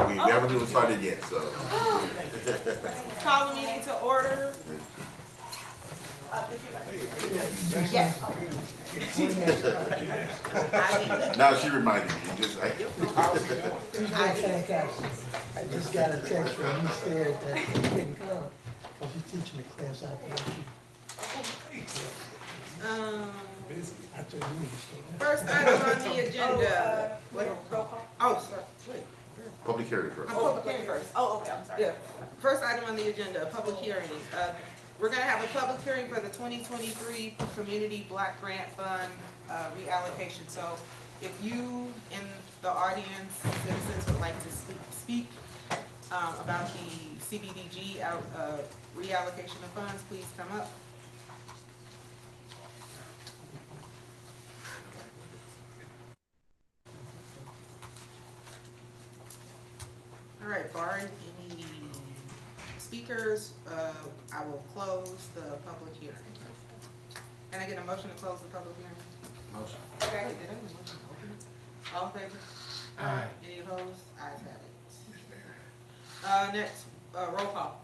we never even started yet, so. Call the meeting to order. Yes. Now she reminded me, just like. I just got a text from you said that he couldn't come, because he's teaching the class out there. I told you to stay. First item on the agenda. Oh, sorry. Wait. Public hearing first. Public hearing first. Oh, okay, I'm sorry. Yeah. First item on the agenda, a public hearing. We're gonna have a public hearing for the 2023 Community Block Grant Fund reallocation. So if you in the audience, citizens would like to speak about the CBDG reallocation of funds, please come up. All right, barring any speakers, I will close the public hearing. Can I get a motion to close the public hearing? Motion. Okay, did I get a motion to open it? All in favor? Aye. Any opposed? Ayes have it. Next, roll call.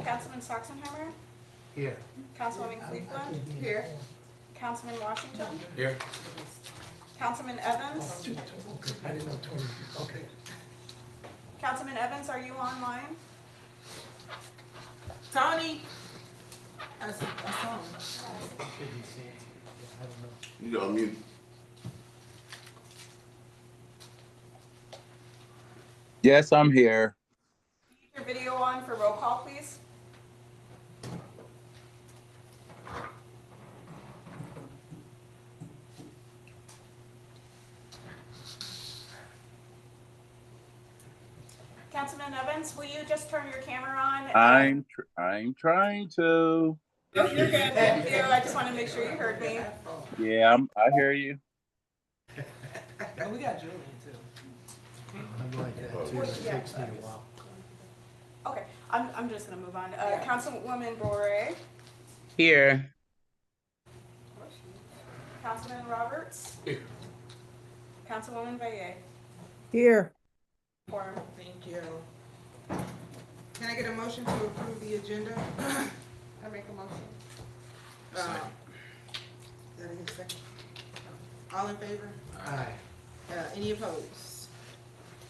Councilman Sachsenheimer, Here. Councilwoman Cleveland, Here. Councilman Washington, Here. Councilman Evans. I didn't know Tony, okay. Councilman Evans, are you online? Tony? I saw him. You know, unmute. Yes, I'm here. Keep your video on for roll call, please. Councilman Evans, will you just turn your camera on? I'm trying to. Oh, you're good. Thank you. I just want to make sure you heard me. Yeah, I hear you. Oh, we got Julian too. I'm like that too, it takes me a while. Okay, I'm just gonna move on. Councilwoman Bore, Here. Councilman Roberts. Here. Councilwoman Valle. Here. Quorum. Thank you. Can I get a motion to approve the agenda? I make a motion. Did I get a second? All in favor? Aye. Any opposed?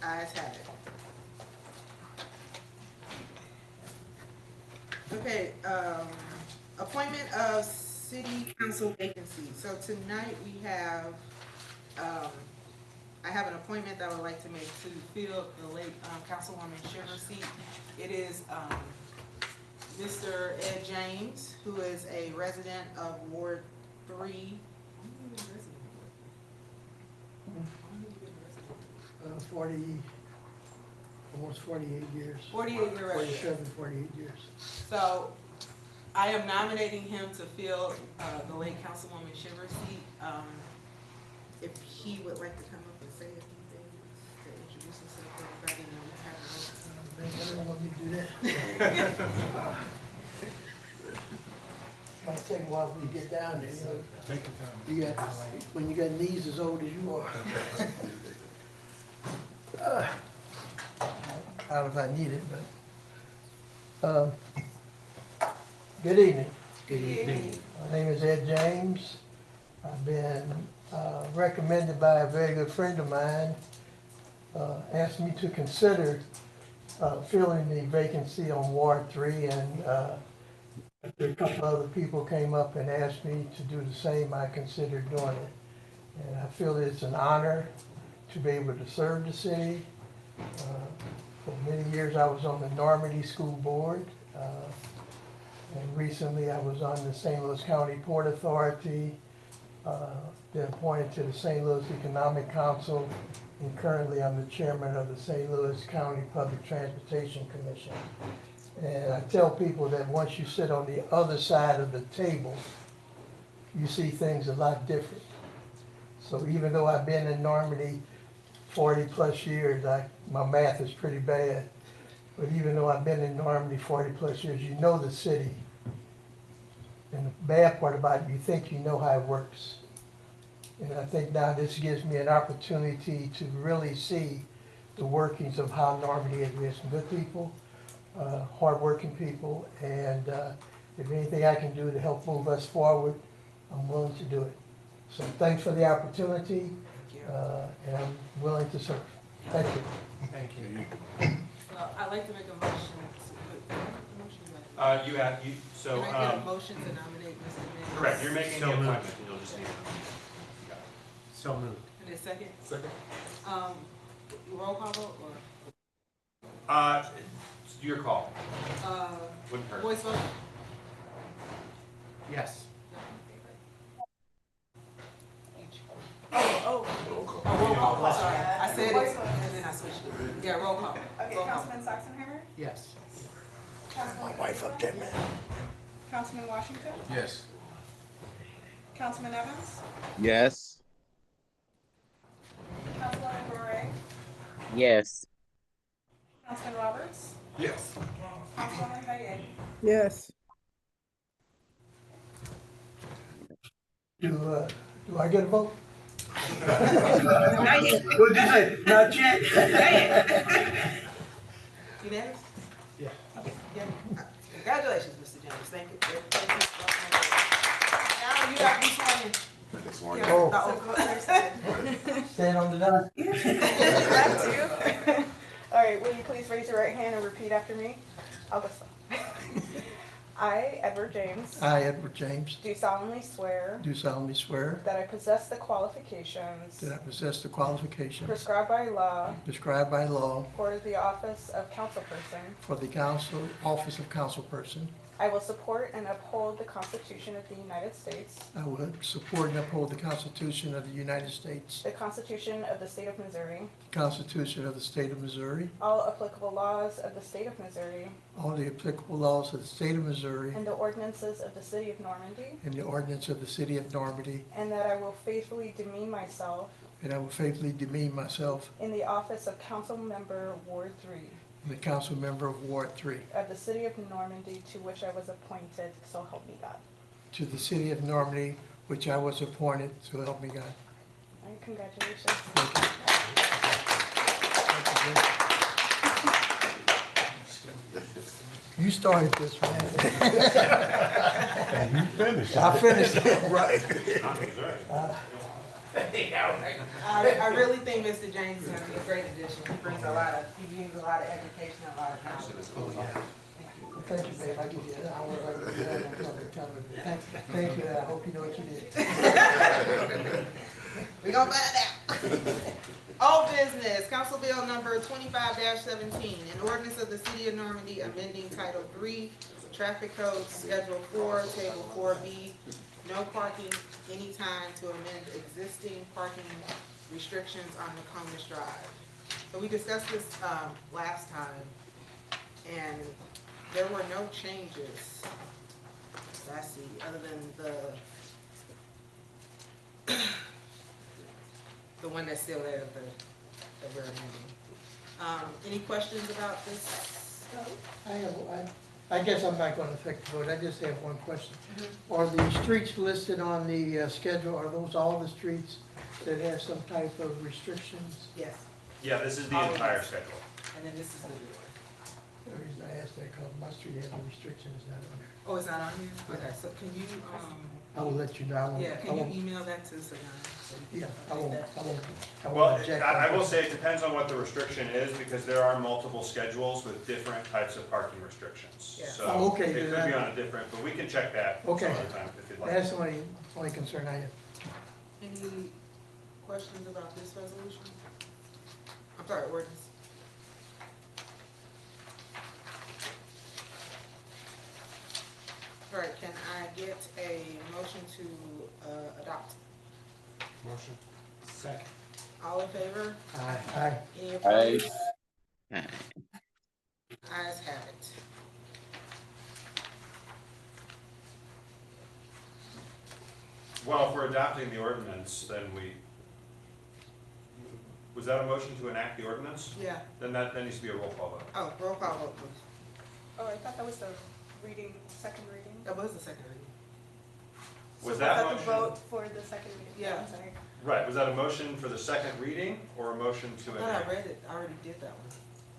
Ayes have it. Okay, appointment of city council vacancy. So tonight we have, I have an appointment that I would like to make to fill the late Councilwoman Shiver seat. It is Mr. Ed James, who is a resident of Ward 3. 40, almost 48 years. 48 year resident. 47, 48 years. So I am nominating him to fill the late Councilwoman Shiver seat. If he would like to come up and say a few things to introduce himself to everybody, They don't want me to do that. Might take a while when you get down there, you know. You got, when you got knees as old as you are. I don't know if I need it, but, good evening. Good evening. My name is Ed James. I've been recommended by a very good friend of mine, asked me to consider filling the vacancy on Ward 3, and a couple other people came up and asked me to do the same. I considered doing it. And I feel it's an honor to be able to serve the city. For many years I was on the Normandy School Board. And recently I was on the St. Louis County Port Authority, been appointed to the St. Louis Economic Council, and currently I'm the chairman of the St. Louis County Public Transportation Commission. And I tell people that once you sit on the other side of the table, you see things a lot different. So even though I've been in Normandy 40 plus years, my math is pretty bad, but even though I've been in Normandy 40 plus years, you know the city. And the bad part about it, you think you know how it works. And I think now this gives me an opportunity to really see the workings of how Normandy is. We have some good people, hardworking people, and if anything I can do to help move us forward, I'm willing to do it. So thanks for the opportunity, and I'm willing to serve. Thank you. Thank you. Well, I'd like to make a motion So, can I get a motion to nominate Mr. James? correct, you're making the So moved. appointment, you'll just need. So moved. And a second? Second. Roll call vote It's your call, or, wouldn't hurt. voice vote? Yes. Oh, Roll call. Roll call, sorry. I said Voice it, vote. and then I switched it. Yeah, roll call. okay, Roll call. Councilman Sachsenheimer? Yes. Councilman, Up there, man. Councilman Washington? Yes. Councilman Evans? Yes. Councilwoman Bure? Yes. Councilman Roberts? Yes. Councilwoman Hayek? Yes. Do I get a vote? Not yet. What'd you say? Not yet? Unanimous? Yeah. Yeah. Congratulations, Mr. James. Thank you. Thank you. Now you got to be sworn in. That's one. Yeah. Oh. Stand on the dot. That too. All right, will you please raise your right hand and repeat after me? I'll go slow. I, Edward James, I, Edward James, do solemnly swear do solemnly swear that I possess the qualifications that I possess the qualifications prescribed by law prescribed by law for the office of councilperson. for the office of councilperson. I will support and uphold the Constitution of the United States, I will support and uphold the Constitution of the United States, the Constitution of the State of Missouri, the Constitution of the State of Missouri, all applicable laws of the State of Missouri, all the applicable laws of the State of Missouri, and the ordinances of the City of Normandy, and the ordinance of the City of Normandy, and that I will faithfully demean myself and I will faithfully demean myself in the office of Council Member Ward 3 and the council member of Ward 3 of the City of Normandy, to which I was appointed, so help me God. to the City of Normandy, which I was appointed, so help me God. All right, congratulations. Thank you. You started this, man. And you finished. I finished it, right. I really think Mr. James is going to be a great addition. He brings a lot of, he brings a lot of education and a lot of knowledge. Thank you, babe. I give you that. I was like, yeah, thank you. I hope you know what you did. We gonna find out. Old business, Council Bill number 25-17, an ordinance of the City of Normandy amending Title 3, Traffic Code, Schedule 4, Table 4B, no parking anytime to amend existing parking restrictions on Nokomis Drive. So we discussed this last time, and there were no changes, I see, other than the one that's still there, that we're amending. Any questions about this? I guess I'm not going to affect the vote. I just have one question. Are the streets listed on the schedule, are those all the streets that have some type of restrictions? Yes, Yeah, this is the entire schedule. and then this is the new one. The reason I asked that, because my street has a restriction, is not on there. Oh, it's not on here? Okay, so can you, I will let you know. I won't- yeah, I can won't- you email that to Savannah? Yeah, I won't Well, object. I will say it depends on what the restriction is, because there are multiple schedules with different types of parking restrictions. Yeah. So Oh, okay, it could then be on a different, but we can check that some Okay. other time if you'd like. That's the only concern I have. Any questions about this resolution? I'm sorry, ordinance. All right, can I get a motion to adopt? Motion. Second. All in favor? Aye. Any Aye. opposed? Aye. Ayes have it. Well, if we're adopting the ordinance, then was that a motion to enact the ordinance? Yeah, Then that needs to be a roll call vote. oh, roll call vote, please. Oh, I thought that was the reading, second reading. That was the second reading. Was So that the motion? vote for the second reading? Yeah. I'm sorry. Right, was that a motion for the second reading or a motion to No, I enact? read it, I already did that one.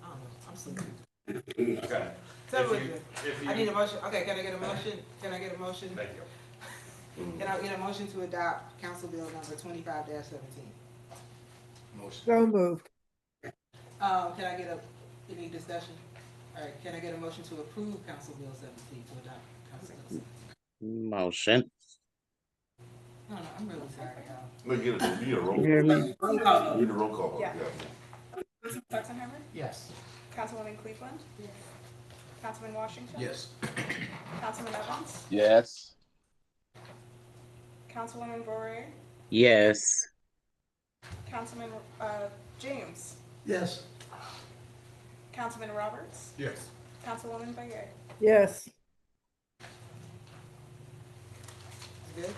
I don't know, I'm sleepy. Okay. So If we you- good. if I need you- a motion, okay, can I get a motion? Can I get a motion? Thank you. Can I get a motion to adopt Council Bill number 25-17? Motion. So moved. Can I get any discussion? All right, can I get a motion to approve Council Bill 17, to adopt Council Bill 17? Motion. No, I'm really sorry, y'all. No, you need a roll. You hear me? You need a roll call vote, Yeah. yeah. Councilman Sexenheimer? Yes. Councilwoman Cleveland? Yes. Councilman Washington? Yes. Councilman Evans? Yes. Councilwoman Boyer? Yes. Councilman James? Yes. Councilman Roberts? Yes. Councilwoman Bayet? Yes. Good?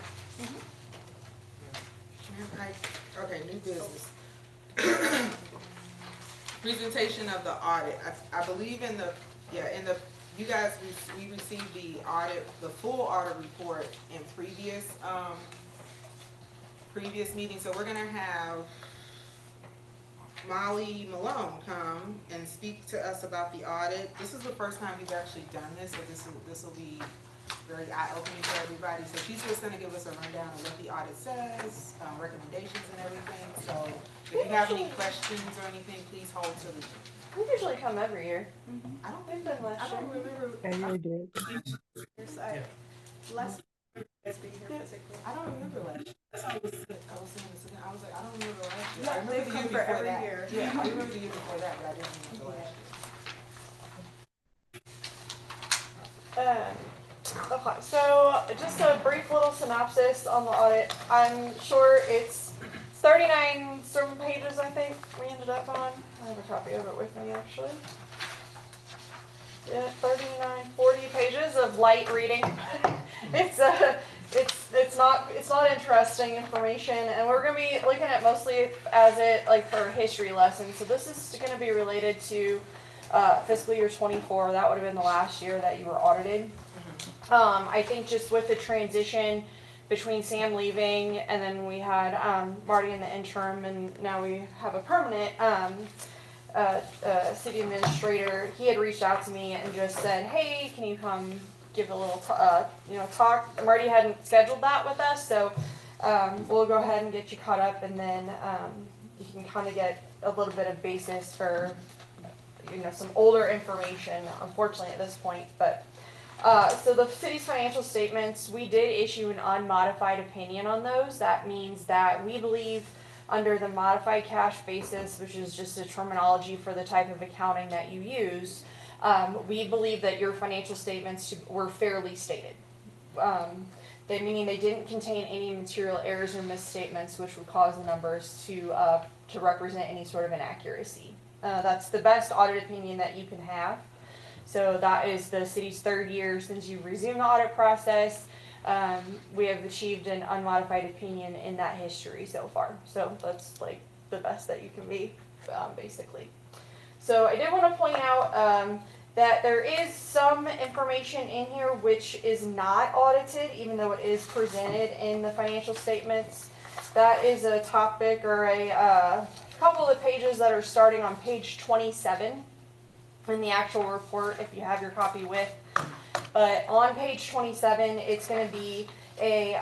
Okay, new business. Presentation of the audit. I believe in the, you guys, we received the audit, the full audit report in previous meetings, so we're gonna have Molly Malone come and speak to us about the audit. This is the first time we've actually done this, so this will be very eye-opening for everybody. So she's just gonna give us a rundown of what the audit says, recommendations and everything. So if you have any questions or anything, please hold to the, We usually come every year. I don't We've think, been last I don't year. remember, And you did. Less guys being here physically. I don't remember last year. That's how I was saying this again. I was like, I don't remember last year. Yeah, I remember they've the come year for before every that. year. Yeah, I remember the year before that, but I didn't remember last year. Okay, so just a brief little synopsis on the audit. I'm sure it's 39 some pages, I think we ended up on. I have a copy of it with me, actually. Yeah, 39, 40 pages of light reading. It's not interesting information, and we're gonna be looking at mostly as it like for a history lesson. So this is gonna be related to fiscal year 24. That would have been the last year that you were audited. I think just with the transition between Sam leaving and then we had Marty in the interim, and now we have a permanent city administrator. He had reached out to me and just said, "Hey, can you come give a little talk?" Marty hadn't scheduled that with us, so we'll go ahead and get you caught up, and then you can kind of get a little bit of basis for some older information. Unfortunately, at this point, but. So the city's financial statements, we did issue an unmodified opinion on those. That means that we believe under the modified cash basis, which is just a terminology for the type of accounting that you use, we believe that your financial statements were fairly stated. Meaning they didn't contain any material errors or misstatements which would cause the numbers to represent any sort of inaccuracy. That's the best audit opinion that you can have. So that is the city's third year since you resumed the audit process. We have achieved an unmodified opinion in that history so far. So that's like the best that you can be, basically. So I did want to point out that there is some information in here which is not audited, even though it is presented in the financial statements. That is a topic or a couple of the pages that are starting on page 27. In the actual report, if you have your copy with. But on page 27, it's going to be a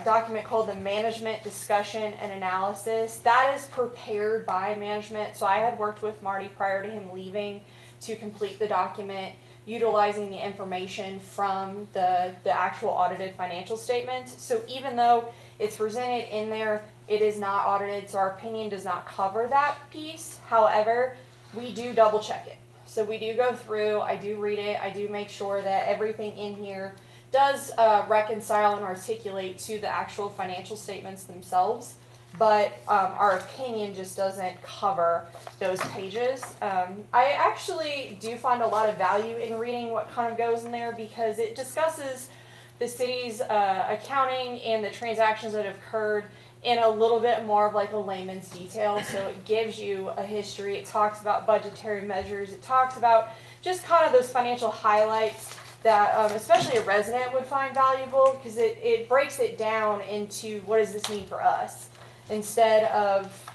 document called the Management Discussion and Analysis. That is prepared by management. So I had worked with Marty prior to him leaving to complete the document, utilizing the information from the actual audited financial statements. So even though it's presented in there, it is not audited, so our opinion does not cover that piece. However, we do double check it. So we do go through, I do read it, I do make sure that everything in here does reconcile and articulate to the actual financial statements themselves, but our opinion just doesn't cover those pages. I actually do find a lot of value in reading what kind of goes in there because it discusses the city's accounting and the transactions that have occurred in a little bit more of like a layman's detail. So it gives you a history. It talks about budgetary measures. It talks about just kind of those financial highlights that especially a resident would find valuable because it breaks it down into what does this mean for us. instead of,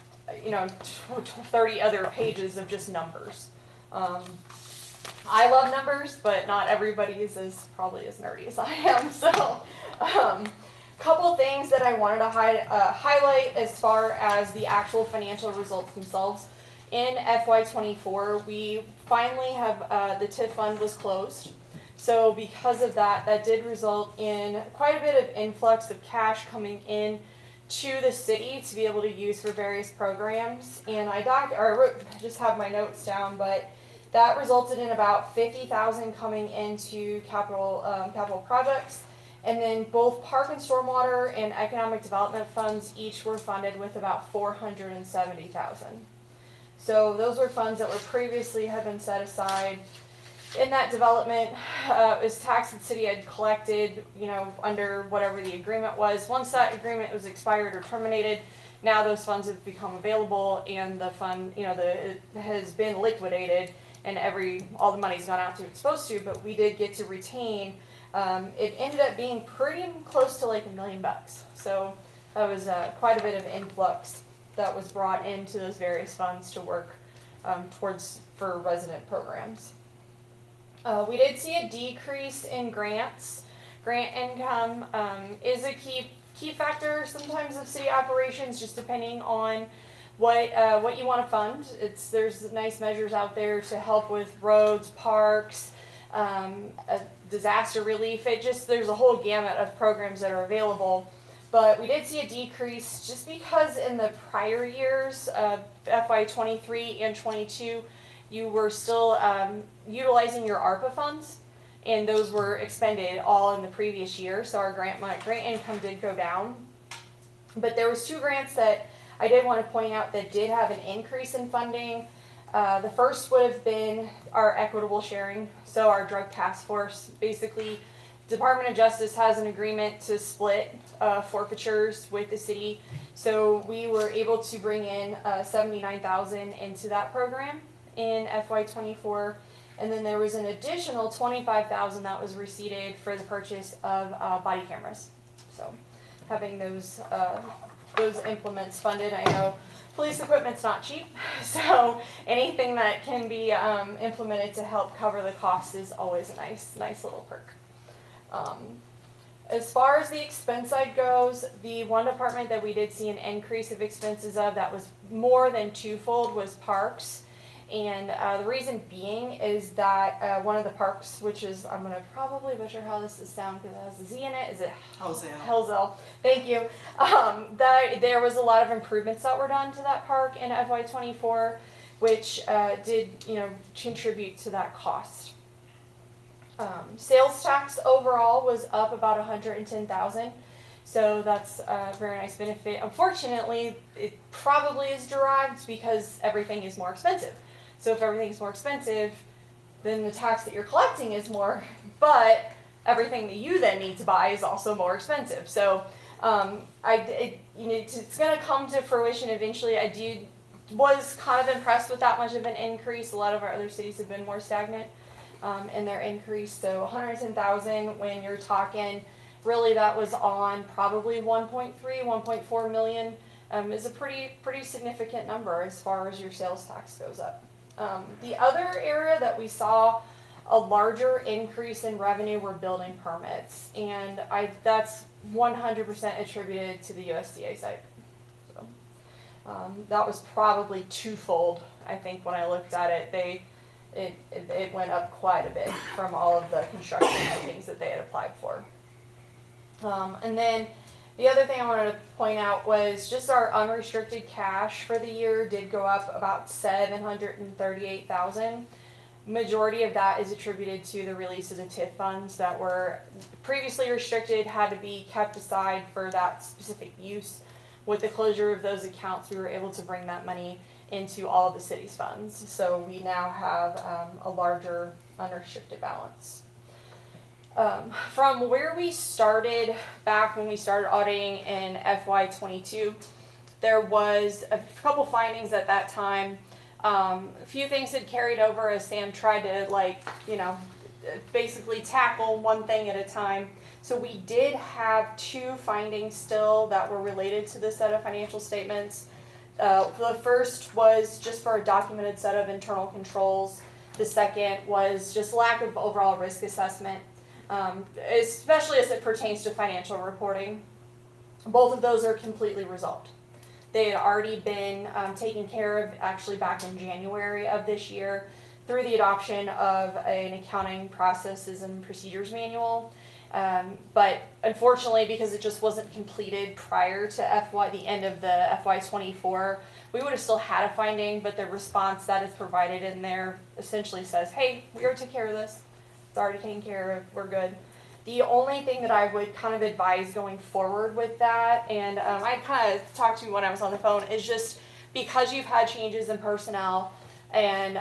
30 other pages of just numbers. I love numbers, but not everybody is probably as nerdy as I am. So, couple things that I wanted to highlight as far as the actual financial results themselves. In FY24, we finally have the TIF fund was closed. So because of that, that did result in quite a bit of influx of cash coming in to the city to be able to use for various programs. And I just have my notes down, but that resulted in about $50,000 coming into capital projects. And then both park and stormwater and economic development funds each were funded with about $470,000. So those were funds that were previously had been set aside in that development as tax that the city had collected, under whatever the agreement was. Once that agreement was expired or terminated, now those funds have become available, and the fund, it has been liquidated, and all the money's gone out to it's supposed to. But we did get to retain. It ended up being pretty close to like $1 million. So that was quite a bit of influx that was brought into those various funds to work for resident programs. We did see a decrease in grants. Grant income is a key factor sometimes of city operations, just depending on what you want to fund. There's nice measures out there to help with roads, parks, disaster relief. There's a whole gamut of programs that are available. But we did see a decrease just because in the prior years, FY23 and 22, you were still utilizing your ARPA funds, and those were expended all in the previous year. So our grant income did go down. But there was 2 grants that I did want to point out that did have an increase in funding. The first would have been our equitable sharing. So our drug task force, basically, Department of Justice has an agreement to split forfeitures with the city. So we were able to bring in $79,000 into that program in FY24. And then there was an additional $25,000 that was receipted for the purchase of body cameras. So having those implements funded, I know police equipment's not cheap, so anything that can be implemented to help cover the cost is always a nice little perk. As far as the expense side goes, the one department that we did see an increase of expenses of that was more than twofold was parks. And the reason being is that one of the parks, which is, I'm going to probably butcher how this is sound because it has a Z in it. Is it Hellsell? Thank you. There was a lot of improvements that were done to that park in FY24, which did contribute to that cost. Sales tax overall was up about $110,000. So that's a very nice benefit. Unfortunately, it probably is derived because everything is more expensive. So if everything is more expensive, then the tax that you're collecting is more, but everything that you then need to buy is also more expensive. So it's going to come to fruition eventually. I was kind of impressed with that much of an increase. A lot of our other cities have been more stagnant in their increase. So $110,000 when you're talking, really that was on probably 1.4 million is a pretty significant number as far as your sales tax goes up. The other area that we saw a larger increase in revenue were building permits, and that's 100% attributed to the USDA site. So that was probably twofold. I think when I looked at it, it went up quite a bit from all of the construction things that they had applied for. And then the other thing I wanted to point out was just our unrestricted cash for the year did go up about $738,000. Majority of that is attributed to the release of the TIF funds that were previously restricted, had to be kept aside for that specific use. With the closure of those accounts, we were able to bring that money into all of the city's funds. So we now have a larger unrestricted balance. From where we started back when we started auditing in FY22, there was a couple findings at that time. A few things had carried over as Sam tried to basically tackle one thing at a time. So we did have 2 findings still that were related to the set of financial statements. The first was just for a documented set of internal controls. The second was just lack of overall risk assessment, especially as it pertains to financial reporting. Both of those are completely resolved. They had already been taken care of actually back in January of this year through the adoption of an accounting processes and procedures manual. But unfortunately, because it just wasn't completed prior to the end of the FY24, we would have still had a finding, but the response that is provided in there essentially says, hey, we already took care of this. It's already taken care of, we're good. The only thing that I would kind of advise going forward with that, and I kind of talked to you when I was on the phone, is just because you've had changes in personnel and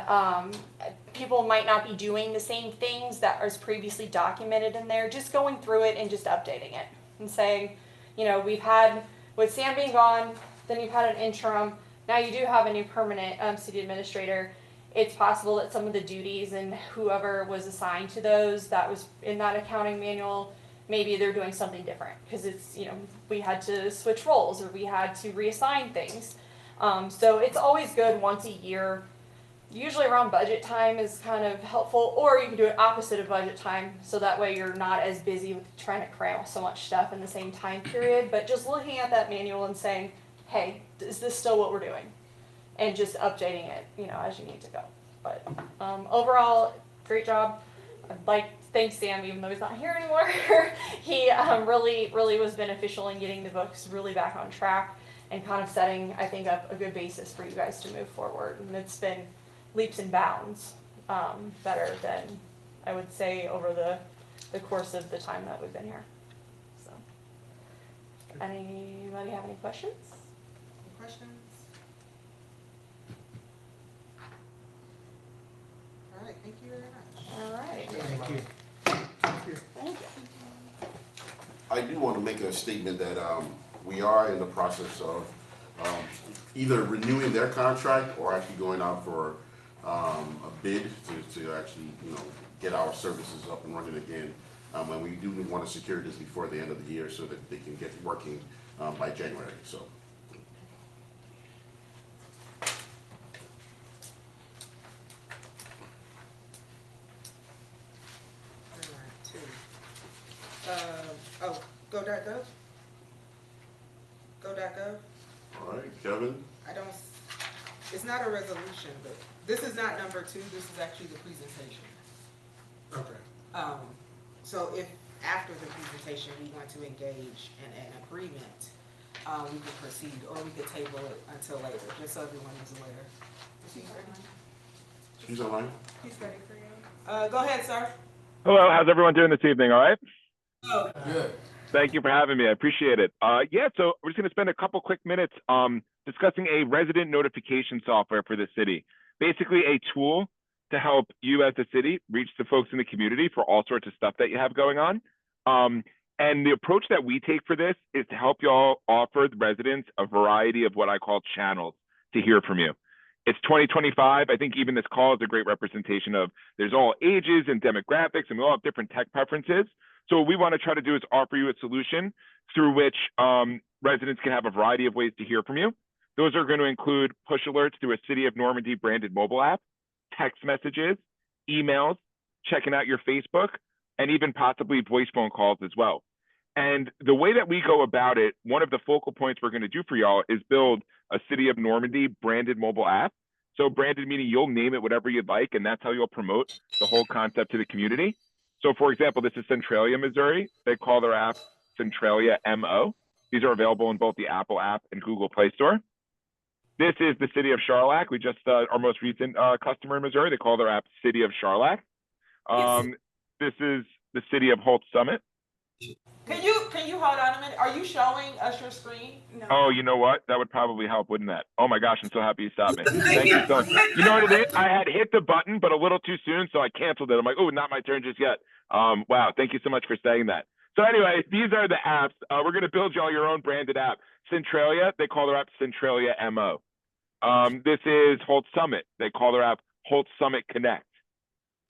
people might not be doing the same things that was previously documented in there, just going through it and just updating it and saying, you know, we've had, with Sam being gone, then you've had an interim, now you do have a new permanent city administrator. It's possible that some of the duties and whoever was assigned to those that was in that accounting manual, maybe they're doing something different because it's, you know, we had to switch roles or we had to reassign things. So it's always good once a year, usually around budget time is kind of helpful, or you can do it opposite of budget time. So that way you're not as busy with trying to cram so much stuff in the same time period, but just looking at that manual and saying, hey, is this still what we're doing? And just updating it, you know, as you need to go. But overall, great job. I'd like to thank Sam, even though he's not here anymore. He really was beneficial in getting the books really back on track and kind of setting, I think, up a good basis for you guys to move forward. And it's been leaps and bounds better than I would say over the course of the time that we've been here. So, anybody have any questions? Any questions? All right, thank you very much. All right. Thank you. Thank you. I do want to make a statement that we are in the process of either renewing their contract or actually going out for a bid to actually, you know, get our services up and running again. And we do want to secure this before the end of the year so that they can get working by January. So. Go.gov? Go.gov? All right, Kevin? It's not a resolution, but this is not number 2, this is actually the presentation. Okay. So if after the presentation we want to engage in an agreement, we could proceed, or we could table it until later, just so everyone is aware. Is he ready? She's online? He's ready for you. Go ahead, sir. Hello, how's everyone doing this evening? All right? Oh. Good. Thank you for having me. I appreciate it. Yeah, so we're just going to spend a couple quick minutes discussing a resident notification software for the city. Basically a tool to help you as the city reach the folks in the community for all sorts of stuff that you have going on. And the approach that we take for this is to help y'all offer the residents a variety of what I call channels to hear from you. It's 2025. I think even this call is a great representation of there's all ages and demographics, and we all have different tech preferences. So what we want to try to do is offer you a solution through which residents can have a variety of ways to hear from you. Those are going to include push alerts through a City of Normandy branded mobile app, text messages, emails, checking out your Facebook, and even possibly voice phone calls as well. And the way that we go about it, one of the focal points we're going to do for y'all is build a City of Normandy branded mobile app. So branded meaning you'll name it whatever you'd like, and that's how you'll promote the whole concept to the community. So for example, this is Centralia, Missouri. They call their app Centralia MO. These are available in both the Apple app and Google Play Store. This is the City of Charlac. We just, our most recent customer in Missouri, they call their app City of Charlac. This is the City of Holt Summit. Can you hold on a minute? Are you showing us your screen? No. Oh, you know what? That would probably help, wouldn't that? Oh my gosh, I'm so happy you stopped me. Thank you so much. You know what it is? I had hit the button, but a little too soon, so I canceled it. I'm like, oh, not my turn just yet. Wow, thank you so much for saying that. So anyway, these are the apps. We're going to build y'all your own branded app. Centralia, they call their app Centralia MO. This is Holt Summit. They call their app Holt Summit Connect.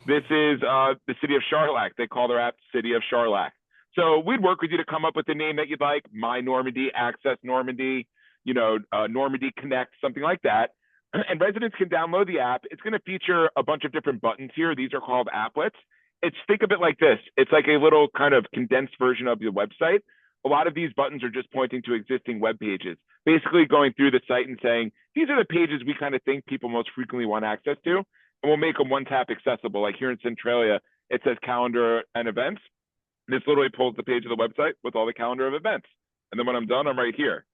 This is the City of Charlac. They call their app City of Charlac. So we'd work with you to come up with a name that you'd like, My Normandy, Access Normandy, Normandy Connect, something like that. And residents can download the app. It's going to feature a bunch of different buttons here. These are called applets. Think of it like this. It's like a little kind of condensed version of your website. A lot of these buttons are just pointing to existing web pages, basically going through the site and saying, these are the pages we kind of think people most frequently want access to, and we'll make them one tap accessible. Like here in Centralia, it says calendar and events. This literally pulls the page of the website with all the calendar of events. And then when I'm done, I'm right here.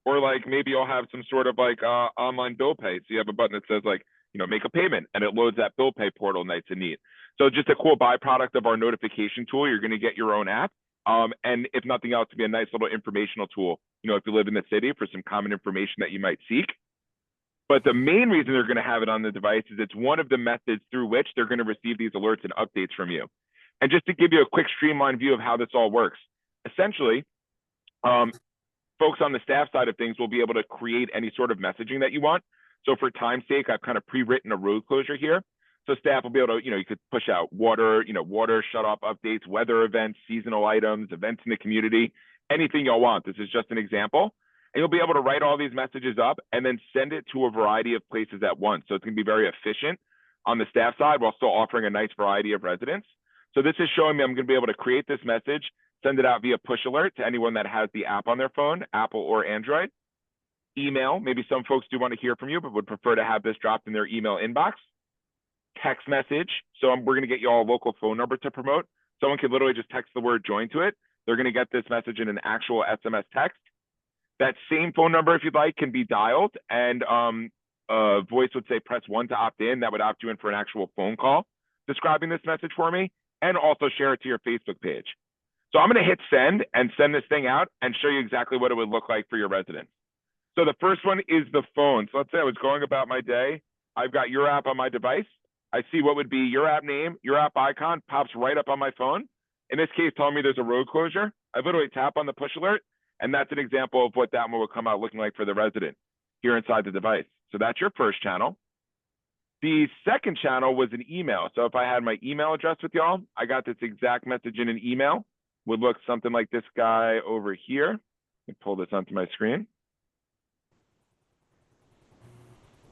Or like maybe you'll have some sort of like online bill pay. So you have a button that says like, make a payment, and it loads that bill pay portal nice and neat. So just a cool byproduct of our notification tool. You're going to get your own app. And if nothing else, to be a nice little informational tool, if you live in the city for some common information that you might seek. But the main reason they're going to have it on the device is it's one of the methods through which they're going to receive these alerts and updates from you. And just to give you a quick streamlined view of how this all works, essentially, folks on the staff side of things will be able to create any sort of messaging that you want. So for time's sake, I've kind of pre-written a road closure here. So staff will be able to, you could push out water shut-off updates, weather events, seasonal items, events in the community, anything y'all want. This is just an example. And you'll be able to write all these messages up and then send it to a variety of places at once. So it's going to be very efficient on the staff side while still offering a nice variety of residents. So this is showing me I'm going to be able to create this message, send it out via push alert to anyone that has the app on their phone, Apple or Android. Email, maybe some folks do want to hear from you, but would prefer to have this dropped in their email inbox. Text message. So we're going to get you all a local phone number to promote. Someone could literally just text the word join to it. They're going to get this message in an actual SMS text. That same phone number, if you'd like, can be dialed, and voice would say press 1 to opt in. That would opt you in for an actual phone call describing this message for me, and also share it to your Facebook page. So I'm going to hit send and send this thing out and show you exactly what it would look like for your residents. So the first one is the phone. So let's say I was going about my day. I've got your app on my device. I see what would be your app name, your app icon pops right up on my phone. In this case, telling me there's a road closure. I literally tap on the push alert, and that's an example of what that one will come out looking like for the resident here inside the device. So that's your first channel. The second channel was an email. So if I had my email address with y'all, I got this exact message in an email. Would look something like this guy over here. Let me pull this onto my screen.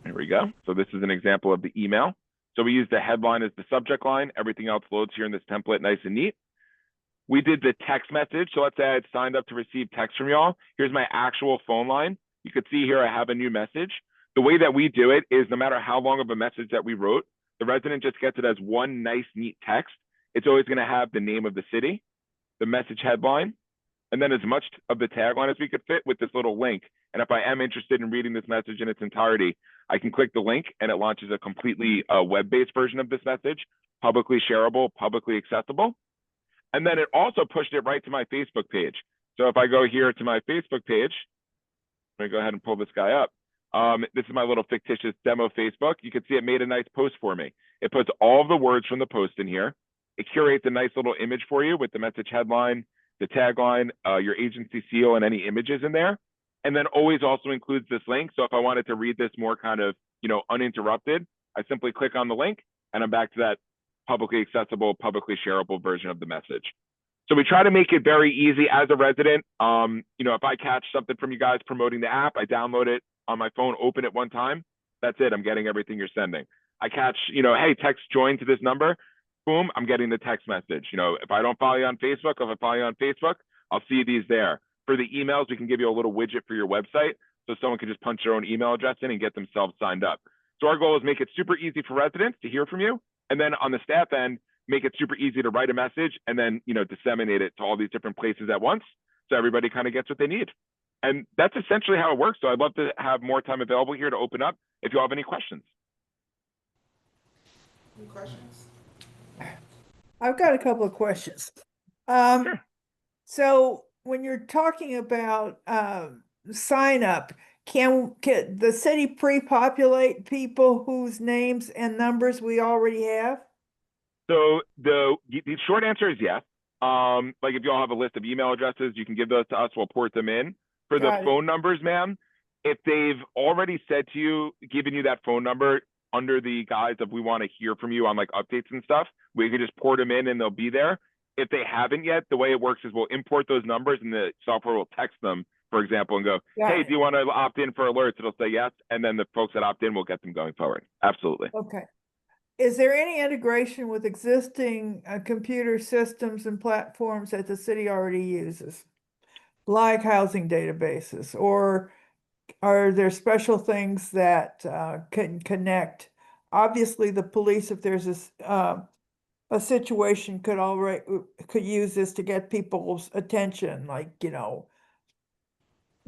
There we go. So this is an example of the email. So we use the headline as the subject line. Everything else loads here in this template, nice and neat. We did the text message. So let's say I had signed up to receive text from y'all. Here's my actual phone line. You could see here I have a new message. The way that we do it is no matter how long of a message that we wrote, the resident just gets it as one nice, neat text. It's always going to have the name of the city, the message headline, and then as much of the tagline as we could fit with this little link. And if I am interested in reading this message in its entirety, I can click the link and it launches a completely web-based version of this message, publicly shareable, publicly accessible. And then it also pushed it right to my Facebook page. So if I go here to my Facebook page, I'm gonna go ahead and pull this guy up. This is my little fictitious demo Facebook. You can see it made a nice post for me. It puts all of the words from the post in here. It curates a nice little image for you with the message headline, the tagline, your agency seal, and any images in there. And then always also includes this link. So if I wanted to read this more kind of, uninterrupted, I simply click on the link and I'm back to that publicly accessible, publicly shareable version of the message. So we try to make it very easy as a resident. If I catch something from you guys promoting the app, I download it on my phone, open it one time. That's it. I'm getting everything you're sending. I catch, hey, text join to this number. Boom, I'm getting the text message. If I don't follow you on Facebook, if I follow you on Facebook, I'll see these there. For the emails, we can give you a little widget for your website so someone can just punch their own email address in and get themselves signed up. So our goal is make it super easy for residents to hear from you. And then on the staff end, make it super easy to write a message and then, disseminate it to all these different places at once so everybody kind of gets what they need. And that's essentially how it works. So I'd love to have more time available here to open up if you all have any questions. Any questions? I've got a couple of questions. Sure. So when you're talking about sign up, can the city pre-populate people whose names and numbers we already have? So the short answer is yes. Like if you all have a list of email addresses, you can give those to us. We'll port them in. For the phone numbers, ma'am, if they've already said to you, given you that phone number under the guise of we want to hear from you on like updates and stuff, we can just port them in and they'll be there. if they haven't yet, the way it works is we'll import those numbers and the software will text them, for example, and go, Got hey, it. do you want to opt in for alerts? It'll say yes. And then the folks that opt in will get them going forward. Absolutely. Okay. Is there any integration with existing computer systems and platforms that the city already uses? Like housing databases, or are there special things that can connect? Obviously, the police, if there's a situation, could use this to get people's attention, like,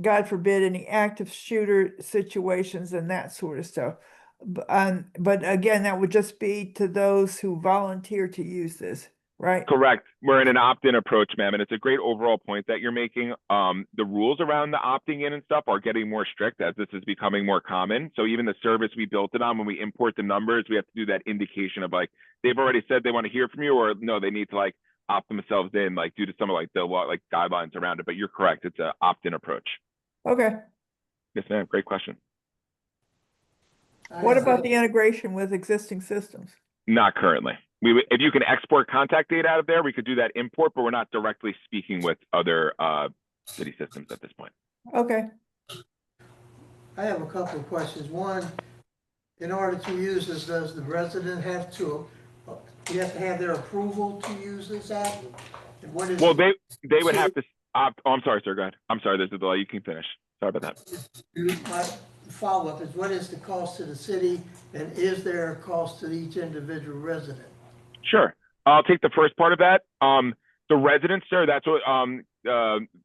God forbid, any active shooter situations and that sort of stuff. But again, that would just be to those who volunteer to use this, right? Correct. We're in an opt-in approach, ma'am, and it's a great overall point that you're making. The rules around the opting in and stuff are getting more strict as this is becoming more common. So even the service we built it on, when we import the numbers, we have to do that indication of like, they've already said they want to hear from you, or no, they need to like opt themselves in, like due to some of like the law, like guidelines around it. But you're correct. It's an opt-in approach. Okay. Yes, ma'am. Great question. I What have about a- the integration with existing systems? Not currently. If you can export contact data out of there, we could do that import, but we're not directly speaking with other city systems at this point. Okay. I have a couple of questions. One, in order to use this, does the resident have to, you have to have their approval to use this app? And what is? Well, they would have to opt. Oh, I'm sorry, sir. Go ahead. I'm sorry. There's a delay. You can finish. Sorry about that. My follow-up is, what is the cost to the city, and is there a cost to each individual resident? Sure. I'll take the first part of that. The residents, sir, that's what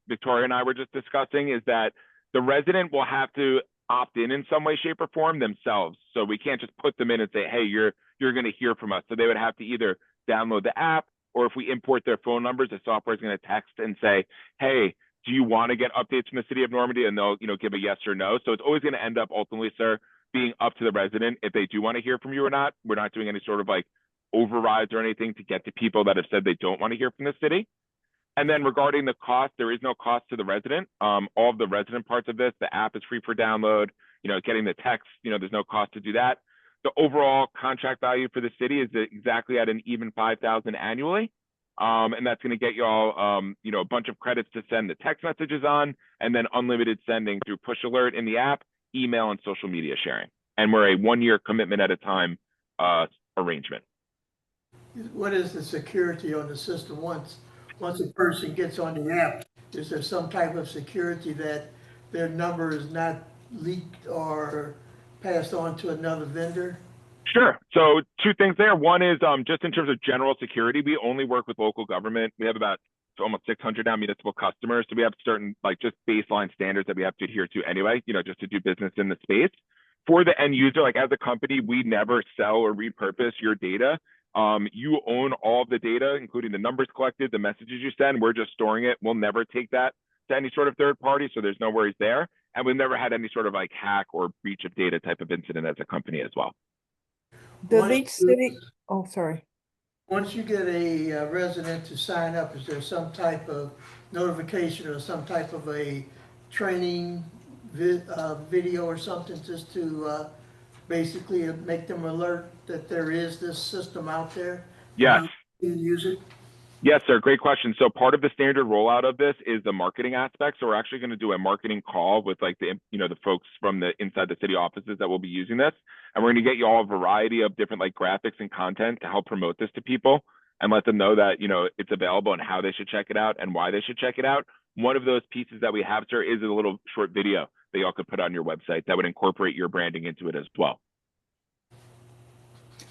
Victoria and I were just discussing, is that the resident will have to opt in some way, shape, or form themselves. So we can't just put them in and say, hey, you're going to hear from us. So they would have to either download the app, or if we import their phone numbers, the software is going to text and say, hey, do you want to get updates from the city of Normandy? And they'll, give a yes or no. So it's always going to end up ultimately, sir, being up to the resident if they do want to hear from you or not. We're not doing any sort of like overrides or anything to get to people that have said they don't want to hear from the city. And then regarding the cost, there is no cost to the resident. All of the resident parts of this, the app is free for download, getting the text, there's no cost to do that. The overall contract value for the city is exactly at an even $5,000 annually. And that's going to get you all, a bunch of credits to send the text messages on, and then unlimited sending through push alert in the app, email, and social media sharing. And we're a 1-year commitment at a time arrangement. What is the security on the system once a person gets on the app? Is there some type of security that their number is not leaked or passed on to another vendor? Sure. So 2 things there. One is just in terms of general security, we only work with local government. We have about almost 600 now municipal customers. So we have certain like just baseline standards that we have to adhere to anyway, just to do business in the space. For the end user, like as a company, we never sell or repurpose your data. You own all of the data, including the numbers collected, the messages you send. We're just storing it. We'll never take that to any sort of third party. So there's no worries there. And we've never had any sort of like hack or breach of data type of incident as a company as well. Does each city, oh, sorry. Once you get a resident to sign up, is there some type of notification or some type of a training video or something just to basically make them alert that there is this system out there? Yes. You can use it? Yes, sir. Great question. So part of the standard rollout of this is the marketing aspect. So we're actually going to do a marketing call with like the folks from the inside the city offices that will be using this. And we're going to get you all a variety of different like graphics and content to help promote this to people and let them know that, it's available and how they should check it out and why they should check it out. One of those pieces that we have, sir, is a little short video that y'all could put on your website that would incorporate your branding into it as well.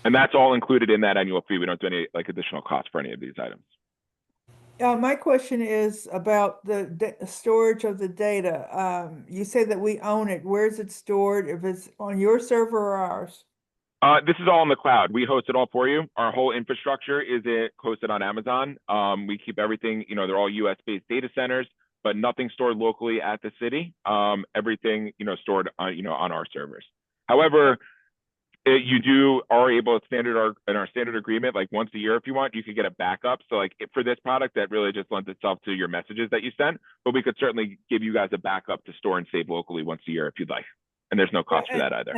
And that's all included in that annual fee. We don't do any like additional cost for any of these items. My question is about the storage of the data. You say that we own it. Where's it stored? If it's on your server or ours? This is all in the cloud. We host it all for you. Our whole infrastructure is hosted on Amazon. We keep everything, they're all US-based data centers, but nothing stored locally at the city. Everything, stored on, on our servers. However, you are able to in our standard agreement, like once a year, if you want, you could get a backup. So like for this product, that really just lends itself to your messages that you sent, but we could certainly give you guys a backup to store and save locally once a year if you'd like. And there's no cost for that either.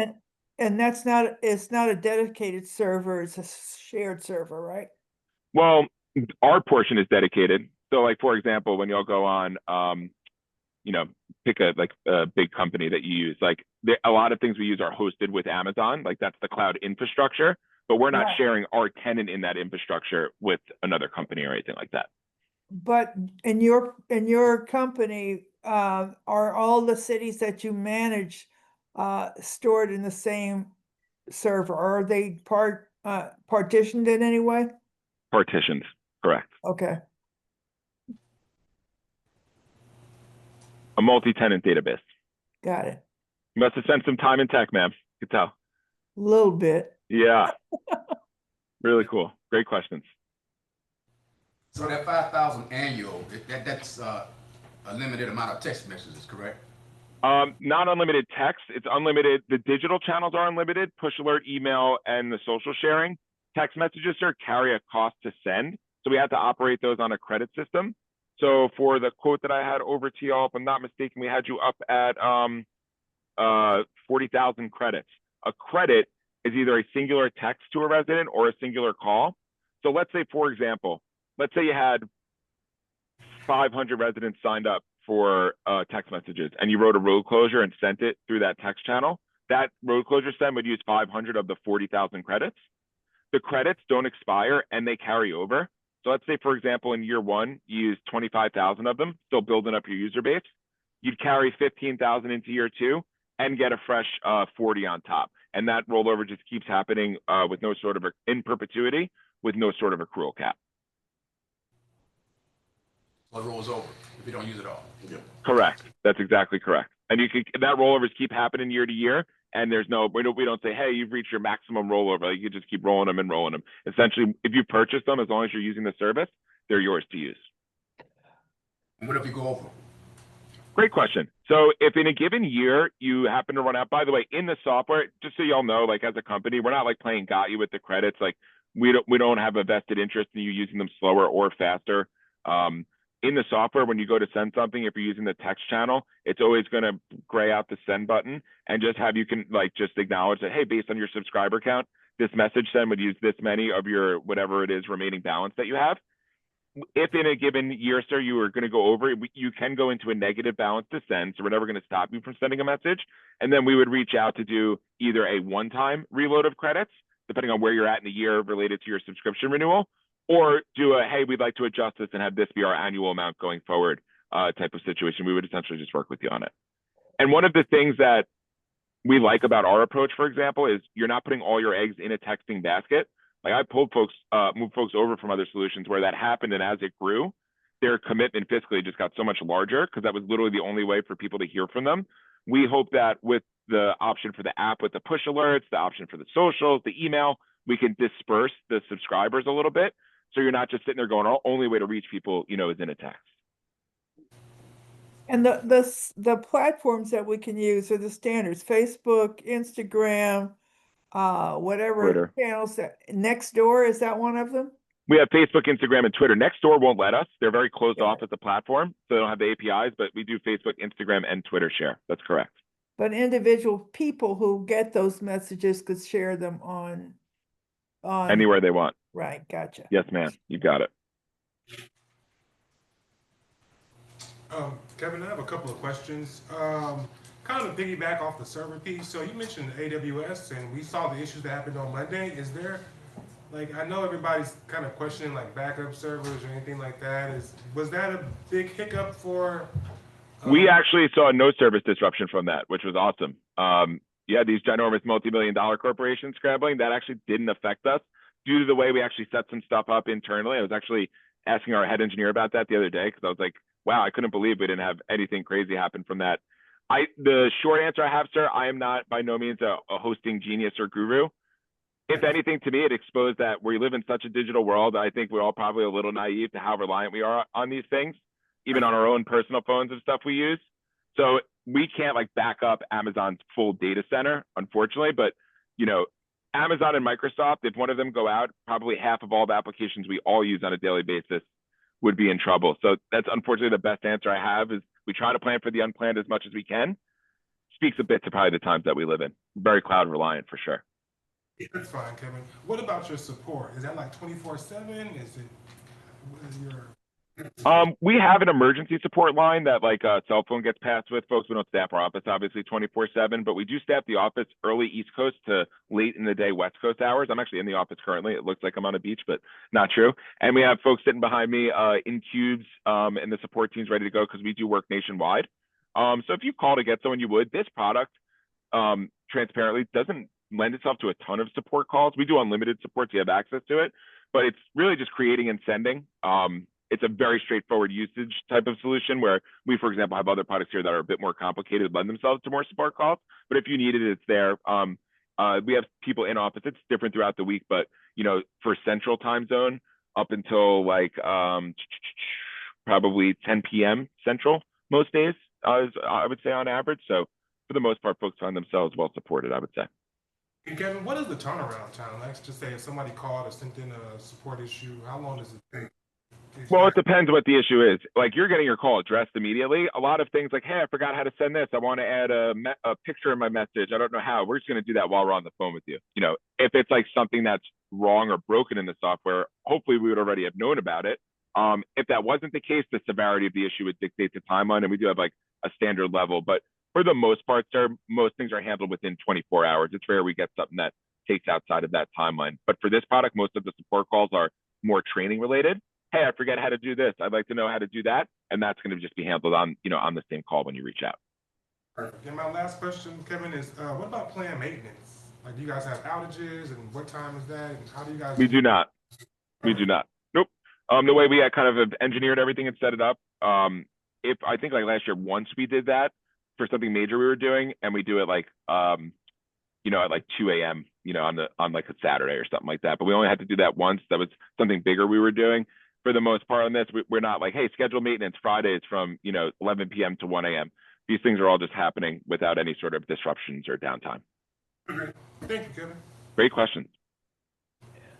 And it's not a dedicated server, it's a shared server, right? Well, our portion is dedicated. So like, for example, when y'all go on, you know, pick a big company that you use, like a lot of things we use are hosted with Amazon, like that's the cloud infrastructure, but we're not Right. sharing our tenant in that infrastructure with another company or anything like that. But in your company, are all the cities that you manage stored in the same server? Or are they partitioned in any way? Partitions, correct. Okay, A multi-tenant database. got it. You must have spent some time in tech, ma'am. You can tell. Little bit. Yeah. Really cool. Great questions. So that 5,000 annual, that's a limited amount of text messages, correct? Not unlimited text. It's unlimited. The digital channels are unlimited, push alert, email, and the social sharing. Text messages, sir, carry a cost to send. So we have to operate those on a credit system. So for the quote that I had over to y'all, if I'm not mistaken, we had you up at 40,000 credits. A credit is either a singular text to a resident or a singular call. So let's say, for example, let's say you had 500 residents signed up for text messages and you wrote a road closure and sent it through that text channel. That road closure send would use 500 of the 40,000 credits. The credits don't expire and they carry over. So let's say, for example, in year one, you use 25,000 of them, still building up your user base. You'd carry 15,000 into year two and get a fresh 40 on top. And that rollover just keeps happening with no sort of in perpetuity, with no sort of accrual cap. So it rolls over if you don't use it all. Yeah. Correct. That's exactly correct. And you can, that rollovers keep happening year to year. And there's no, we don't say, hey, you've reached your maximum rollover. Like, you just keep rolling them and rolling them. Essentially, if you purchase them, as long as you're using the service, they're yours to use. And what if you go over? Great question. So if in a given year you happen to run out, by the way, in the software, just so y'all know, like as a company, we're not like playing got you with the credits. Like we don't have a vested interest in you using them slower or faster. In the software, when you go to send something, if you're using the text channel, it's always going to gray out the send button and just have you can like just acknowledge that, hey, based on your subscriber count, this message send would use this many of your whatever it is remaining balance that you have. If in a given year, sir, you are going to go over, you can go into a negative balance to send. So we're never going to stop you from sending a message. And then we would reach out to do either a one-time reload of credits, depending on where you're at in the year related to your subscription renewal, or do a, hey, we'd like to adjust this and have this be our annual amount going forward type of situation. We would essentially just work with you on it. And one of the things that we like about our approach, for example, is you're not putting all your eggs in a texting basket. Like I pulled folks, moved folks over from other solutions where that happened. And as it grew, their commitment fiscally just got so much larger because that was literally the only way for people to hear from them. We hope that with the option for the app, with the push alerts, the option for the socials, the email, we can disperse the subscribers a little bit. So you're not just sitting there going, our only way to reach people, you know, is in a text. And the platforms that we can use are the standards: Facebook, Instagram, whatever Twitter. channels. Nextdoor, is that one of them? We have Facebook, Instagram, and Twitter. Nextdoor won't let us. They're very closed Yeah. off as a platform, so they don't have the APIs, but we do Facebook, Instagram, and Twitter share. That's correct. But individual people who get those messages could share them on Anywhere they want. Right, gotcha. Yes, ma'am. You got it. Kevin, I have a couple of questions. Kind of piggyback off the server piece. So you mentioned AWS, and we saw the issues that happened on Monday. Is there, like, I know everybody's kind of questioning like backup servers or anything like that. Was that a big hiccup for? We actually saw no service disruption from that, which was awesome. Yeah, these ginormous multi-million-dollar corporations scrambling, that actually didn't affect us due to the way we actually set some stuff up internally. I was actually asking our head engineer about that the other day because I was like, wow, I couldn't believe we didn't have anything crazy happen from that. The short answer I have, sir, I am not by no means a hosting genius or guru. If anything, to me, it exposed that we live in such a digital world. I think we're all probably a little naive to how reliant we are on these things, even on our own personal phones and stuff we use. So we can't like back up Amazon's full data center, unfortunately, but you know, Amazon and Microsoft, if one of them go out, probably half of all the applications we all use on a daily basis would be in trouble. So that's unfortunately the best answer I have is we try to plan for the unplanned as much as we can. Speaks a bit to probably the times that we live in. Very cloud reliant for sure. That's fine, Kevin. What about your support? Is that like 24/7? Is it? What is your? We have an emergency support line that like a cell phone gets passed with folks. We don't staff our office obviously 24/7, but we do staff the office early East Coast to late in the day West Coast hours. I'm actually in the office currently. It looks like I'm on a beach, but not true. And we have folks sitting behind me in cubes and the support team's ready to go because we do work nationwide. So if you call to get someone, you would. This product transparently doesn't lend itself to a ton of support calls. We do unlimited support, so you have access to it, but it's really just creating and sending. It's a very straightforward usage type of solution where we, for example, have other products here that are a bit more complicated, lend themselves to more support calls. But if you need it, it's there. We have people in office. It's different throughout the week, but you know, for Central Time Zone, up until like probably 10 p.m. Central most days, I would say on average. So for the most part, folks find themselves well supported, I would say. And Kevin, what is the turnaround time? Let's just say if somebody called or sent in a support issue, how long does it take? Well, it depends what the issue is. Like you're getting your call addressed immediately. A lot of things like, hey, I forgot how to send this. I want to add a picture in my message. I don't know how. We're just going to do that while we're on the phone with you. You know, if it's like something that's wrong or broken in the software, hopefully we would already have known about it. If that wasn't the case, the severity of the issue would dictate the timeline, and we do have like a standard level. But for the most part, sir, most things are handled within 24 hours. It's rare we get something that takes outside of that timeline. But for this product, most of the support calls are more training related. Hey, I forget how to do this. I'd like to know how to do that. And that's going to just be handled on, you know, on the same call when you reach out. Perfect. And my last question, Kevin, is what about planned maintenance? Like, do you guys have outages, and what time is that? And how do you guys? We do not. We do not. Nope. The way we kind of have engineered everything and set it up, if I think like last year, once we did that for something major we were doing, and we do it like, you know, at like 2 a.m., you know, on like a Saturday or something like that. But we only had to do that once. That was something bigger we were doing. For the most part on this, we're not like, hey, schedule maintenance Fridays from, you know, 11 p.m. to 1 a.m. These things are all just happening without any sort of disruptions or downtime. Thank you, Kevin. Great question.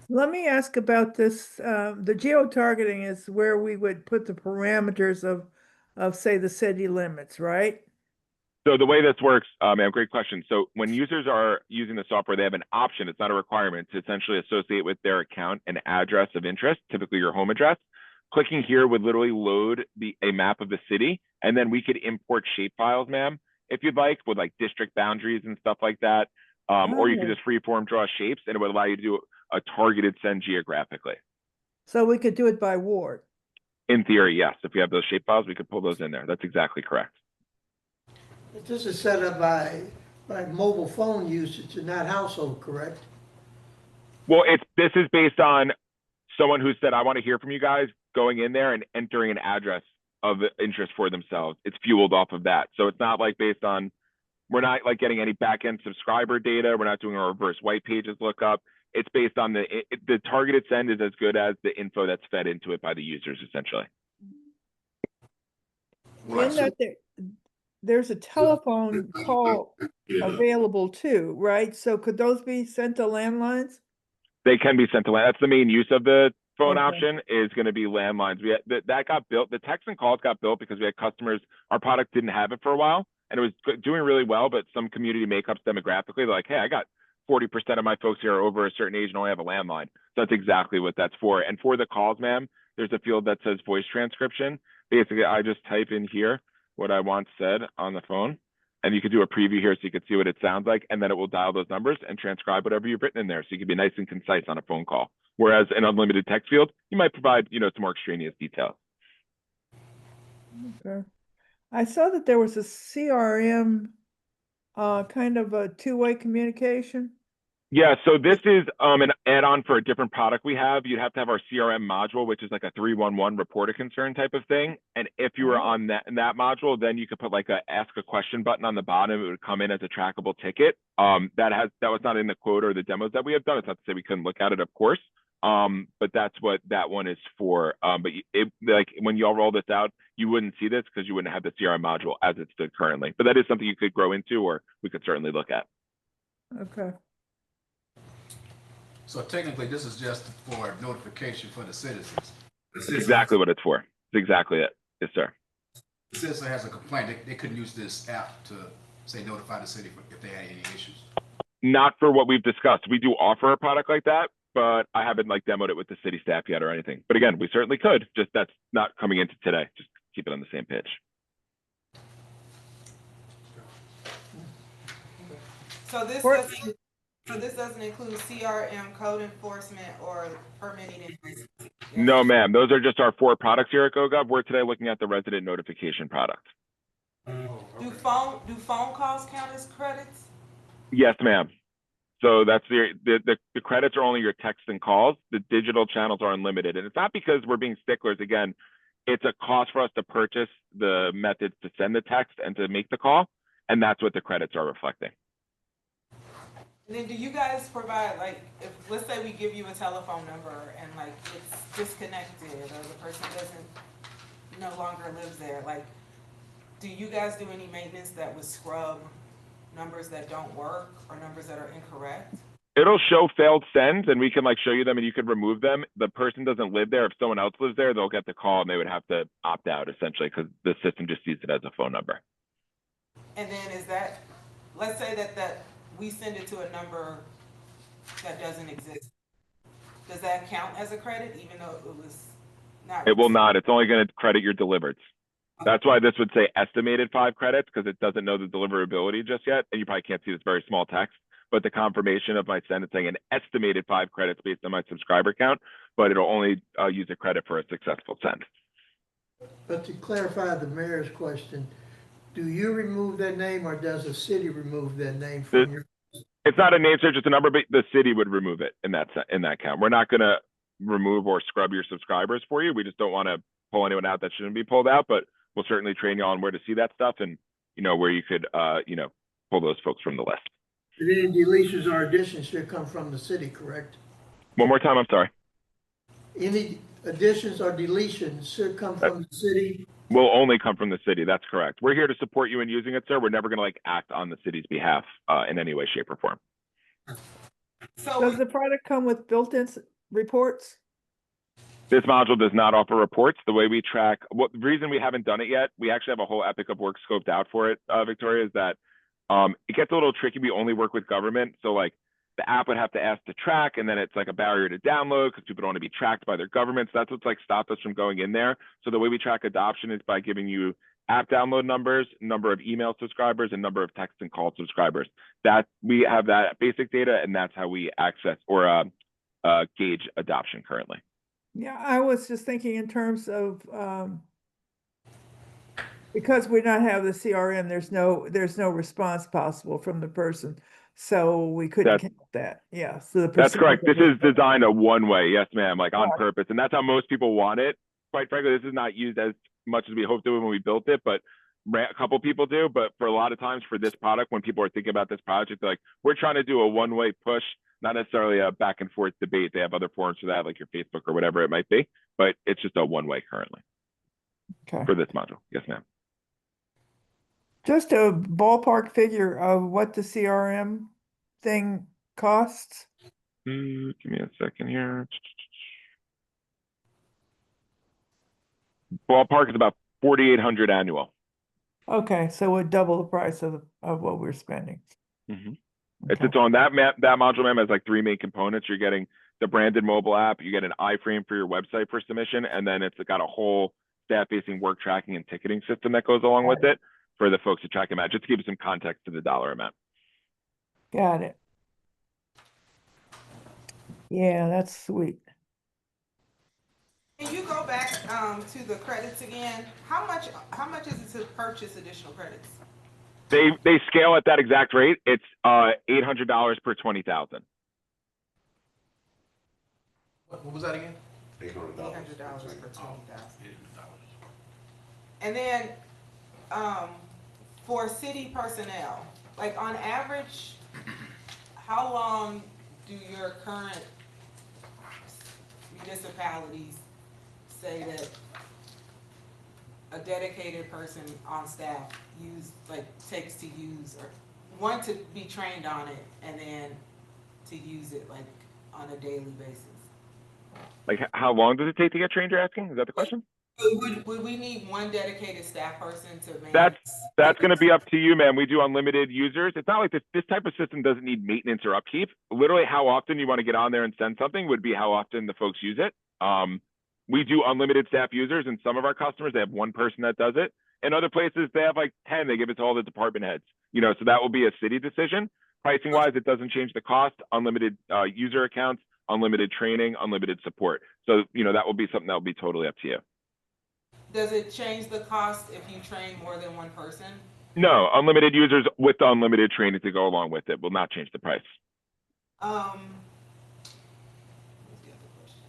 Let me ask about this. The geo-targeting is where we would put the parameters of say the city limits, right? So the way this works, ma'am, great question. So when users are using the software, they have an option, it's not a requirement, to essentially associate with their account an address of interest, typically your home address. Clicking here would literally load a map of the city, and then we could import shape files, ma'am, if you'd like, with like district boundaries and stuff like that. Or you could just freeform draw shapes, and it would allow you to do a targeted send geographically. So we could do it by ward. In theory, yes. If you have those shape files, we could pull those in there. That's exactly correct. This is set up by mobile phone usage and not household, correct? Well, this is based on someone who said, I want to hear from you guys, going in there and entering an address of interest for themselves. It's fueled off of that. So it's not like based on, we're not like getting any back-end subscriber data. We're not doing a reverse white pages lookup. It's based on the targeted send is as good as the info that's fed into it by the users, essentially. Right, In that there's a telephone call yeah. available too, right? So could those be sent to landlines? They can be sent to land. That's the main use of the phone Okay. option, is going to be landlines. We had, that got built. The text and calls got built because we had customers. Our product didn't have it for a while, and it was doing really well. But some community makeups demographically, they're like, hey, I got 40% of my folks here are over a certain age and only have a landline. So that's exactly what that's for. And for the calls, ma'am, there's a field that says voice transcription. Basically, I just type in here what I want said on the phone, and you could do a preview here so you could see what it sounds like, and then it will dial those numbers and transcribe whatever you've written in there. So you can be nice and concise on a phone call. Whereas an unlimited text field, you might provide, you know, some more extraneous detail. Okay. I saw that there was a CRM, kind of a two-way communication. Yeah, so this is an add-on for a different product we have. You'd have to have our CRM module, which is like a 311 report a concern type of thing. And if you were on that module, then you could put like a ask a question button on the bottom. It would come in as a trackable ticket. That was not in the quote or the demos that we have done. It's not to say we couldn't look at it, of course. But that's what that one is for. But like when you all roll this out, you wouldn't see this because you wouldn't have the CRM module as it stood currently. But that is something you could grow into, or we could certainly look at. Okay. So technically, this is just for notification for the citizens. That's exactly what it's for. It's exactly it. Yes, sir. The citizen has a complaint, they couldn't use this app to, say, notify the city if they had any issues. Not for what we've discussed. We do offer a product like that. but I haven't like demoed it with the city staff yet or anything. But again, we certainly could, just that's not coming into today. Just keep it on the same page. So this Or- doesn't, so this doesn't include CRM, code enforcement, or permitting and. No, ma'am. Those are just our 4 products here at GoGov. We're today looking at the resident notification product. Do phone calls count as credits? Yes, ma'am. So that's the credits are only your text and calls. The digital channels are unlimited. And it's not because we're being sticklers. Again, it's a cost for us to purchase the methods to send the text and to make the call. And that's what the credits are reflecting. And then do you guys provide, like, if, let's say we give you a telephone number and like it's disconnected or the person no longer lives there, like, do you guys do any maintenance that would scrub numbers that don't work or numbers that are incorrect? It'll show failed sends and we can like show you them and you can remove them. The person doesn't live there. If someone else lives there, they'll get the call and they would have to opt out essentially because the system just sees it as a phone number. And then is that, let's say that we send it to a number that doesn't exist. Does that count as a credit even though it was not? It will not. It's only going to credit your delivered. That's why this would say estimated 5 credits because it doesn't know the deliverability just yet. And you probably can't see this very small text, but the confirmation of my send is saying an estimated 5 credits based on my subscriber count, but it'll only use a credit for a successful send. But to clarify the mayor's question, do you remove that name or does the city remove that name from your? It's not a name search, it's a number, but the city would remove it in that count. We're not going to remove or scrub your subscribers for you. We just don't want to pull anyone out that shouldn't be pulled out, but we'll certainly train you on where to see that stuff and, you know, where you could, you know, pull those folks from the list. Any deletions or additions should come from the city, correct? One more time, I'm sorry. Any additions or deletions should come from the city? Will only come from the city. That's correct. We're here to support you in using it, sir. We're never going to like act on the city's behalf in any way, shape, or form. So Does the product come with built-in reports? This module does not offer reports. The way we track, the reason we haven't done it yet, we actually have a whole epic of work scoped out for it, Victoria, is that it gets a little tricky. We only work with government. So like the app would have to ask to track, and then it's like a barrier to download because people don't want to be tracked by their governments. That's what's like stopped us from going in there. So the way we track adoption is by giving you app download numbers, number of email subscribers, and number of text and call subscribers. That we have that basic data, and that's how we access or gauge adoption currently. Yeah, I was just thinking in terms of, because we not have the CRM, there's no response possible from the person. So we couldn't count that. Yeah. So That's correct. This is designed a one-way. Yes, ma'am. Like on purpose. And that's how most people want it. Quite frankly, this is not used as much as we hoped to when we built it, but a couple people do. But for a lot of times for this product, when people are thinking about this project, they're like, we're trying to do a one-way push, not necessarily a back and forth debate. They have other forums for that, like your Facebook or whatever it might be, but it's just a one-way currently for this module. Yes, ma'am. Just a ballpark figure of what the CRM thing costs. Give me a second here. Ballpark is about $4,800 annual. Okay, so it would double the price of what we're spending. Mm-hmm. Okay. It's on that module, ma'am, has like 3 main components. You're getting the branded mobile app, you get an iframe for your website for submission, and then it's got a whole staff-facing work tracking and ticketing system that goes along with it for the folks to track them out, just to give you some context to the dollar amount. Got it. Yeah, that's sweet. can you go back to the credits again? How much is it to purchase additional credits? They scale at that exact rate. It's $800 per 20,000. What was that again? $800 per 20,000. And then for city personnel, like on average, how long do your current municipalities say that a dedicated person on staff takes to use or want to be trained on it and then to use it like on a daily basis? Like how long does it take to get trained, you're asking? Is that the question? Would we need one dedicated staff person to manage? That's going to be up to you, man. We do unlimited users. It's not like this type of system doesn't need maintenance or upkeep. Literally, how often you want to get on there and send something would be how often the folks use it. We do unlimited staff users, and some of our customers, they have one person that does it. In other places, they have like 10. They give it to all the department heads. So that will be a city decision. Pricing wise, it doesn't change the cost. Unlimited user accounts, unlimited training, unlimited support. So that will be something that will be totally up to you. Does it change the cost if you train more than one person? No, unlimited users with the unlimited training to go along with it will not change the price. What's the other question?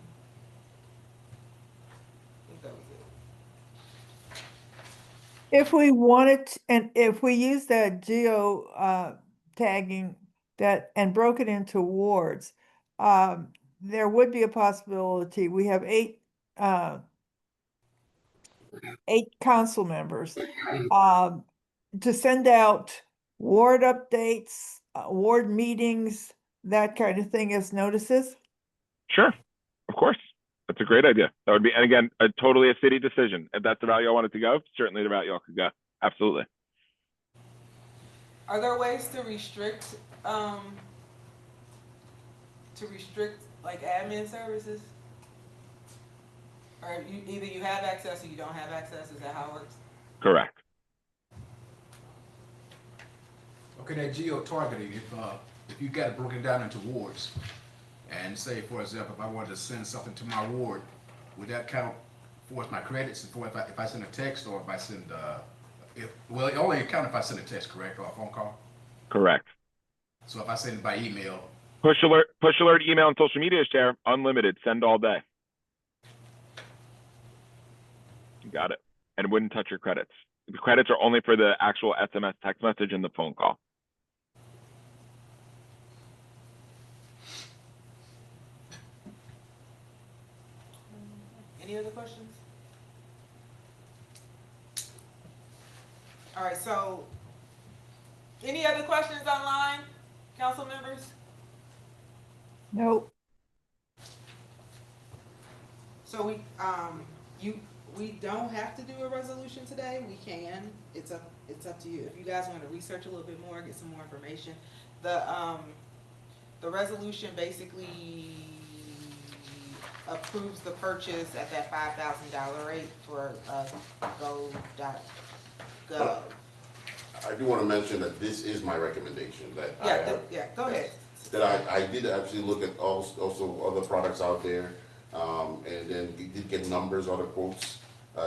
I think that was it. If we wanted, and if we use that geo tagging that and broke it into wards, there would be a possibility. We have 8 council members to send out ward updates, ward meetings, that kind of thing as notices. Sure, of course. That's a great idea. That would be, and again, totally a city decision. If that's the route y'all wanted to go, certainly the route y'all could go. Absolutely. Are there ways to restrict like admin services? Or either you have access or you don't have access? Is that how it works? Correct. Okay, that geo-targeting, if you got it broken down into wards, and say, for example, if I wanted to send something to my ward, would that count towards my credits for if I send a text, or if I send, well, it only count if I send a text, correct, or a phone call? Correct. So if I send it by email. Push alert, email, and social media share, unlimited, send all day. You got it. And wouldn't touch your credits. The credits are only for the actual SMS text message and the phone call. Any other questions? All right, so any other questions online, council members? Nope. So we don't have to do a resolution today. We can. It's up to you. If you guys want to research a little bit more, get some more information. The resolution basically approves the purchase at that $5,000 rate for go.gov. I do want to mention that this is my recommendation, that Go ahead. That I did actually look at also other products out there, and then we did get numbers, other quotes.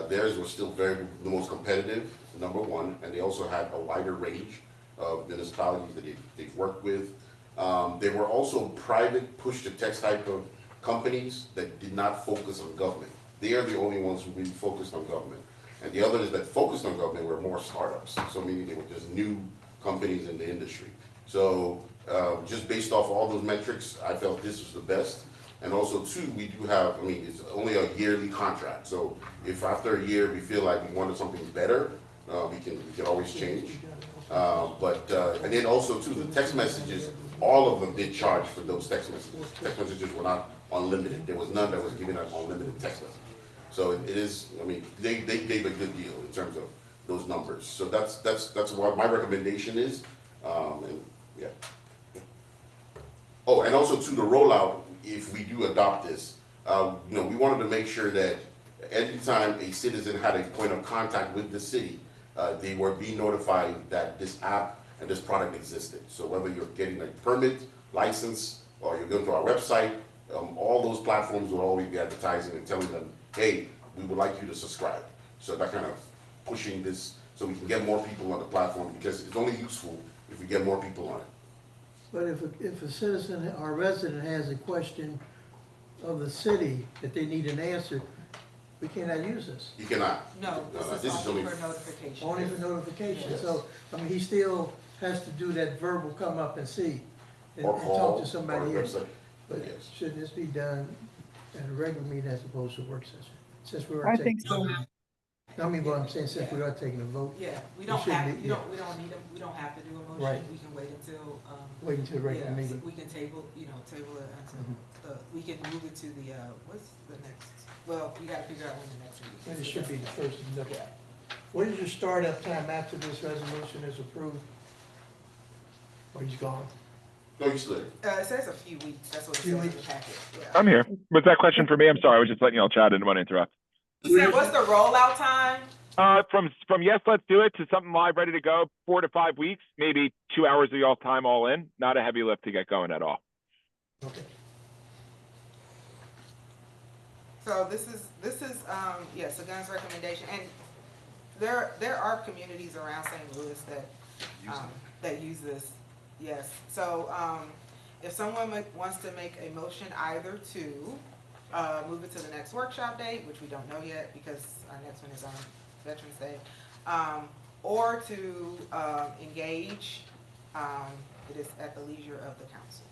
Theirs was still the most competitive, number one, and they also had a wider range of municipalities that they've worked with. They were also private push-to-text type of companies that did not focus on government. They are the only ones who really focused on government. And the others that focused on government were more startups, so meaning they were just new companies in the industry. So just based off all those metrics, I felt this was the best. And also too, we do have, it's only a yearly contract. So if after a year we feel like we wanted something better, we can always change. And then also too, the text messages, all of them did charge for those text messages. Text messages were not unlimited. There was none that was giving us unlimited text messages. So it is, they gave a good deal in terms of those numbers. So that's what my recommendation is. And yeah. Oh, and also to the rollout, if we do adopt this, we wanted to make sure that every time a citizen had a point of contact with the city, they were being notified that this app and this product existed. So whether you're getting a permit, license, or you're going to our website, all those platforms will always be advertising and telling them, hey, we would like you to subscribe. So that kind of pushing this so we can get more people on the platform, because it's only useful if we get more people on it. But if a citizen or resident has a question of the city that they need an answer, we cannot use this. You cannot. No, this is only for notification. Only for notification. Yes. So, he still has to do that verbal come up and see and Or call, talk to somebody or else. website. But Yes. shouldn't this be done at a regular meeting as opposed to a work session? Since we're I think so. I mean, what I'm saying, since we are taking a vote, Yeah, we don't shouldn't have, be- you don't, we don't need we don't have to do a motion. Right. We can wait until, wait until the regular yeah, so meeting. we can table, table it until, Mhm. we can move it to the, what's the next? Well, we gotta figure out when the next meeting And is. it should be the first of November. What is your startup time after this resolution is approved? Or he's gone? No, you still there. It says a few weeks, that's what it Few says in the weeks. packet, yeah. I'm here. Was that question for me? I'm sorry. I was just letting y'all chat. I didn't want to interrupt. He said, what's the rollout time? From yes, let's do it to something live, ready to go, 4 to 5 weeks, maybe 2 hours of y'all time all in. Not a heavy lift to get going at all. Okay. So this is, yes, Sagan's recommendation, and there are communities around St. Louis that use this, yes. So, if someone wants to make a motion either to, move it to the next workshop date, which we don't know yet because our next one is on Veterans Day, or to, engage, it is at the leisure of the council.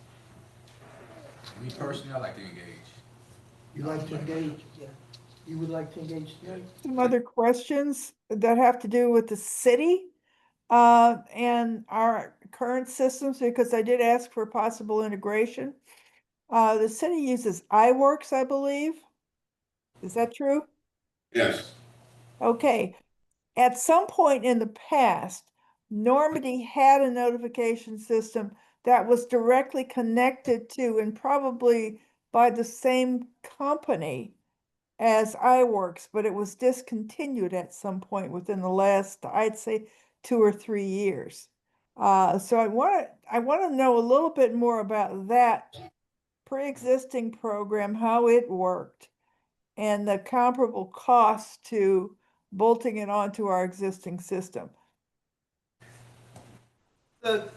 Me personally, I like to engage. You like to engage? Yeah. You would like to engage tonight? Some other questions that have to do with the city and our current systems, because I did ask for possible integration. The city uses iWorks, I believe. Is that true? Yes. Okay. At some point in the past, Normandy had a notification system that was directly connected to and probably by the same company as iWorks, but it was discontinued at some point within the last, I'd say, 2 or 3 years. So I want to know a little bit more about that pre-existing program, how it worked, and the comparable cost to bolting it onto our existing system. The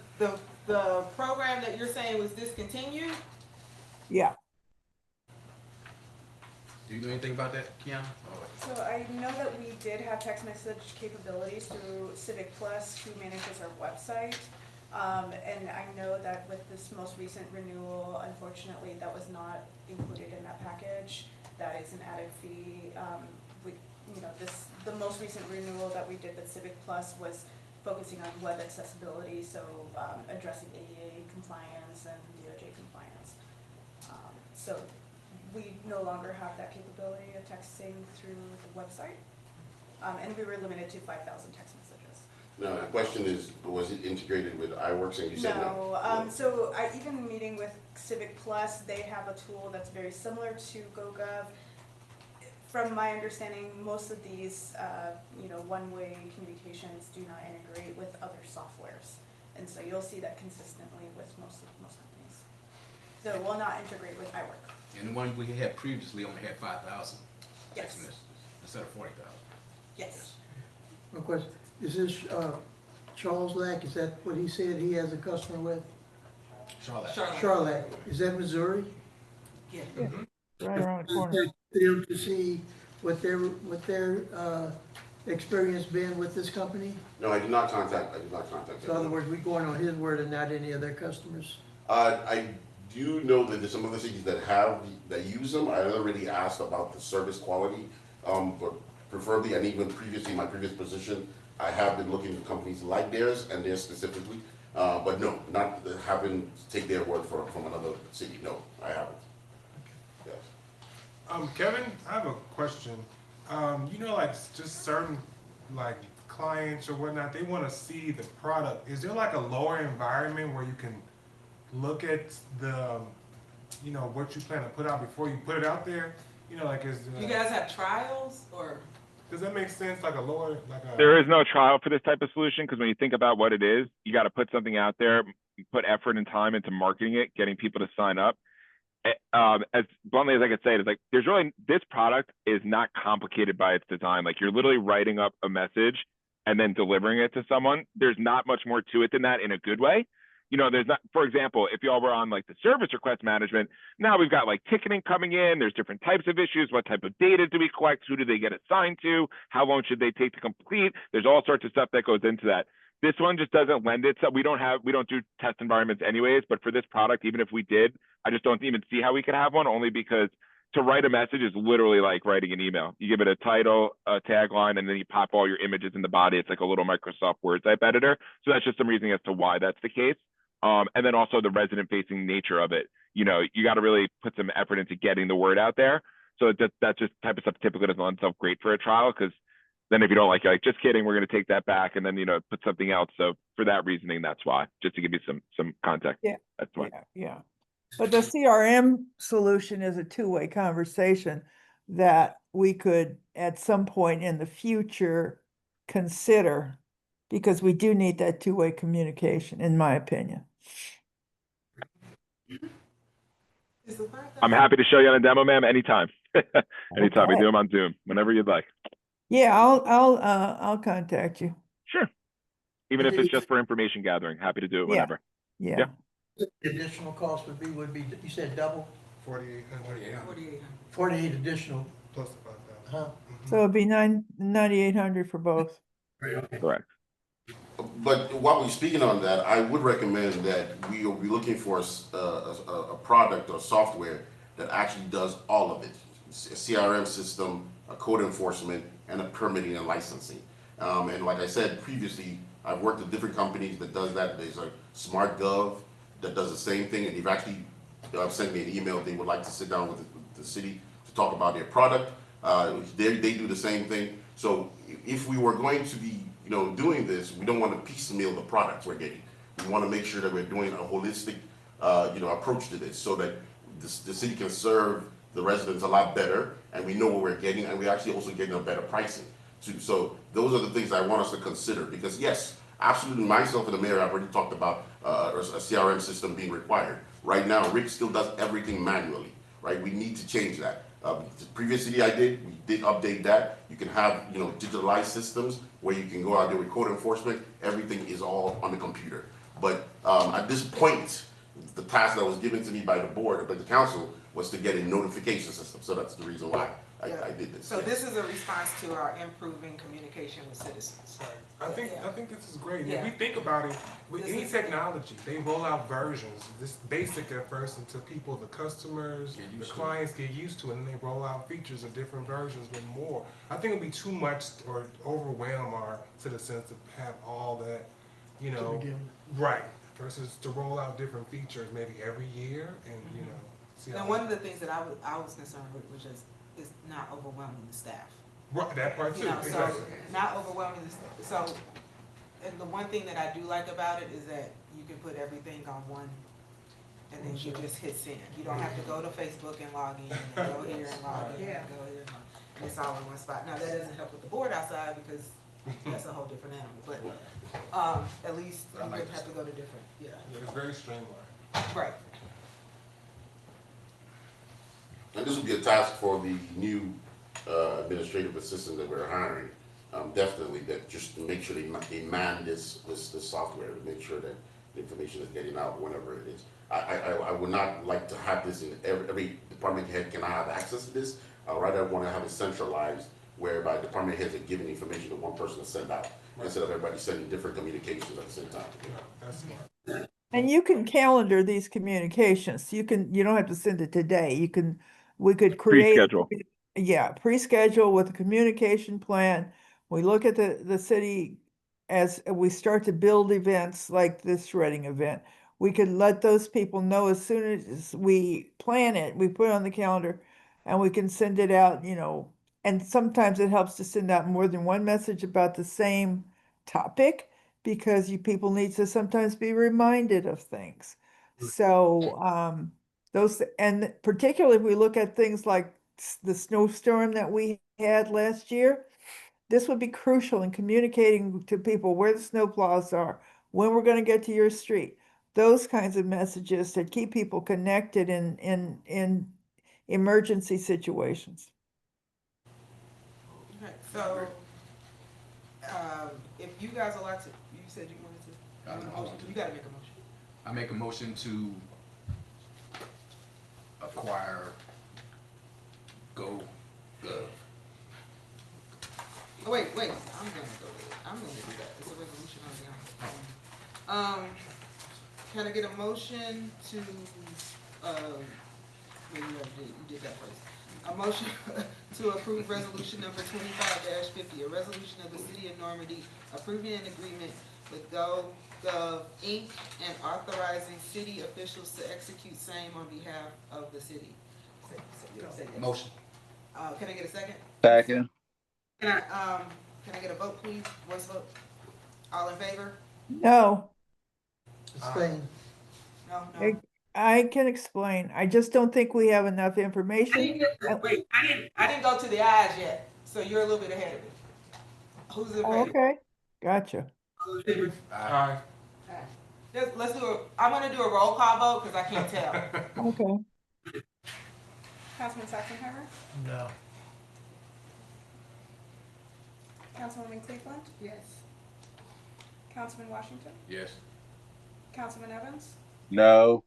program that you're saying was discontinued? Yeah. Do you know anything about that, Kiana? So I know that we did have text message capabilities through Civic Plus, who manages our website. And I know that with this most recent renewal, unfortunately, that was not included in that package. That is an added fee. The most recent renewal that we did with Civic Plus was focusing on web accessibility, so addressing ADA compliance and DOJ compliance. So we no longer have that capability of texting through the website. And we were limited to 5,000 text messages. No, the question is, was it integrated with iWorks, and you said no? So even meeting with Civic Plus, they have a tool that's very similar to GoGov. From my understanding, most of these, one-way communications do not integrate with other softwares. And so you'll see that consistently with most companies. So it will not integrate with iWork. And the one we had previously only had 5,000 Yes. text messages instead of 40,000. Yes. Of course, is this, Charles Lack, is that what he said he has a customer with? Charlotte. Charlotte, is that Missouri? Yeah. Right around the corner. Them to see what their experience been with this company? No, I did not contact So in other them. words, we going on his word and not any of their customers? I do know that there's some other cities that use them. I already asked about the service quality, but preferably, and even previously, my previous position, I have been looking at companies like theirs and theirs specifically. But no, not having take their word from another city. No, I haven't. Yes. Kevin, I have a question. Like just certain like clients or whatnot, they want to see the product. Is there like a lower environment where you can look at the, what you plan to put out before you put it out there? You guys have trials, or? Does that make sense? Like a lower, like a. There is no trial for this type of solution because when you think about what it is, you got to put something out there, put effort and time into marketing it, getting people to sign up. As bluntly as I could say it, is like this product is not complicated by its design. Like you're literally writing up a message and then delivering it to someone. There's not much more to it than that in a good way. There's not, for example, if y'all were on like the service request management, now we've got like ticketing coming in, there's different types of issues, what type of data do we collect, who do they get assigned to, how long should they take to complete, there's all sorts of stuff that goes into that. This one just doesn't lend itself. We don't do test environments anyways, but for this product, even if we did, I just don't even see how we could have one, only because to write a message is literally like writing an email. You give it a title, a tagline, and then you pop all your images in the body. It's like a little Microsoft Word type editor. So that's just some reasoning as to why that's the case. And then also the resident facing nature of it. You know, you got to really put some effort into getting the word out there. So that's just type of stuff typically doesn't lend itself great for a trial, because then if you don't like, you're like, just kidding, we're going to take that back, and then, you know, put something else. So for that reasoning, that's why, just to give you some context. Yeah. That's why. Yeah. But the CRM solution is a two-way conversation that we could at some point in the future consider, because we do need that two-way communication, in my opinion. Is the I'm happy to show you on a demo, ma'am, anytime. Anytime. We Okay. do them on Zoom, whenever you'd like. Yeah, I'll contact you. Sure. Even if it's just for information gathering, happy to do it Yeah. whenever. Yeah. The additional cost would be, you said double, 4,800 48 additional, plus the 5,000. huh? So it'd be 9,800 for both. Correct. But while we're speaking on that, I would recommend that we will be looking for a product or software that actually does all of it. A CRM system, a code enforcement, and a permitting and licensing. And like I said previously, I've worked with different companies that does that. There's like SmartGov that does the same thing, and they've actually sent me an email. They would like to sit down with the city to talk about their product. They do the same thing. So if we were going to be, you know, doing this, we don't want to piecemeal the products we're getting. We want to make sure that we're doing a holistic, you know, approach to this, so that the city can serve the residents a lot better, and we know what we're getting, and we're actually also getting a better pricing too. So those are the things I want us to consider, because yes, absolutely, myself and the mayor have already talked about a CRM system being required. Right now, Rick still does everything manually, right? We need to change that. The previous city we did update that. You can have, you know, digitalized systems where you can go out there with code enforcement. Everything is all on the computer. But at this point, the task that was given to me by the board, by the council, was to get a notification system. So that's the reason why I did this. So this is a response to our improving communication with citizens. I think this is great. Yeah. If we think about it, with This any is- technology, they roll out versions. This basic at first until people, the customers, Get the used to it. clients get used to it, and then they roll out features of different versions with more. I think it'd be too much or overwhelm our citizens to have all that, you know, right, versus to roll out different features maybe every year and, you know, see And how. one of the things that I was concerned with was just, is not overwhelming the staff. Right, that part too, You know, so exactly. not overwhelming the staff. So, and the one thing that I do like about it is that you can put everything on one, and then you just hit send. You don't have to go to Facebook and log in, and go here and log in, and go here, and it's all in one spot. Now, that doesn't help with the board outside, because that's a whole different animal, but, at least you But I like wouldn't have to go to different, yeah, Yeah, it's very streamlined. right. And this will be a task for the new administrative assistant that we're hiring. Definitely, that just to make sure they man this software, to make sure that the information is getting out whenever it is. I would not like to have this in every department head cannot have access to this. I rather want to have it centralized, whereby department heads are giving information to one person to send out, instead of everybody sending different communications at the same time. That's smart. And you can calendar these communications. You don't have to send it today. We could create. Pre-schedule. Yeah, pre-schedule with a communication plan. We look at the city as we start to build events like this shredding event. We could let those people know as soon as we plan it, we put it on the calendar, and we can send it out, you know. And sometimes it helps to send out more than one message about the same topic, because people need to sometimes be reminded of things. So those, and particularly if we look at things like the snowstorm that we had last year, this would be crucial in communicating to people where the snowplows are, when we're going to get to your street. Those kinds of messages that keep people connected in emergency situations. Okay, so, if you guys would like to, you said you wanted to, I make a want motion. to. You gotta make a motion. I make a motion to acquire GoGov. Oh, wait, I'm gonna do that, it's a resolution on the, can I get a motion to, well, you did that first. A motion to approve resolution number 25-50, a resolution of the city of Normandy approving an agreement with GovGov Inc. and authorizing city officials to execute same on behalf of the city. Motion. Can I get a second? Second. Can I get a vote, please? Voice vote? All in favor? No, Abstain. No, no. Hey, I can explain. I just don't think we have enough I information. didn't get the, wait, I didn't go to the ayes yet, so you're a little bit ahead of me. Who's in Oh, favor? okay, gotcha. Who's in favor? Aye. Let's do I'm gonna do a roll call vote, because I can't tell. Okay. Councilman Sachsenheimer, No. Councilwoman Cleveland, Yes. Councilman Washington, Yes. Councilman Evans, No.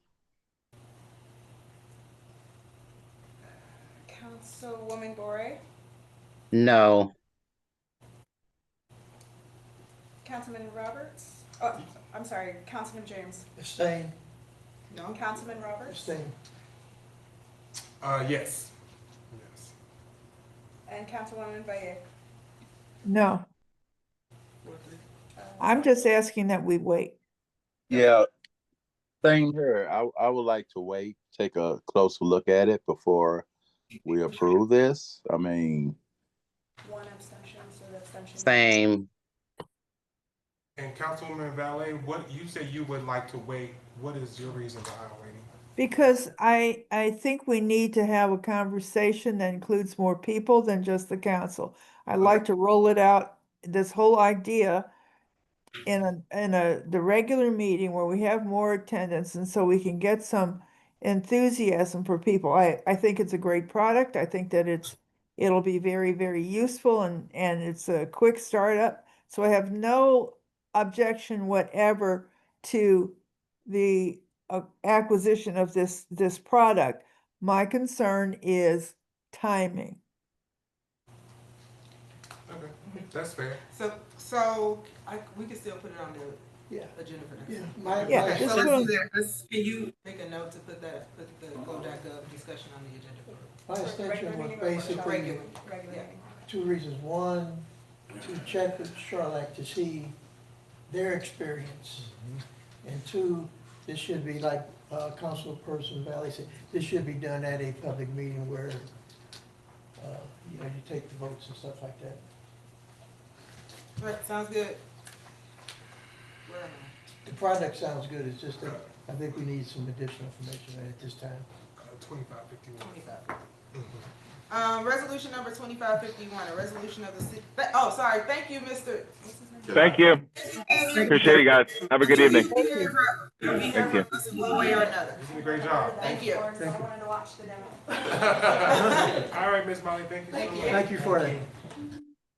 Councilwoman Gore, No. Councilman Roberts. Oh, I'm sorry, Councilman James, Abstain. No? Councilman Roberts, Abstain. Yes. Yes. and Councilwoman Baye. No, I'm just asking that we wait. Yeah, same here. I would like to wait, take a closer look at it before we approve this. I mean, One abstention, so the abstention. Same. And Councilwoman Valet, what, you say you would like to wait. What is your reason behind waiting? Because I think we need to have a conversation that includes more people than just the council. I'd like to roll it out, this whole idea the regular meeting where we have more attendance and so we can get some enthusiasm for people. I think it's a great product. I think that it'll be very, very useful and it's a quick startup. So I have no objection whatever to the acquisition of this product. My concern is timing. Okay, that's fair. We can still put it on the Yeah. agenda for next Yeah. week. My- Yeah, my- Okay, just so let's wanna- do that. Can you make a note to put the GovGov discussion on the agenda? My extension Regular was meeting or workshop? basically Regular. Regular Yeah. meeting. two reasons. One, to check with Charlotte to see their experience. And two, this should be like Councilperson Valley said, this should be done at a public meeting where, you know, you take the votes and stuff like that. All right, sounds good. Where am The product sounds good, it's just that I think we need some additional information at this time. 2551. 25. Resolution number 2551, a resolution of the city, oh, sorry, thank you, Mr. Thank you. Appreciate you guys. Have a good evening. You'll be here Thank you. for us one way or another. You did a great job. Thank you. I wanted to watch the demo. All right, Ms. Molly, thank you so Thank much. you. Thank you for that.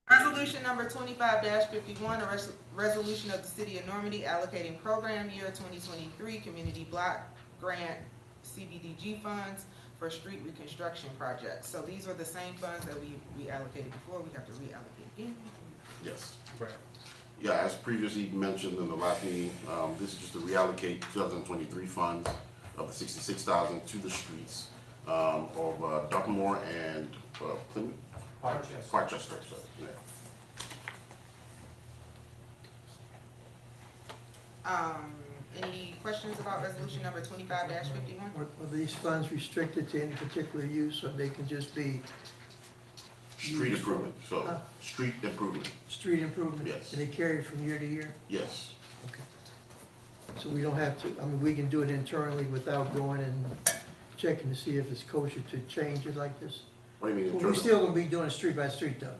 Resolution number 25-51, a resolution of the city of Normandy allocating program year 2023 community block grant CBDG funds for street reconstruction projects. So these are the same funds that we allocated before, we have to reallocate again. Yes. Right. Yeah, as previously mentioned in the last meeting, this is just to reallocate 2023 funds of the 66,000 to the streets of Dartmoor and Plymouth. Parkchester, so, yeah. Any questions about resolution number 25-51? Are these funds restricted to any particular use, or they can just be Street used for improvement, so, street improvement, street improvement? Yes. And they carry it from year to year? yes. Okay. So we don't have to, I mean, we can do it internally without going and checking to see if it's kosher to change it like this? What do you mean? Well, we're still gonna be doing it street by street though.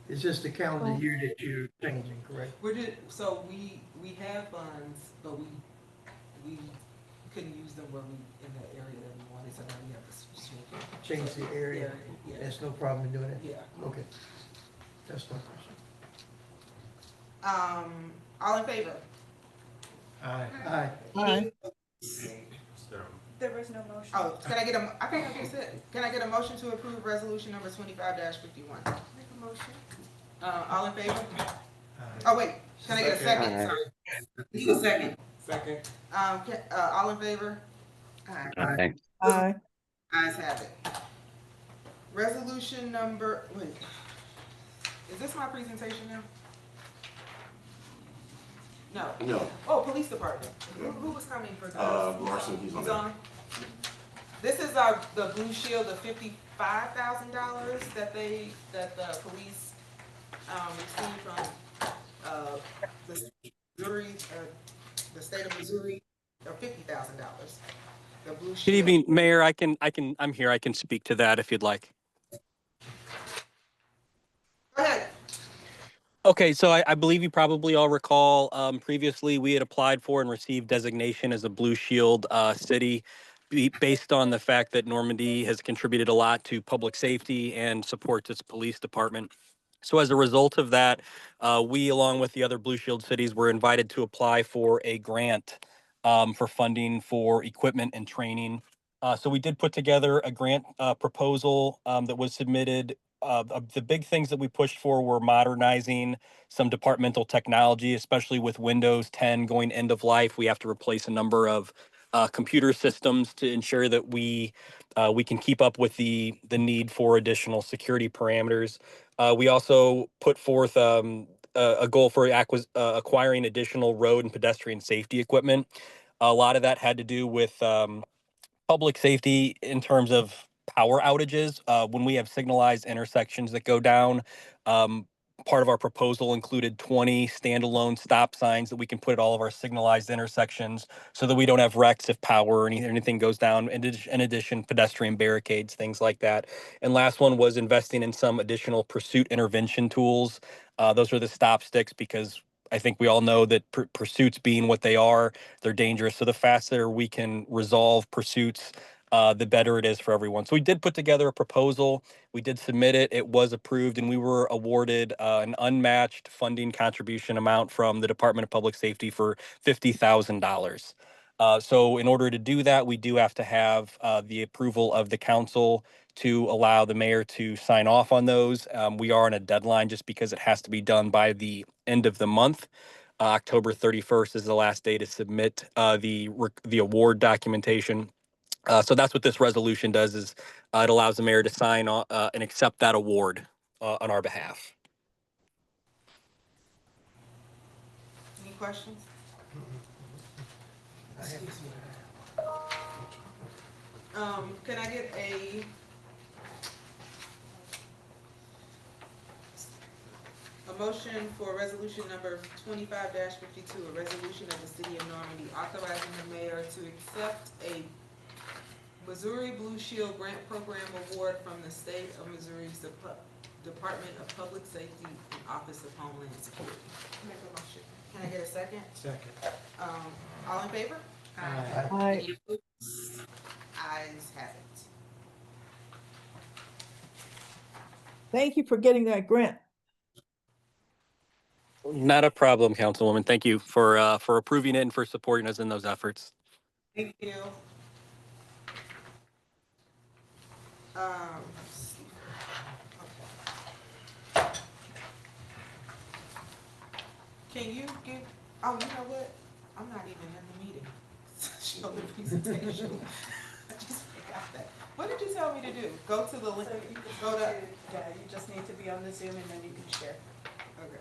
It's just the calendar year that you're changing, correct? So we have funds, but we couldn't use them where we, in the area that we wanted, so now we have to Change the area. Yeah, There's no problem in doing it? yeah. Okay. That's no question. All in favor? Aye. Aye. There was no motion. Oh, can I get a, I think I just said, can I get a motion to approve resolution number 25-51? Make a motion. All in favor? Oh, wait, can I get a second? Aye. Sorry. Need a second. Second. All in favor? Aye. Aye. Aye. Ayes have it. resolution number, wait, is this my presentation now? No. No, Oh, police department. Who was coming for this? Larson, he's on He's there. on. This is the Blue Shield, the $55,000 that the police, received from, the Missouri, the state of Missouri, or $50,000. The Blue Shield. Good evening, Mayor. I'm here. I can speak to that if you'd like. Go ahead. Okay, so I believe you probably all recall previously we had applied for and received designation as a Blue Shield city based on the fact that Normandy has contributed a lot to public safety and supports its police department. So as a result of that, we, along with the other Blue Shield cities, were invited to apply for a grant for funding for equipment and training. So we did put together a grant proposal that was submitted. The big things that we pushed for were modernizing some departmental technology, especially with Windows 10 going end of life. We have to replace a number of computer systems to ensure that we can keep up with the need for additional security parameters. We also put forth a goal for acquiring additional road and pedestrian safety equipment. A lot of that had to do with public safety in terms of power outages. When we have signalized intersections that go down, part of our proposal included 20 standalone stop signs that we can put at all of our signalized intersections so that we don't have wrecks if power or anything goes down. In addition, pedestrian barricades, things like that. And last one was investing in some additional pursuit intervention tools. Those are the stop sticks because I think we all know that pursuits being what they are, they're dangerous. So the faster we can resolve pursuits, the better it is for everyone. So we did put together a proposal. We did submit it. It was approved, and we were awarded an unmatched funding contribution amount from the Department of Public Safety for $50,000. So in order to do that, we do have to have the approval of the council to allow the mayor to sign off on those. We are on a deadline just because it has to be done by the end of the month. October 31st is the last day to submit the award documentation. So that's what this resolution does is it allows the mayor to sign and accept that award on our behalf. Any questions? Can I get a motion for resolution number 25-52, a resolution of the city of Normandy authorizing the mayor to accept a Missouri Blue Shield Grant Program Award from the state of Missouri's Department of Public Safety and Office of Homeland Security. Make a motion. Can I get a second? Second. All in favor? Aye. Any opposed? Ayes have it. Thank you for getting that grant. Not a problem, Councilwoman. Thank you for approving it and for supporting us in those efforts. Thank you. Let's see. Okay. Can you give, oh, you know what? I'm not even in the meeting. Show the presentation. I just forgot that. What did you tell me to do? Go to the link, go to. Yeah, you just need to be on the Zoom and then you can share. Okay.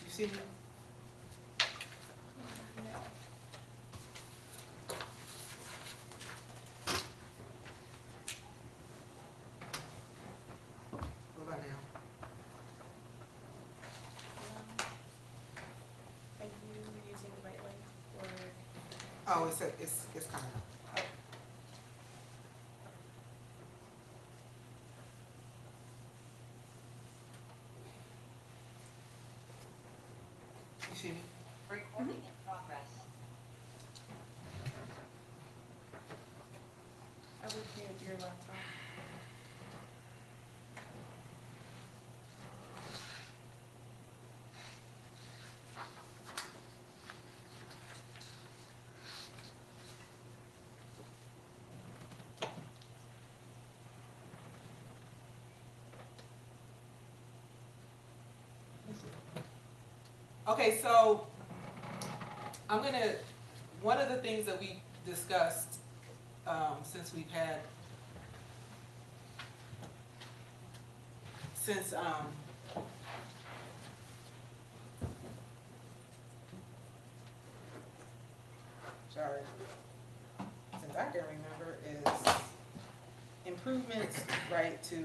You see me? What about now? Are you using the right link or? Oh, it's coming up. You see me? Recording in progress. I would do your laptop. Okay, so one of the things that we discussed, since we've had, since, sorry, since I can remember, is improvements, right, to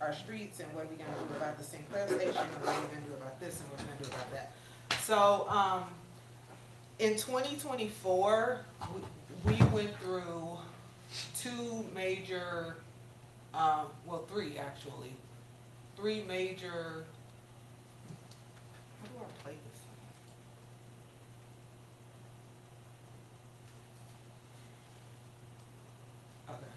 our streets and what are we gonna do about the Sinclair station and what are we gonna do about this and what are we gonna do about that. So, in 2024, we went through two major, well, three actually, three major, how do I play this? Oh, there, I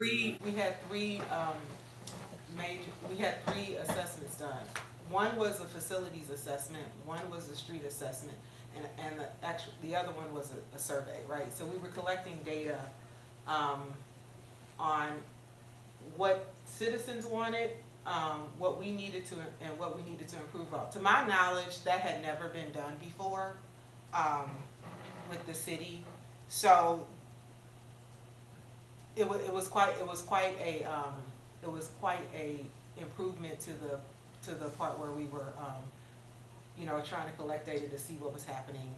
see it. We had three assessments done. One was a facilities assessment, one was a street assessment, and the other one was a survey, right? So we were collecting data, on what citizens wanted, what we needed to, and what we needed to improve on. To my knowledge, that had never been done before, with the city. So it was quite a improvement to the part where we were, trying to collect data to see what was happening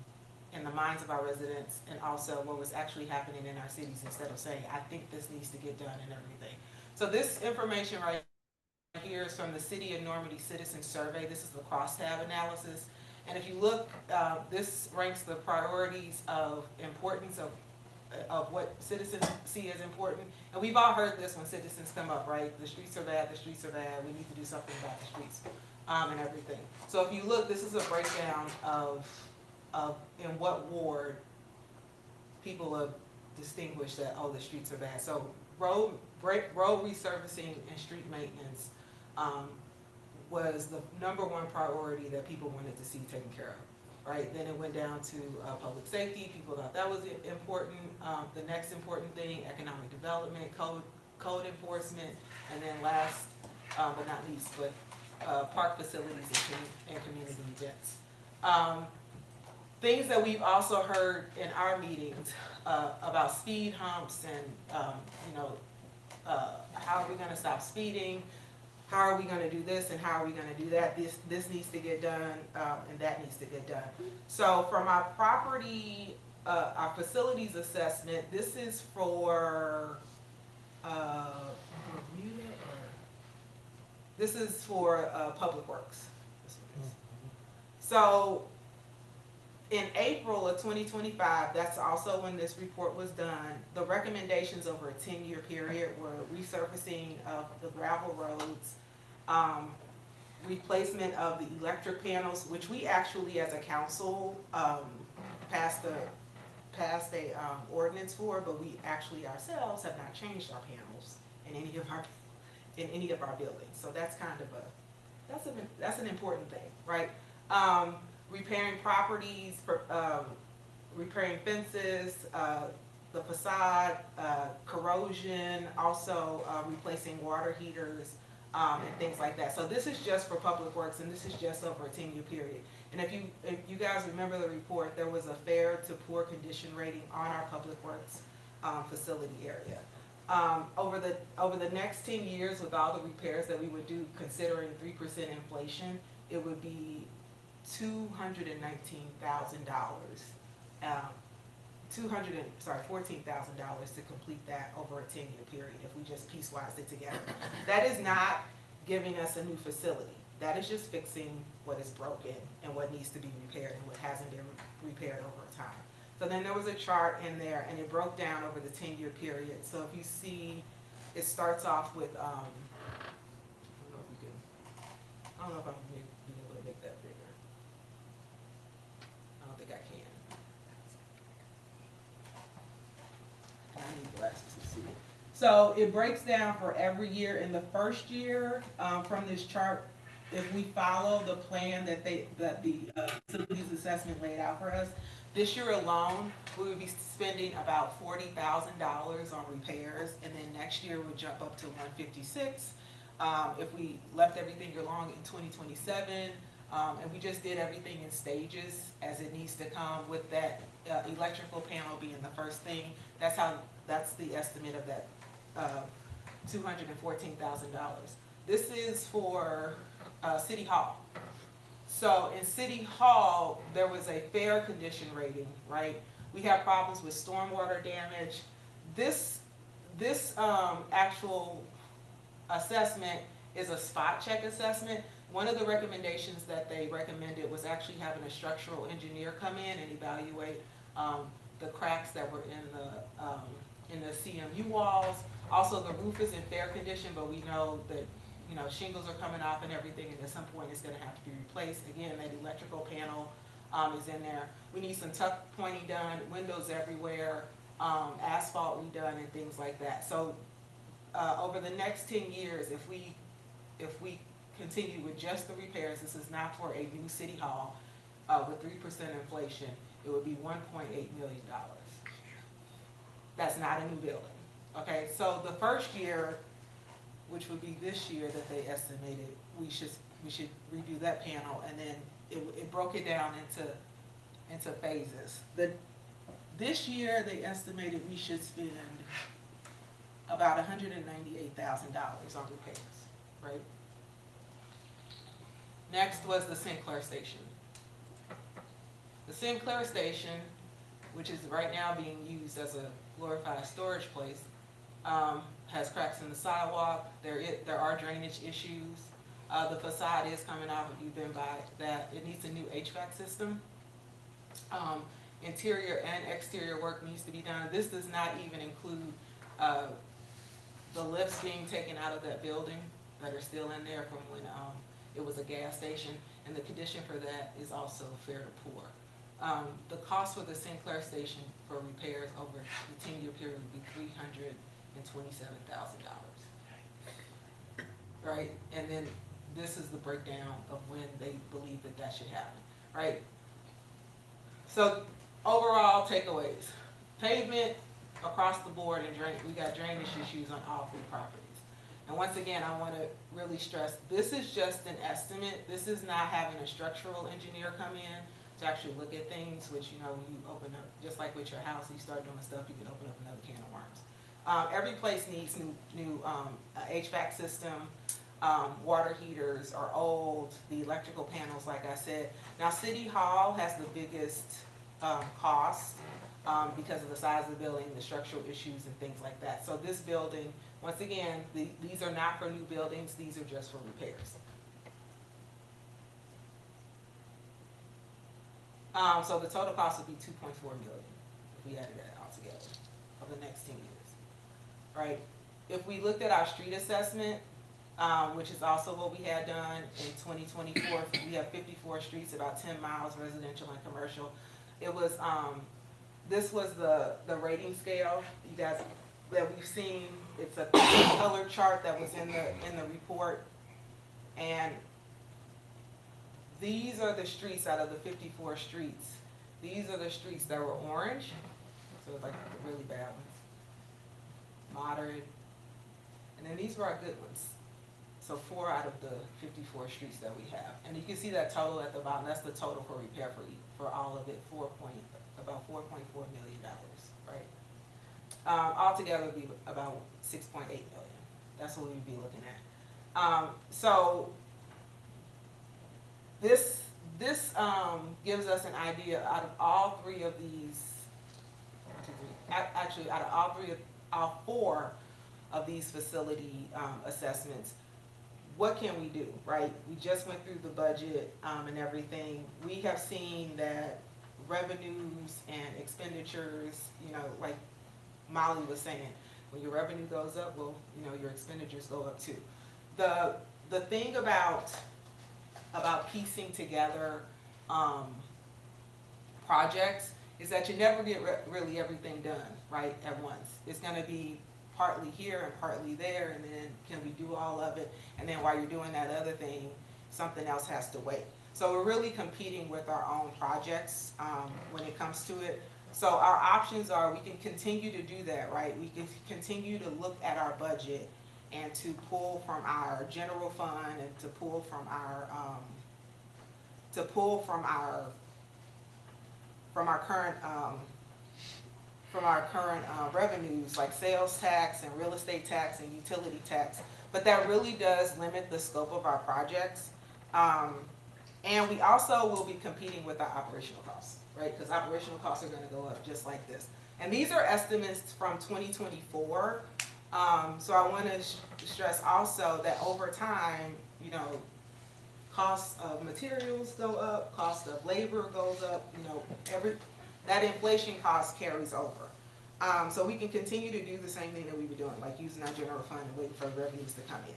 in the minds of our residents and also what was actually happening in our cities instead of saying, I think this needs to get done and everything. So this information right here is from the City of Normandy Citizen Survey. This is the crosstab analysis. And if you look, this ranks the priorities of importance of what citizens see as important. And we've all heard this when citizens come up, right? The streets are bad, we need to do something about the streets, and everything. So if you look, this is a breakdown of in what ward people have distinguished that, oh, the streets are bad. So road resurfacing and street maintenance was the #1 priority that people wanted to see taken care of, right? Then it went down to public safety. People thought that was important. The next important thing, economic development, code enforcement, and then last but not least, but park facilities and community events. Things that we've also heard in our meetings about speed humps and, how are we gonna stop speeding? How are we gonna do this and how are we gonna do that? This needs to get done, and that needs to get done. So from our property, our facilities assessment, this is for, this is for Public Works. So in April of 2025, that's also when this report was done, the recommendations over a 10-year period were resurfacing of the gravel roads, replacement of the electric panels, which we actually as a council passed a ordinance for, but we actually ourselves have not changed our panels in any of our buildings. So that's kind of that's an important thing, right? Repairing properties, repairing fences, the facade, corrosion, also replacing water heaters, and things like that. So this is just for Public Works, and this is just over a 10-year period. And if you guys remember the report, there was a fair to poor condition rating on our Public Works facility area. Over the next 10 years, with all the repairs that we would do, considering 3% inflation, it would be $14,000 to complete that over a 10-year period if we just piecewise it together. That is not giving us a new facility. That is just fixing what is broken and what needs to be repaired and what hasn't been repaired over time. So then there was a chart in there and it broke down over the 10-year period. So if you see, it starts off with, I don't know if you can, I don't know if I'm being able to make that bigger. I don't think I can. I need glasses to see it. So it breaks down for every year. In the first year, from this chart, if we follow the plan that the facilities assessment laid out for us, this year alone, we would be spending about $40,000 on repairs, and then next year would jump up to 156. If we left everything along in 2027, and we just did everything in stages as it needs to come, with that electrical panel being the first thing. That's the estimate of that $214,000. This is for City Hall. So in City Hall, there was a fair condition rating, right? We have problems with stormwater damage. This actual assessment is a spot check assessment. One of the recommendations that they recommended was actually having a structural engineer come in and evaluate the cracks that were in the CMU walls. Also, the roof is in fair condition, but we know that shingles are coming off and everything, and at some point it's going to have to be replaced. Again, that electrical panel is in there. We need some tuck pointing done, windows everywhere, asphalt redone, and things like that. So over the next 10 years, if we continue with just the repairs, this is not for a new City Hall, with 3% inflation, it would be $1.8 million. That's not a new building. Okay, so the first year, which would be this year that they estimated, we should redo that panel, and then it broke it down into phases. This year they estimated we should spend about $198,000 on repairs, right? Next was the Sinclair Station. The Sinclair Station, which is right now being used as a glorified storage place, has cracks in the sidewalk. There are drainage issues. The facade is coming off. If you've been by that, it needs a new HVAC system. Interior and exterior work needs to be done. This does not even include the lifts being taken out of that building that are still in there from when it was a gas station, and the condition for that is also fair to poor. The cost for the Sinclair Station for repairs over the 10-year period would be $327,000, right? And then this is the breakdown of when they believe that should happen, right? So overall takeaways: pavement across the board, and we got drainage issues on all 3 properties. And once again, I want to really stress, this is just an estimate. This is not having a structural engineer come in to actually look at things, which, you open up, just like with your house, you start doing stuff, you can open up another can of worms. Every place needs new HVAC system. Water heaters are old. The electrical panels, like I said. Now, City Hall has the biggest cost because of the size of the building, the structural issues, and things like that. So this building, once again, these are not for new buildings. These are just for repairs. So the total cost would be $2.4 million if we added that all together over the next 10 years, right? If we looked at our street assessment, which is also what we had done in 2024, we have 54 streets, about 10 miles residential and commercial. It was this was the rating scale, you guys, that we've seen. It's a color chart that was in the report, and these are the streets out of the 54 streets. These are the streets that were orange, so it's like the really bad ones, moderate, and then these were our good ones. So 4 out of the 54 streets that we have, and you can see that total at the bottom. That's the total for repair for all of it, about $4.4 million, right? Altogether would be about $6.8 million. That's what we'd be looking at. So this gives us an idea out of all 3 of these. Actually, out of all 4 of these facility assessments, what can we do, right? We just went through the budget and everything. We have seen that revenues and expenditures, like Molly was saying, when your revenue goes up, well, your expenditures go up too. The thing about about piecing together, projects, is that you never get really everything done, right, at once. It's gonna be partly here and partly there, and then can we do all of it? And then while you're doing that other thing, something else has to wait. So we're really competing with our own projects, when it comes to it. So our options are, we can continue to do that, right? We can continue to look at our budget and to pull from our general fund and to pull from our current revenues, like sales tax and real estate tax and utility tax. But that really does limit the scope of our projects. And we also will be competing with our operational costs, right? Because operational costs are gonna go up just like this. And these are estimates from 2024. So I wanna stress also that over time, you know, costs of materials go up, cost of labor goes up, you know, that inflation cost carries over. So we can continue to do the same thing that we were doing, like using our general fund and waiting for revenues to come in.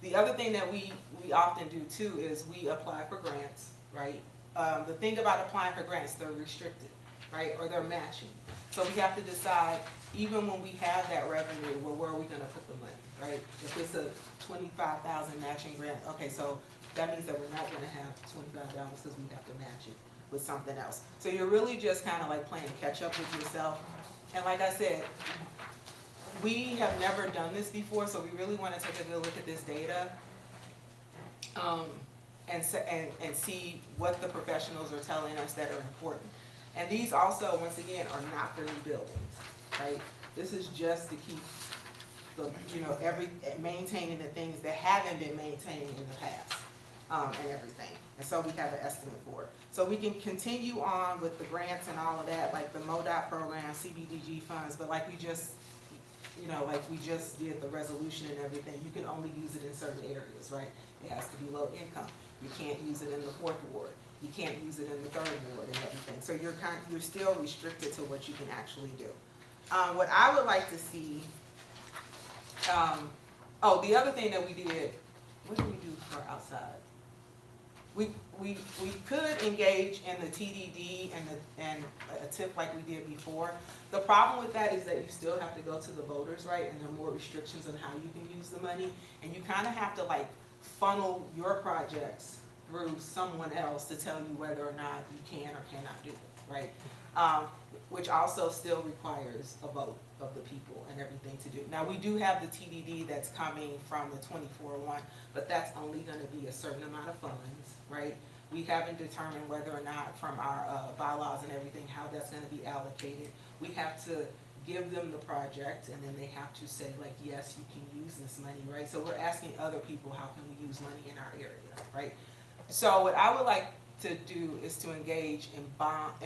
The other thing that we often do too is we apply for grants, right? The thing about applying for grants, they're restricted, right? Or they're matching. So we have to decide, even when we have that revenue, well, where are we gonna put the money, right? If it's a $25,000 matching grant, okay, so that means that we're not gonna have $25 because we have to match it with something else. So you're really just kind of like playing catch up with yourself. And like I said, we have never done this before, so we really want to take a good look at this data, and see what the professionals are telling us that are important. And these also, once again, are not for new buildings, right? This is just to keep the, you know, maintaining the things that haven't been maintained in the past, and everything. And so we have an estimate for it. So we can continue on with the grants and all of that, like the MoDOT program, CBDG funds, but like we just, you know, like we just did the resolution and everything, you can only use it in certain areas, right? It has to be low income. You can't use it in the 4th ward. You can't use it in the 3rd ward and everything. So you're still restricted to what you can actually do. What I would like to see, the other thing that we did, what did we do for outside? We could engage in the TDD and a tip like we did before. The problem with that is that you still have to go to the voters, right? And there are more restrictions on how you can use the money. And you kind of have to like funnel your projects through someone else to tell you whether or not you can or cannot do it, right? Which also still requires a vote of the people and everything to do. Now we do have the TDD that's coming from the 24-1, but that's only gonna be a certain amount of funds, right? We haven't determined whether or not from our bylaws and everything, how that's gonna be allocated. We have to give them the project and then they have to say like, yes, you can use this money, right? So we're asking other people, how can we use money in our area, right? So what I would like to do is to engage in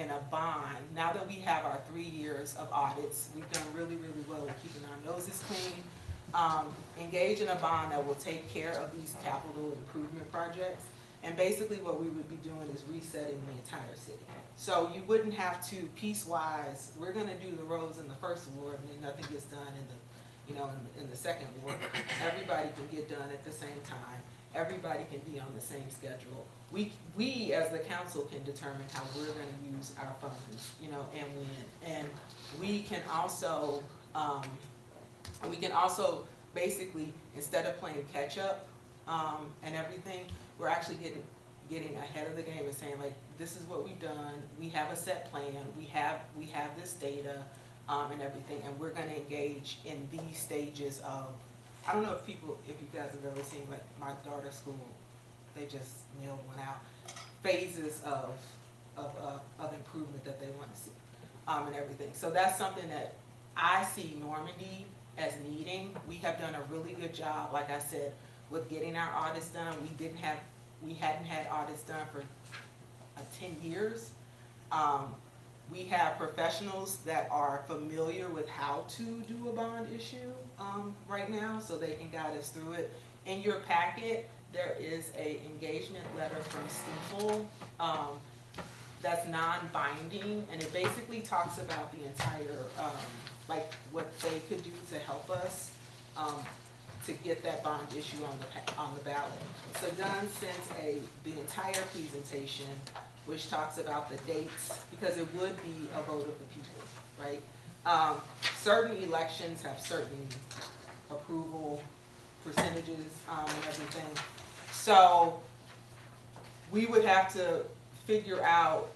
a bond. Now that we have our 3 years of audits, we've done really, really well in keeping our noses clean. Engage in a bond that will take care of these capital improvement projects. And basically what we would be doing is resetting the entire city. So you wouldn't have to piecewise, we're gonna do the roads in the 1st ward and then nothing gets done in the, you know, in the 2nd ward. Everybody can get done at the same time. Everybody can be on the same schedule. We as the council can determine how we're gonna use our funds, you know, and when. And we can also basically, instead of playing catch up and everything, we're actually getting ahead of the game and saying like, this is what we've done. We have a set plan. We have this data and everything, and we're gonna engage in these stages of. I don't know if you guys have ever seen like my daughter's school, they just nailed one out, phases of improvement that they want to see, and everything. So that's something that I see Normandy as needing. We have done a really good job, like I said, with getting our audits done. We hadn't had audits done for 10 years. We have professionals that are familiar with how to do a bond issue right now, so they can guide us through it. In your packet, there is a engagement letter from Stifel that's non-binding, and it basically talks about the entire, like what they could do to help us to get that bond issue on the ballot. So Dunn sent the entire presentation, which talks about the dates, because it would be a vote of the people, right? Certain elections have certain approval percentages, and everything. So we would have to figure out,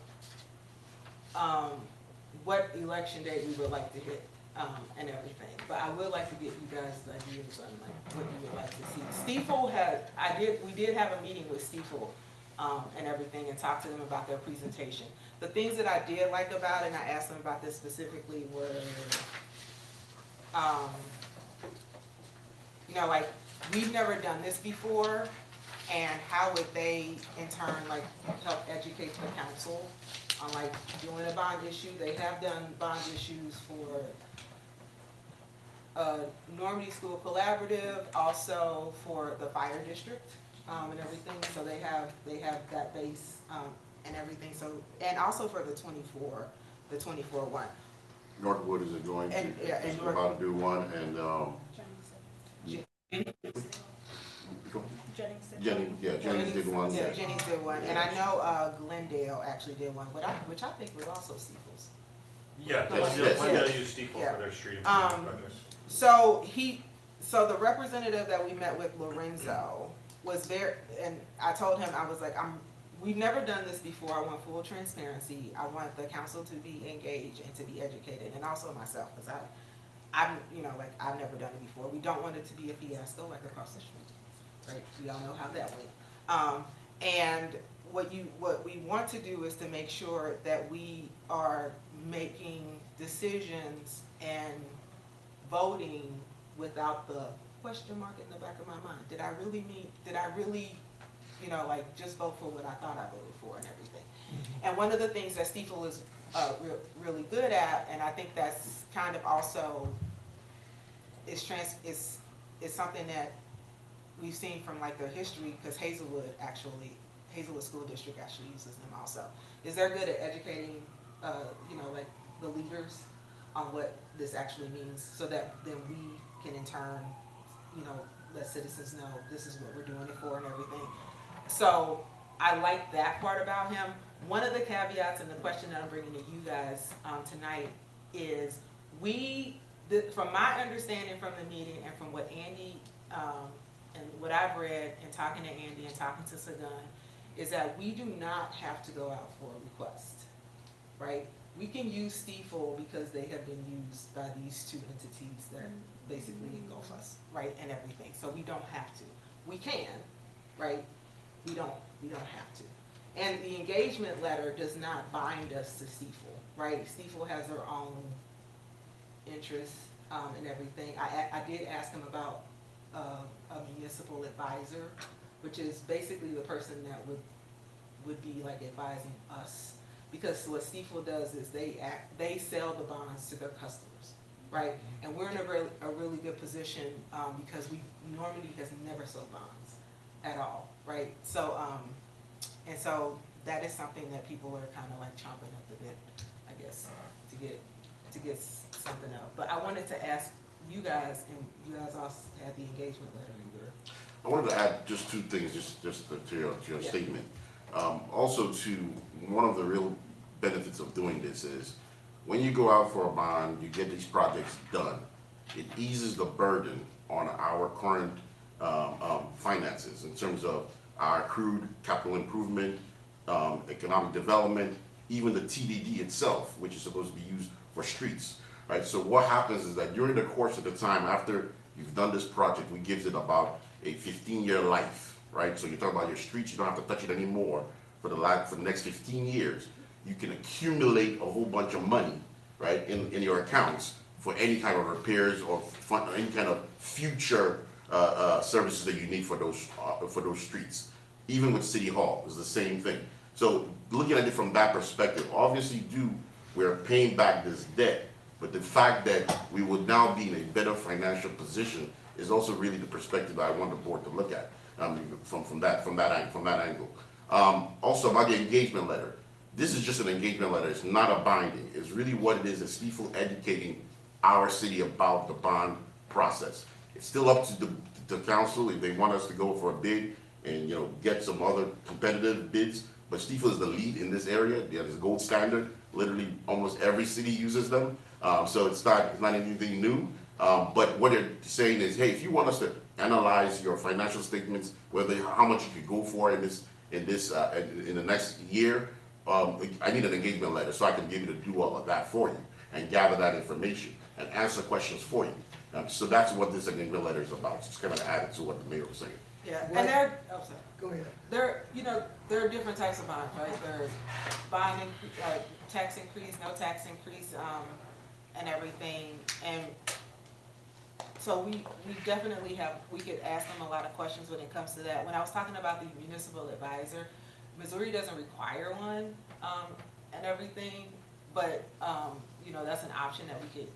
what election date we would like to hit, and everything. But I would like to get you guys ideas on like what you would like to see. Stiefel we did have a meeting with Stiefel, and everything, and talked to them about their presentation. The things that I did like about it, and I asked them about this specifically, were, you know, like, we've never done this before, and how would they, in turn, like, help educate the council on, like, doing a bond issue. They have done bond issues for Normandy School Collaborative, also for the fire district, and everything. So they have that base, and everything. So, and also for the 24 one. Northwood is going to, And, yeah, and about to do one, and, Jennings did one. Yeah, Jennings did one, and I know Glendale actually did one, which I think was also Steeples. Yeah, they'll use Stiefel for their street improvement projects. So the representative that we met with, Lorenzo, was very, and I told him, I was like, we've never done this before. I want full transparency. I want the council to be engaged and to be educated, and also myself, because I'm, you know, like, I've never done it before. We don't want it to be a fiasco like across the street, right? We all know how that went. And what we want to do is to make sure that we are making decisions and voting without the question mark in the back of my mind. Did I really, you know, like, just vote for what I thought I voted for and everything? And one of the things that Stiefel is really good at, and I think that's kind of also is something that we've seen from like their history, because Hazelwood School District actually uses them also, is they're good at educating, you know, like the leaders on what this actually means, so that then we can in turn, you know, let citizens know this is what we're doing it for and everything. So I like that part about him. One of the caveats and the question that I'm bringing to you guys tonight is from my understanding from the meeting and from what Andy and what I've read and talking to Andy and talking to Sagan, is that we do not have to go out for a request, right? We can use Stiefel because they have been used by these two entities that basically engulf us, right, and everything. So we don't have to. We can, right? We don't have to. And the engagement letter does not bind us to Stiefel, right? Stiefel has their own interests and everything. I did ask him about a municipal advisor, which is basically the person that would be like advising us. Because what Stiefel does is they sell the bonds to their customers, right? And we're in a really good position because Normandy has never sold bonds at all, right? So and so that is something that people are kind of like chomping at the bit, I guess, to get something out. But I wanted to ask you guys, and you guys also had the engagement letter in your. I wanted to add just two things, just to your statement. Also, to one of the real benefits of doing this is when you go out for a bond, you get these projects done. It eases the burden on our current finances in terms of our accrued capital improvement, economic development, even the TDD itself, which is supposed to be used for streets, right? So what happens is that during the course of the time after you've done this project, we give it about a 15-year life, right? So you talk about your streets, you don't have to touch it anymore for the next 15 years. You can accumulate a whole bunch of money, right, in your accounts for any kind of repairs or any kind of future services that you need for those streets. Even with City Hall, it's the same thing. So looking at it from that perspective, obviously we're paying back this debt, but the fact that we would now be in a better financial position is also really the perspective that I want the board to look at from that angle. Also about the engagement letter. This is just an engagement letter. It's not a binding. It's really what it is Stiefel educating our city about the bond process. It's still up to the council if they want us to go for a bid and, get some other competitive bids. But Stiefel is the lead in this area. That is gold standard. Literally, almost every city uses them. So it's not anything new. But what they're saying is, hey, if you want us to analyze your financial statements, how much you could go for in the next year, I need an engagement letter so I can be able to do all of that for you and gather that information and answer questions for you. So that's what this engagement letter is about. It's kind of added to what the mayor was saying. Yeah, What- and there, oh, sorry. Go ahead. There are different types of bonds, right? There's bond, tax increase, no tax increase, and everything. And so we definitely we could ask them a lot of questions when it comes to that. When I was talking about the municipal advisor, Missouri doesn't require one, and everything, but, that's an option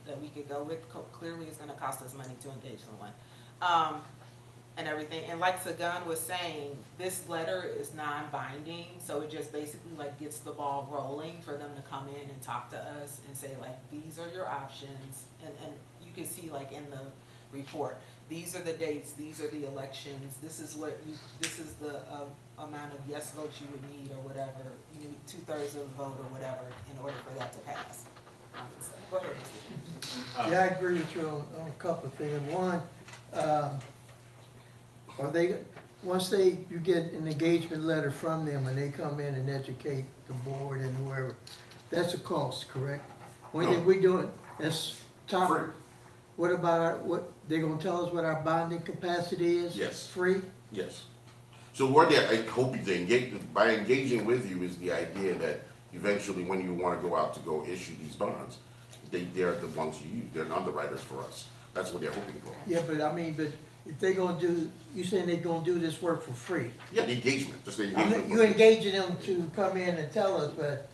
that we could go with. Clearly, it's gonna cost us money to engage someone. And everything, and like Sagan was saying, this letter is non-binding, so it just basically like gets the ball rolling for them to come in and talk to us and say like, these are your options, and you can see like in the report, these are the dates, these are the elections, this is the amount of yes votes you would need or whatever, you need 2/3 of the vote or whatever in order for that to pass. So, go ahead, Mr. Yeah, I agree with you on a couple of things. One, once you get an engagement letter from them and they come in and educate the board and whoever, that's a cost, correct? Only thing we doing, that's top. Free. What about they gonna tell us what our bonding capacity is? Yes. Free? Yes. So I hope by engaging with you is the idea that eventually when you want to go out to go issue these bonds, they're the ones you use. They're underwriters for us. That's what they're hoping for. Yeah, but if they gonna you saying they gonna do this work for free? Yeah, the engagement, just the engagement. You engaging them to come in and tell us, but,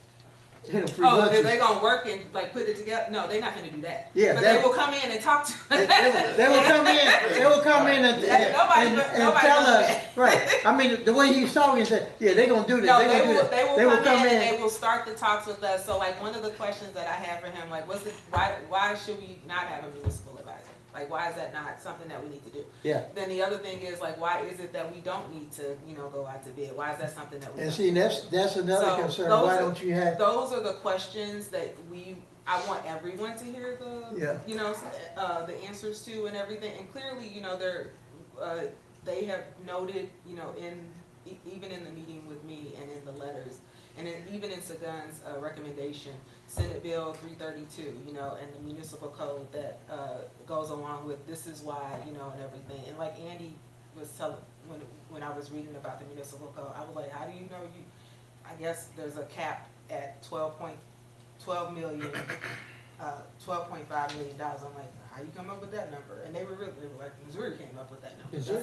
free Oh, lunches. are they gonna work and like put it together? No, they're not gonna do that. Yeah, But that- they will come in and talk to us. They will come in and tell us, right, I mean, the way he's talking, he said, yeah, they gonna do this, No, they gonna do this. they will come in and they will start the talks with us. So like one of the questions that I have for him, like, why should we not have a municipal advisor? Like, why is that not something that we need to do? Yeah, Then the other thing is like, why is it that we don't need to, go out to bid? Why is that something that we and don't see, do? that's another So concern, those why are- don't you have, Those are the questions that I want everyone to hear Yeah. the answers to and everything. And clearly, they have noted, even in the meeting with me and in the letters, and even in Sagan's recommendation, Senate Bill 332, and the municipal code that goes along with this is why, and everything. And like Andy was telling, when I was reading about the municipal code, I was like, how do you know I guess there's a cap at $12.5 million. I'm like, how you come up with that number? And they were like, Missouri came up with that number. Missouri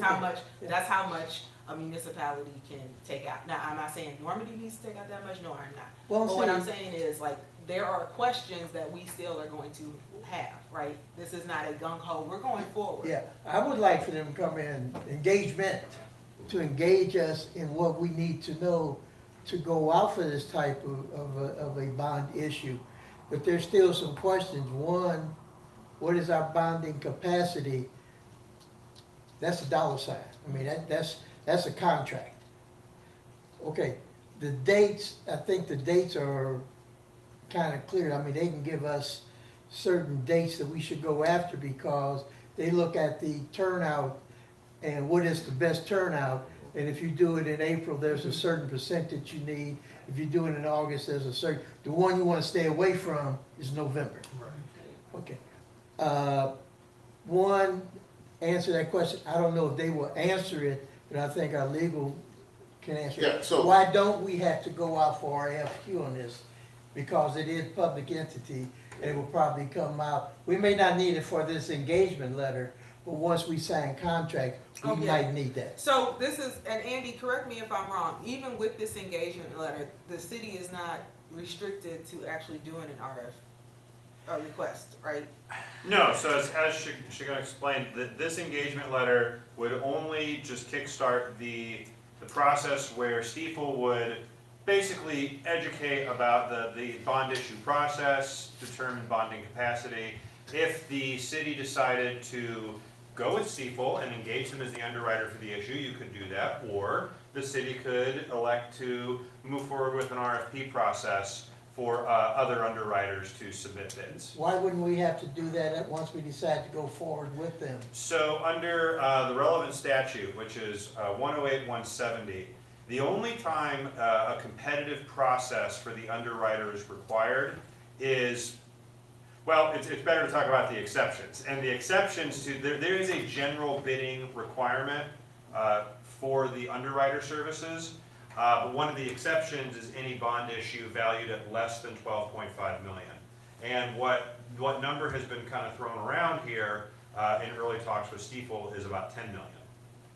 That's how much a municipality can take out. Now, I'm not saying Normandy needs to take out that much. No, I'm not. Well, But what I'm saying is like, there are questions that we still are going to have, right? This is not a gung ho. We're going forward. yeah, I would like for them to come in, to engage us in what we need to know to go out for this type of a bond issue. But there's still some questions. One, what is our bonding capacity? That's a dollar sign. I mean, that's a contract. Okay, the dates, I think the dates are kind of clear. I mean, they can give us certain dates that we should go after because they look at the turnout and what is the best turnout. And if you do it in April, there's a certain percentage you need. If you do it in August, there's a certain, the one you want to stay away from is November. Okay. One, answer that question. I don't know if they will answer it, but I think our legal can answer it. Yeah, so- Why don't we have to go out for RFQ on this? Because it is public entity, and it will probably come out. We may not need it for this engagement letter, but once we sign contract, we Okay. might need that. So this is, and Andy, correct me if I'm wrong, even with this engagement letter, the city is not restricted to actually doing an a request, right? No, so as Shagun explained, this engagement letter would only just kickstart the process where Stiefel would basically educate about the bond issue process, determine bonding capacity. If the city decided to go with Stiefel and engage them as the underwriter for the issue, you could do that, or the city could elect to move forward with an RFP process for other underwriters to submit bids. Why wouldn't we have to do that once we decide to go forward with them? So under the relevant statute, which is 108, 170, the only time a competitive process for the underwriter is required is, well, it's better to talk about the exceptions. And the exceptions to, there is a general bidding requirement for the underwriter services. But one of the exceptions is any bond issue valued at less than 12.5 million. And what number has been kind of thrown around here in early talks with Stiefel is about 10 million.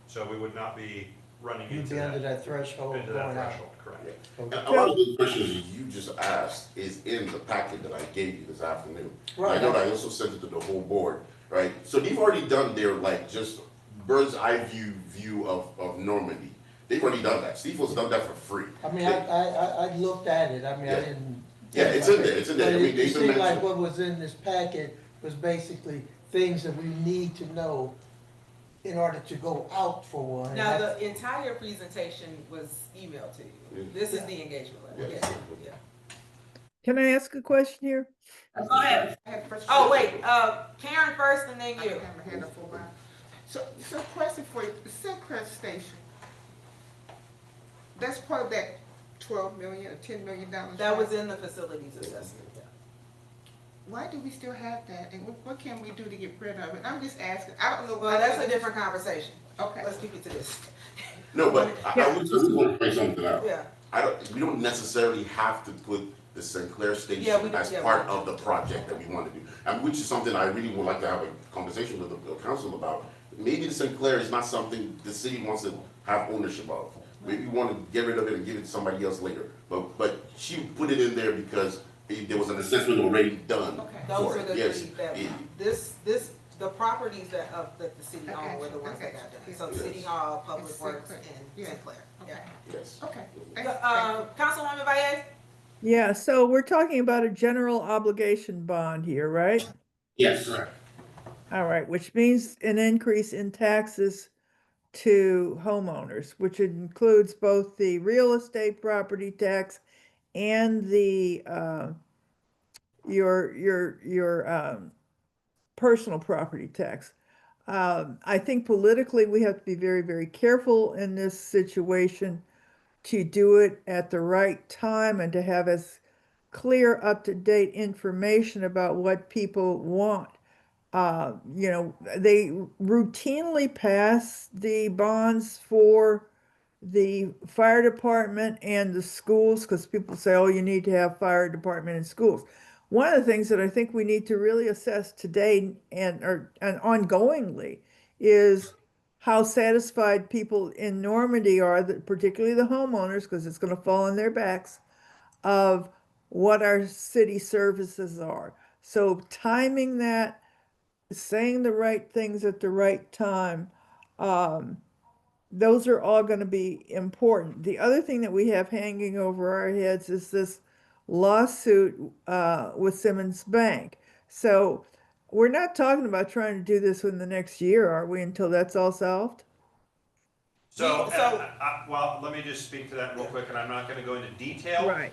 So we would not be running You'd into be that. under that threshold Into that going out. threshold, correct. And a lot of the questions you just asked is in the packet that I gave you this afternoon. Right. I know that I also sent it to the whole board, right? So they've already done their, like, just bird's eye view of Normandy. They've already done that. Stiefel's done that for free. I mean, They- I looked at it, I mean, I Yeah. didn't. Yeah, it's in there, it's in there. I But mean, it they even seemed like mentioned- what was in this packet was basically things that we need to know in order to go out for one. Now, the entire presentation was emailed to you. This is the engagement letter. Yes. Yeah. Can I ask a question here? Go ahead. Oh, wait, Karen first and then I you. have my hand up for a while. So question for you, the Sinclair station, that's part of that 12 million or $10 million? That was in the facilities assessment. Why do we still have that, and what can we do to get rid of it? I'm just asking, I don't know. Well, that's a different conversation. Okay. Let's keep it to this. No, but I would just want to point something out. Yeah. We don't necessarily have to put the Sinclair station Yeah, we do- as yeah, part we- of the project that we want to do. And which is something I really would like to have a conversation with the council about. Maybe the Sinclair is not something the city wants to have ownership of. Maybe we want to get rid of it and give it to somebody else later. But she put it in there because there was an assessment already done Those for are it. the Yes. three that, It- the properties that the city owned were the ones that got done. So Yes. City Hall, Public And Works, Sinclair. and Yeah. Sinclair. Yeah. Yes. Okay. Councilwoman Baez? Yeah, so we're talking about a general obligation bond here, right? Yes. All right, which means an increase in taxes to homeowners, which includes both the real estate property tax and the your personal property tax. I think politically we have to be very, very careful in this situation to do it at the right time and to have as clear, up-to-date information about what people want. You know, they routinely pass the bonds for the fire department and the schools because people say, oh, you need to have fire department and schools. One of the things that I think we need to really assess today and ongoingly is how satisfied people in Normandy are, particularly the homeowners, because it's going to fall on their backs, of what our city services are. So timing that, saying the right things at the right time, those are all going to be important. The other thing that we have hanging over our heads is this lawsuit with Simmons Bank. So we're not talking about trying to do this in the next year, are we, until that's all solved? So, well, let me just speak to that real quick, and I'm not gonna go into detail. Right.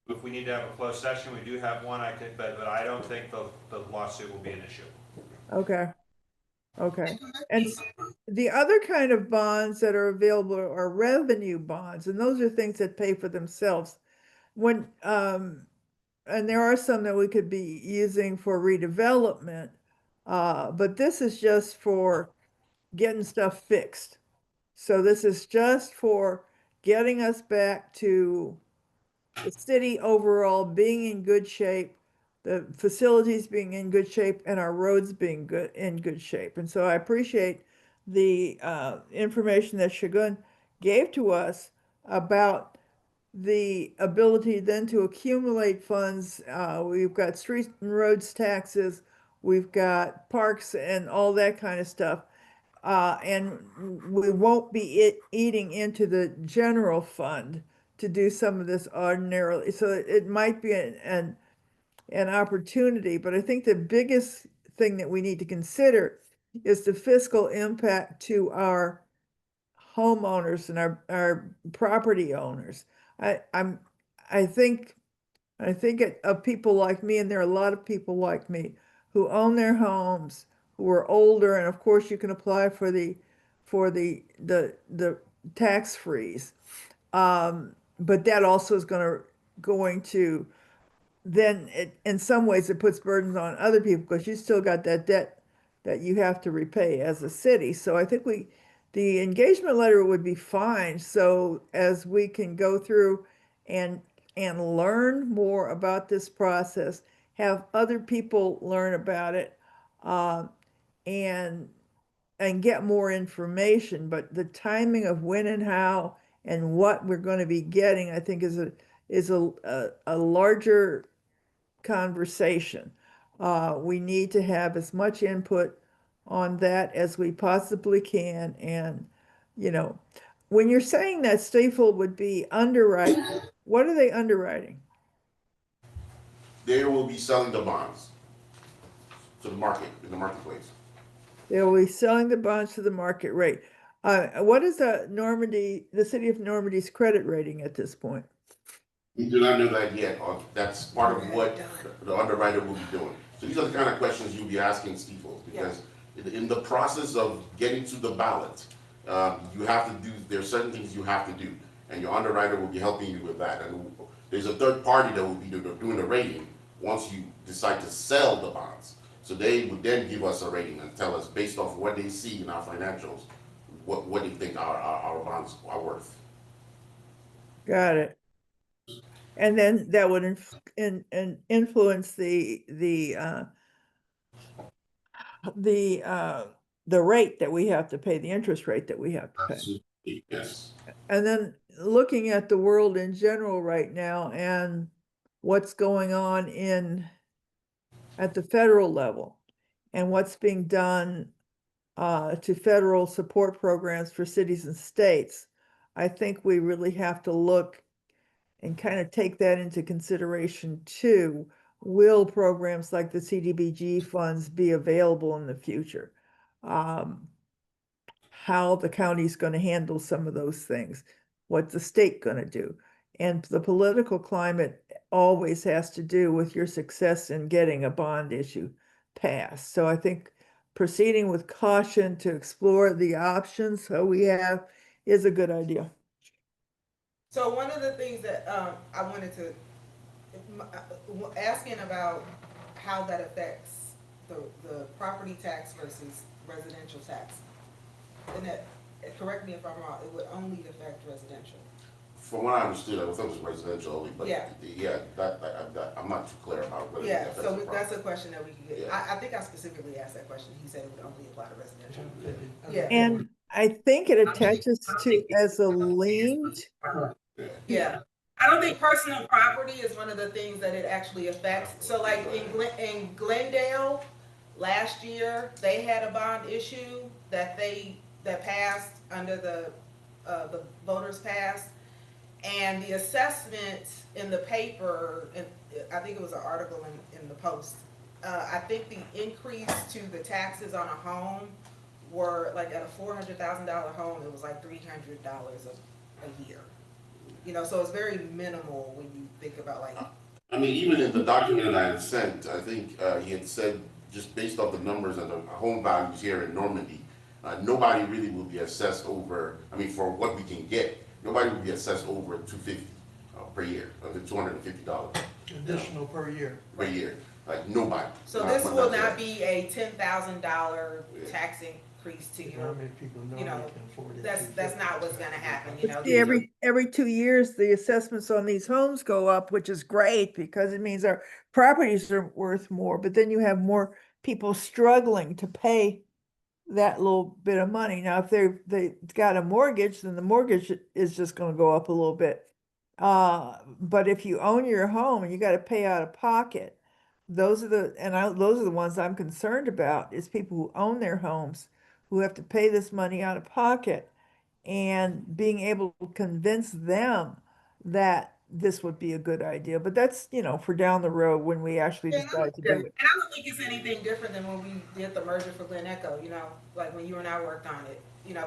If we need to have a closed session, we do have one, but I don't think the lawsuit will be an issue. Okay. Okay. And the other kind of bonds that are available are revenue bonds, and those are things that pay for themselves. When, and there are some that we could be using for redevelopment, but this is just for getting stuff fixed. So this is just for getting us back to the city overall being in good shape, the facilities being in good shape, and our roads being in good shape. And so I appreciate the information that Shagun gave to us about the ability then to accumulate funds. We've got streets and roads taxes, we've got parks and all that kind of stuff. And we won't be eating into the general fund to do some of this ordinarily. So it might be an opportunity, but I think the biggest thing that we need to consider is the fiscal impact to our homeowners and our property owners. I think of people like me, and there are a lot of people like me who own their homes, who are older, and of course you can apply for the tax freeze. But that also is going to then in some ways it puts burdens on other people because you still got that debt that you have to repay as a city. So I think the engagement letter would be fine. So as we can go through and learn more about this process, have other people learn about it, and get more information. But the timing of when and how and what we're going to be getting, I think, is a larger conversation. We need to have as much input on that as we possibly can. And, when you're saying that Stifel would be underwriting, what are they underwriting? They will be selling the bonds to the market, in the marketplace. They'll be selling the bonds to the market rate. What is the city of Normandy's credit rating at this point? We do not know that yet. That's part of what the underwriter will be doing. So these are the kind of questions you'll be asking Stifel, because in the process of getting to the ballot, you have to do, there are certain things you have to do, and your underwriter will be helping you with that. And there's a third party that will be doing the rating once you decide to sell the bonds. So they would then give us a rating and tell us, based off what they see in our financials, what they think our bonds are worth. Got it. And then that would influence the rate that we have to pay, the interest rate that we have to pay. Yes. And then looking at the world in general right now and what's going on at the federal level and what's being done to federal support programs for cities and states, I think we really have to look and kind of take that into consideration too. Will programs like the CDBG funds be available in the future? How the county's going to handle some of those things, what's the state going to do? And the political climate always has to do with your success in getting a bond issue passed. So I think proceeding with caution to explore the options we have is a good idea. So one of the things that I wanted to, asking about how that affects the property tax versus residential tax. And that, correct me if I'm wrong, it would only affect residential. From what I understood, I thought it was residential only, but yeah, that I'm not too clear about whether yeah. that's So a that's a question that we can get. Yeah. I think I specifically asked that question. He said it would only apply to residential. Yeah. And I think it attaches to as a lien. Yeah. I don't think personal property is one of the things that it actually affects. So like in Glendale, last year, they had a bond issue that passed under the voters passed. And the assessment in the paper, and I think it was an article in the Post, I think the increase to the taxes on a home were like at a $400,000 home, it was like $300 a year. So it's very minimal when you think about like. I mean, even in the document I had sent, I think he had said, just based off the numbers and the home values here in Normandy, nobody really will be assessed over, for what we can get, nobody will be assessed over $250 per year, $250. Additional per year. Per year, like nobody. So this will not be a $10,000 tax increase to your, How many people know they can afford it? that's not what's gonna happen, See, every 2 years, the assessments on these homes go up, which is great because it means our properties are worth more, but then you have more people struggling to pay that little bit of money. Now, if they got a mortgage, then the mortgage is just gonna go up a little bit. But if you own your home and you gotta pay out of pocket, those are the ones I'm concerned about, is people who own their homes, who have to pay this money out of pocket, and being able to convince them that this would be a good idea, but that's, for down the road when we actually Yeah, decide to and do it. I don't think it's anything different than when we did the merger for Glen Echo, like when you and I worked on it.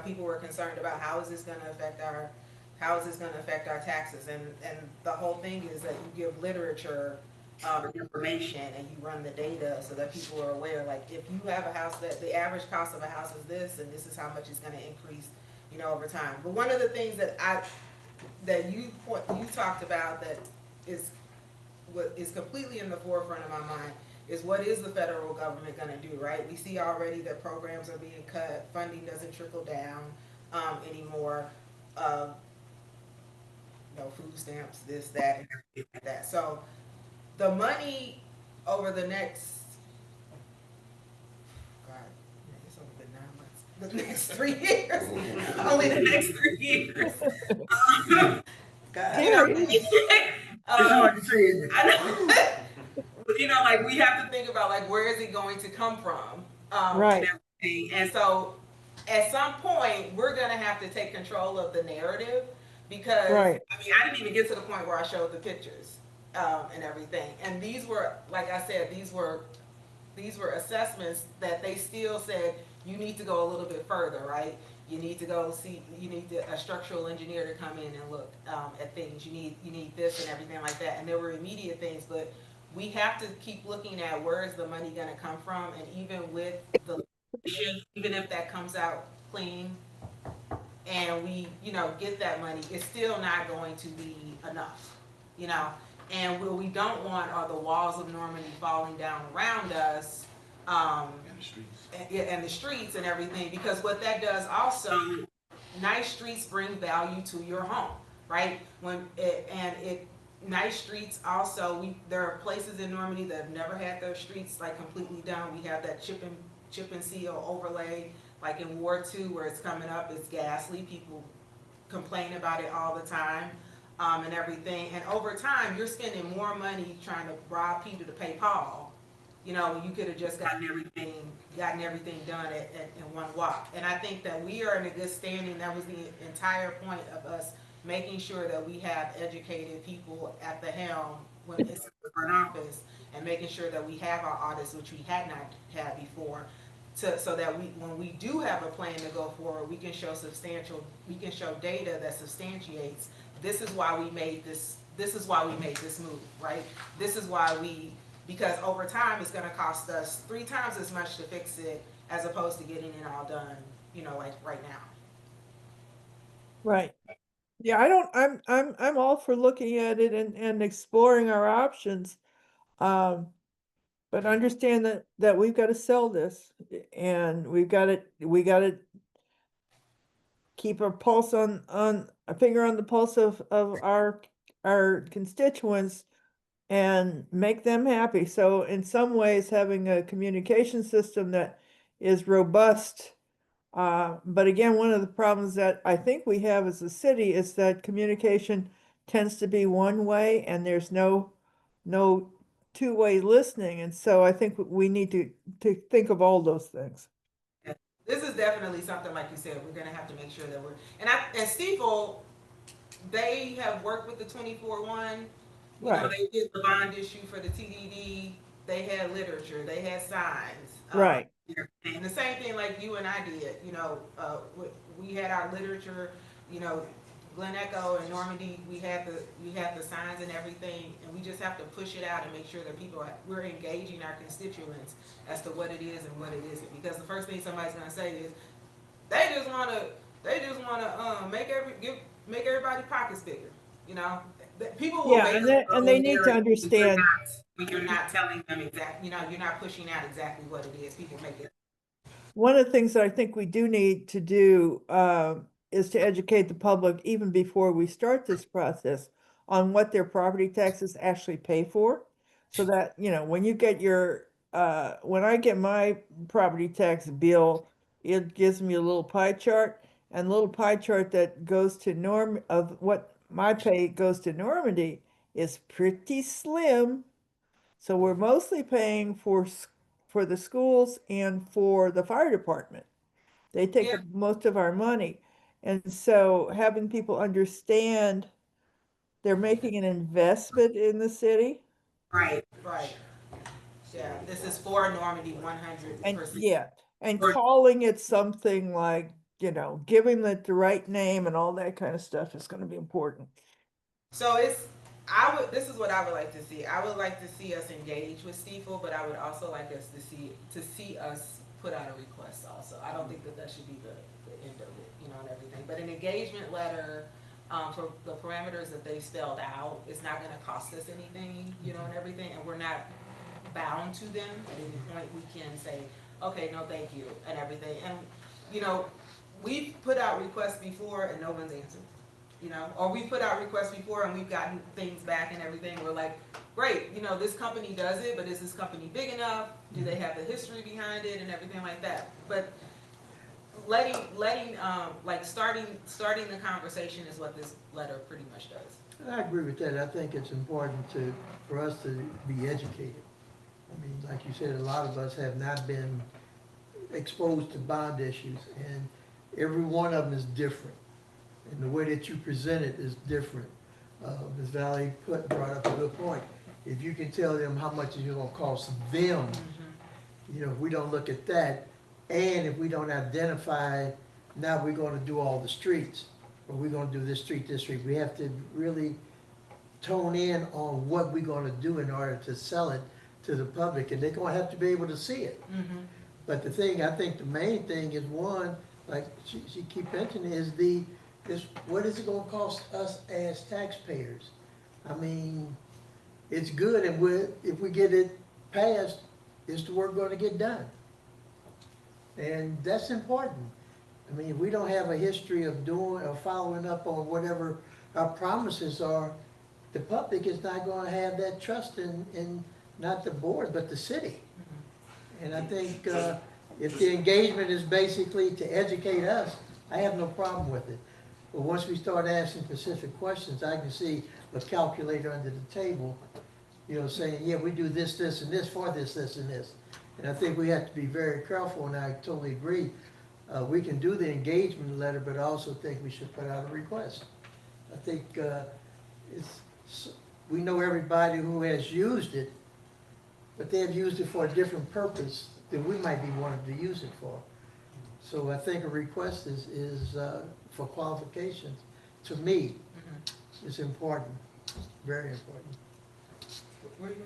People were concerned about how is this gonna affect our taxes, and the whole thing is that you give literature, information, and you run the data so that people are aware, like, if you have a house that the average cost of a house is this, and this is how much it's gonna increase, over time. But one of the things that you talked about that is what is completely in the forefront of my mind is what is the federal government going to do, right? We see already that programs are being cut, funding doesn't trickle down anymore. Food stamps, this, that, and everything like that. So the money over the next, it's only been 9 months, the next 3 years, only the next 3 years. I know. Like, we have to think about, like, where is it going to come from, Right. and everything. And so at some point we're going to have to take control of the narrative, because Right. I didn't even get to the point where I showed the pictures and everything, and these were, like I said, these were assessments that they still said you need to go a little bit further, right? You need to go see, you need a structural engineer to come in and look at things. You need this and everything like that. And there were immediate things, but we have to keep looking at where is the money going to come from, and even with the, even if that comes out clean, and we, get that money, it's still not going to be enough, And what we don't want are the walls of Normandy falling down around us, and the streets and everything, because what that does also, nice streets bring value to your home, right? Nice streets also, there are places in Normandy that have never had their streets like completely done. We have that chip and seal overlay, like in Ward 2 where it's coming up, it's ghastly. People complain about it all the time, and everything. And over time, you're spending more money trying to rob Peter to pay Paul. You could have just gotten everything done in one walk. And I think that we are in a good standing. That was the entire point of us making sure that we have educated people at the helm when it's in the front office, and making sure that we have our audits, which we had not had before, so that when we do have a plan to go forward, we can show data that substantiates this is why we made this move, right? This is why because over time it's going to cost us 3 times as much to fix it as opposed to getting it all done, like right now. Right. Yeah, I'm all for looking at it and exploring our options. But understand that we've got to sell this, and we got to keep a pulse on a finger on the pulse of our constituents and make them happy. So in some ways, having a communication system that is robust. But again, one of the problems that I think we have as a city is that communication tends to be one way, and there's no two-way listening. And so I think we need to think of all those things. This is definitely something, like you said, we're going to have to make sure that and Stiefel, they have worked with the 24-1. Right. They did the bond issue for the TDD. They had literature. They had signs. Right. And the same thing like you and I did. We had our literature. Glen Echo and Normandy. We had the signs and everything, and we just have to push it out and make sure that we're engaging our constituents as to what it is and what it isn't. Because the first thing somebody's going to say is they just want to make everybody pockets bigger. People will and they need to understand when you're not telling them exactly, you're not pushing out exactly what it is. People make it. One of the things that I think we do need to do is to educate the public even before we start this process on what their property taxes actually pay for. So that, when you get when I get my property tax bill, it gives me a little pie chart, and a little pie chart that goes to of what my pay goes to Normandy is pretty slim. So we're mostly paying for the schools and for the fire department. They take up most of our money. And so having people understand they're making an investment in the city. Right. Yeah, this is for Normandy 100%. And yeah, and calling it something like, giving it the right name and all that kind of stuff is gonna be important. So this is what I would like to see. I would like to see us engage with Stiefel, but I would also like us to see us put out a request also. I don't think that should be the end of it, and everything. But an engagement letter, for the parameters that they spelled out, is not gonna cost us anything, and everything, and we're not bound to them. At any point, we can say, okay, no, thank you, and everything. And, we've put out requests before and no one's answered. Or we put out requests before and we've gotten things back and everything. We're like, great, this company does it, but is this company big enough? Do they have the history behind it and everything like that? But starting the conversation is what this letter pretty much does. I agree with that. I think it's important for us to be educated. I mean, like you said, a lot of us have not been exposed to bond issues, and every one of them is different. And the way that you present it is different. Ms. Valley brought up a good point. If you can tell them how much it's gonna cost them, if we don't look at that, and if we don't identify, now we're gonna do all the streets, or we're gonna do this street, we have to really tone in on what we're gonna do in order to sell it to the public, and they're gonna have to be able to see it. But the thing, I think the main thing is, one, like she keep mentioning, is what is it gonna cost us as taxpayers? I mean, it's good, and if we get it passed, is the work gonna get done? And that's important. I mean, if we don't have a history of doing or following up on whatever our promises are, the public is not gonna have that trust in not the board, but the city. And I think if the engagement is basically to educate us, I have no problem with it. But once we start asking specific questions, I can see a calculator under the table, saying, yeah, we do this, this, and this for this, this, and this. And I think we have to be very careful, and I totally agree. We can do the engagement letter, but I also think we should put out a request. I think we know everybody who has used it, but they have used it for a different purpose than we might be wanting to use it for. So I think a request is for qualifications, to me, is important, very important.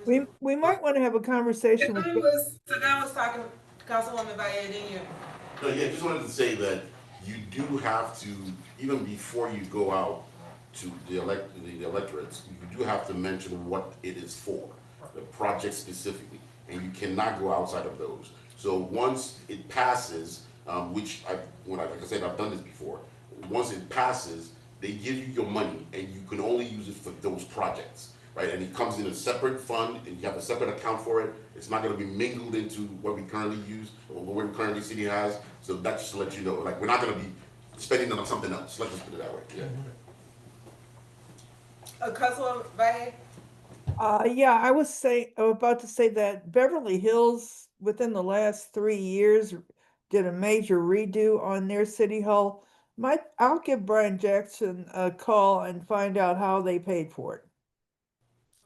We might want to have a conversation with. Sagan was talking, Councilwoman Valledenia. No, yeah, just wanted to say that you do have to, even before you go out to the electorates, you do have to mention what it is for, the project specifically, and you cannot go outside of those. So once it passes, which like I said, I've done this before. Once it passes, they give you your money, and you can only use it for those projects, right? And it comes in a separate fund, and you have a separate account for it. It's not going to be mingled into what we currently use or what currently city has. So that's just to let you know, like, we're not going to be spending it on something else. Let's just put it that way. Yeah. Councilwoman Valle? Yeah, I was about to say that Beverly Hills, within the last 3 years, did a major redo on their city hall. I'll give Brian Jackson a call and find out how they paid for it.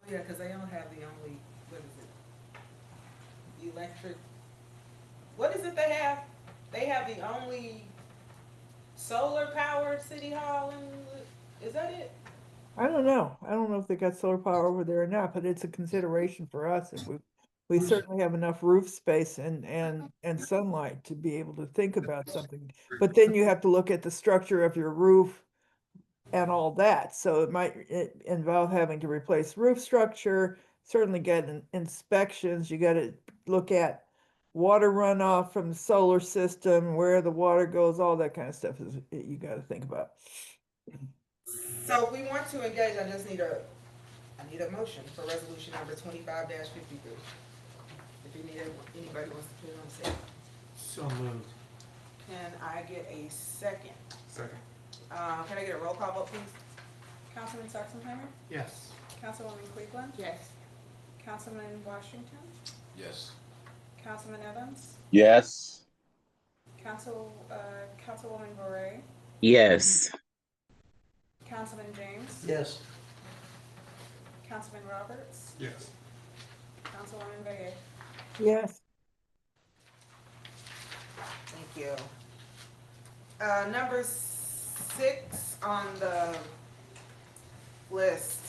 Oh, yeah, because they don't have the only, what is it? Electric, what is it they have? They have the only solar powered city hall is that it? I don't know. I don't know if they got solar power over there or not, but it's a consideration for us. And we certainly have enough roof space and sunlight to be able to think about something. But then you have to look at the structure of your roof and all that. So it might involve having to replace roof structure, certainly get inspections. You got to look at water runoff from the solar system, where the water goes, all that kind of stuff is you got to think about. So if we want to engage, I need a motion for resolution number 25-53. If anybody wants to put it on the second. So moved. Can I get a second? Second. Can I get a roll call vote, please? Councilman Sachsenheimer? Yes. Councilwoman Cleveland? Yes. Councilman Washington? Yes. Councilman Evans? Yes. Councilwoman Bure? Yes. Councilman James? Yes. Councilman Roberts, Yes. Councilwoman Vega. Yes. Thank you. Number 6 on the list.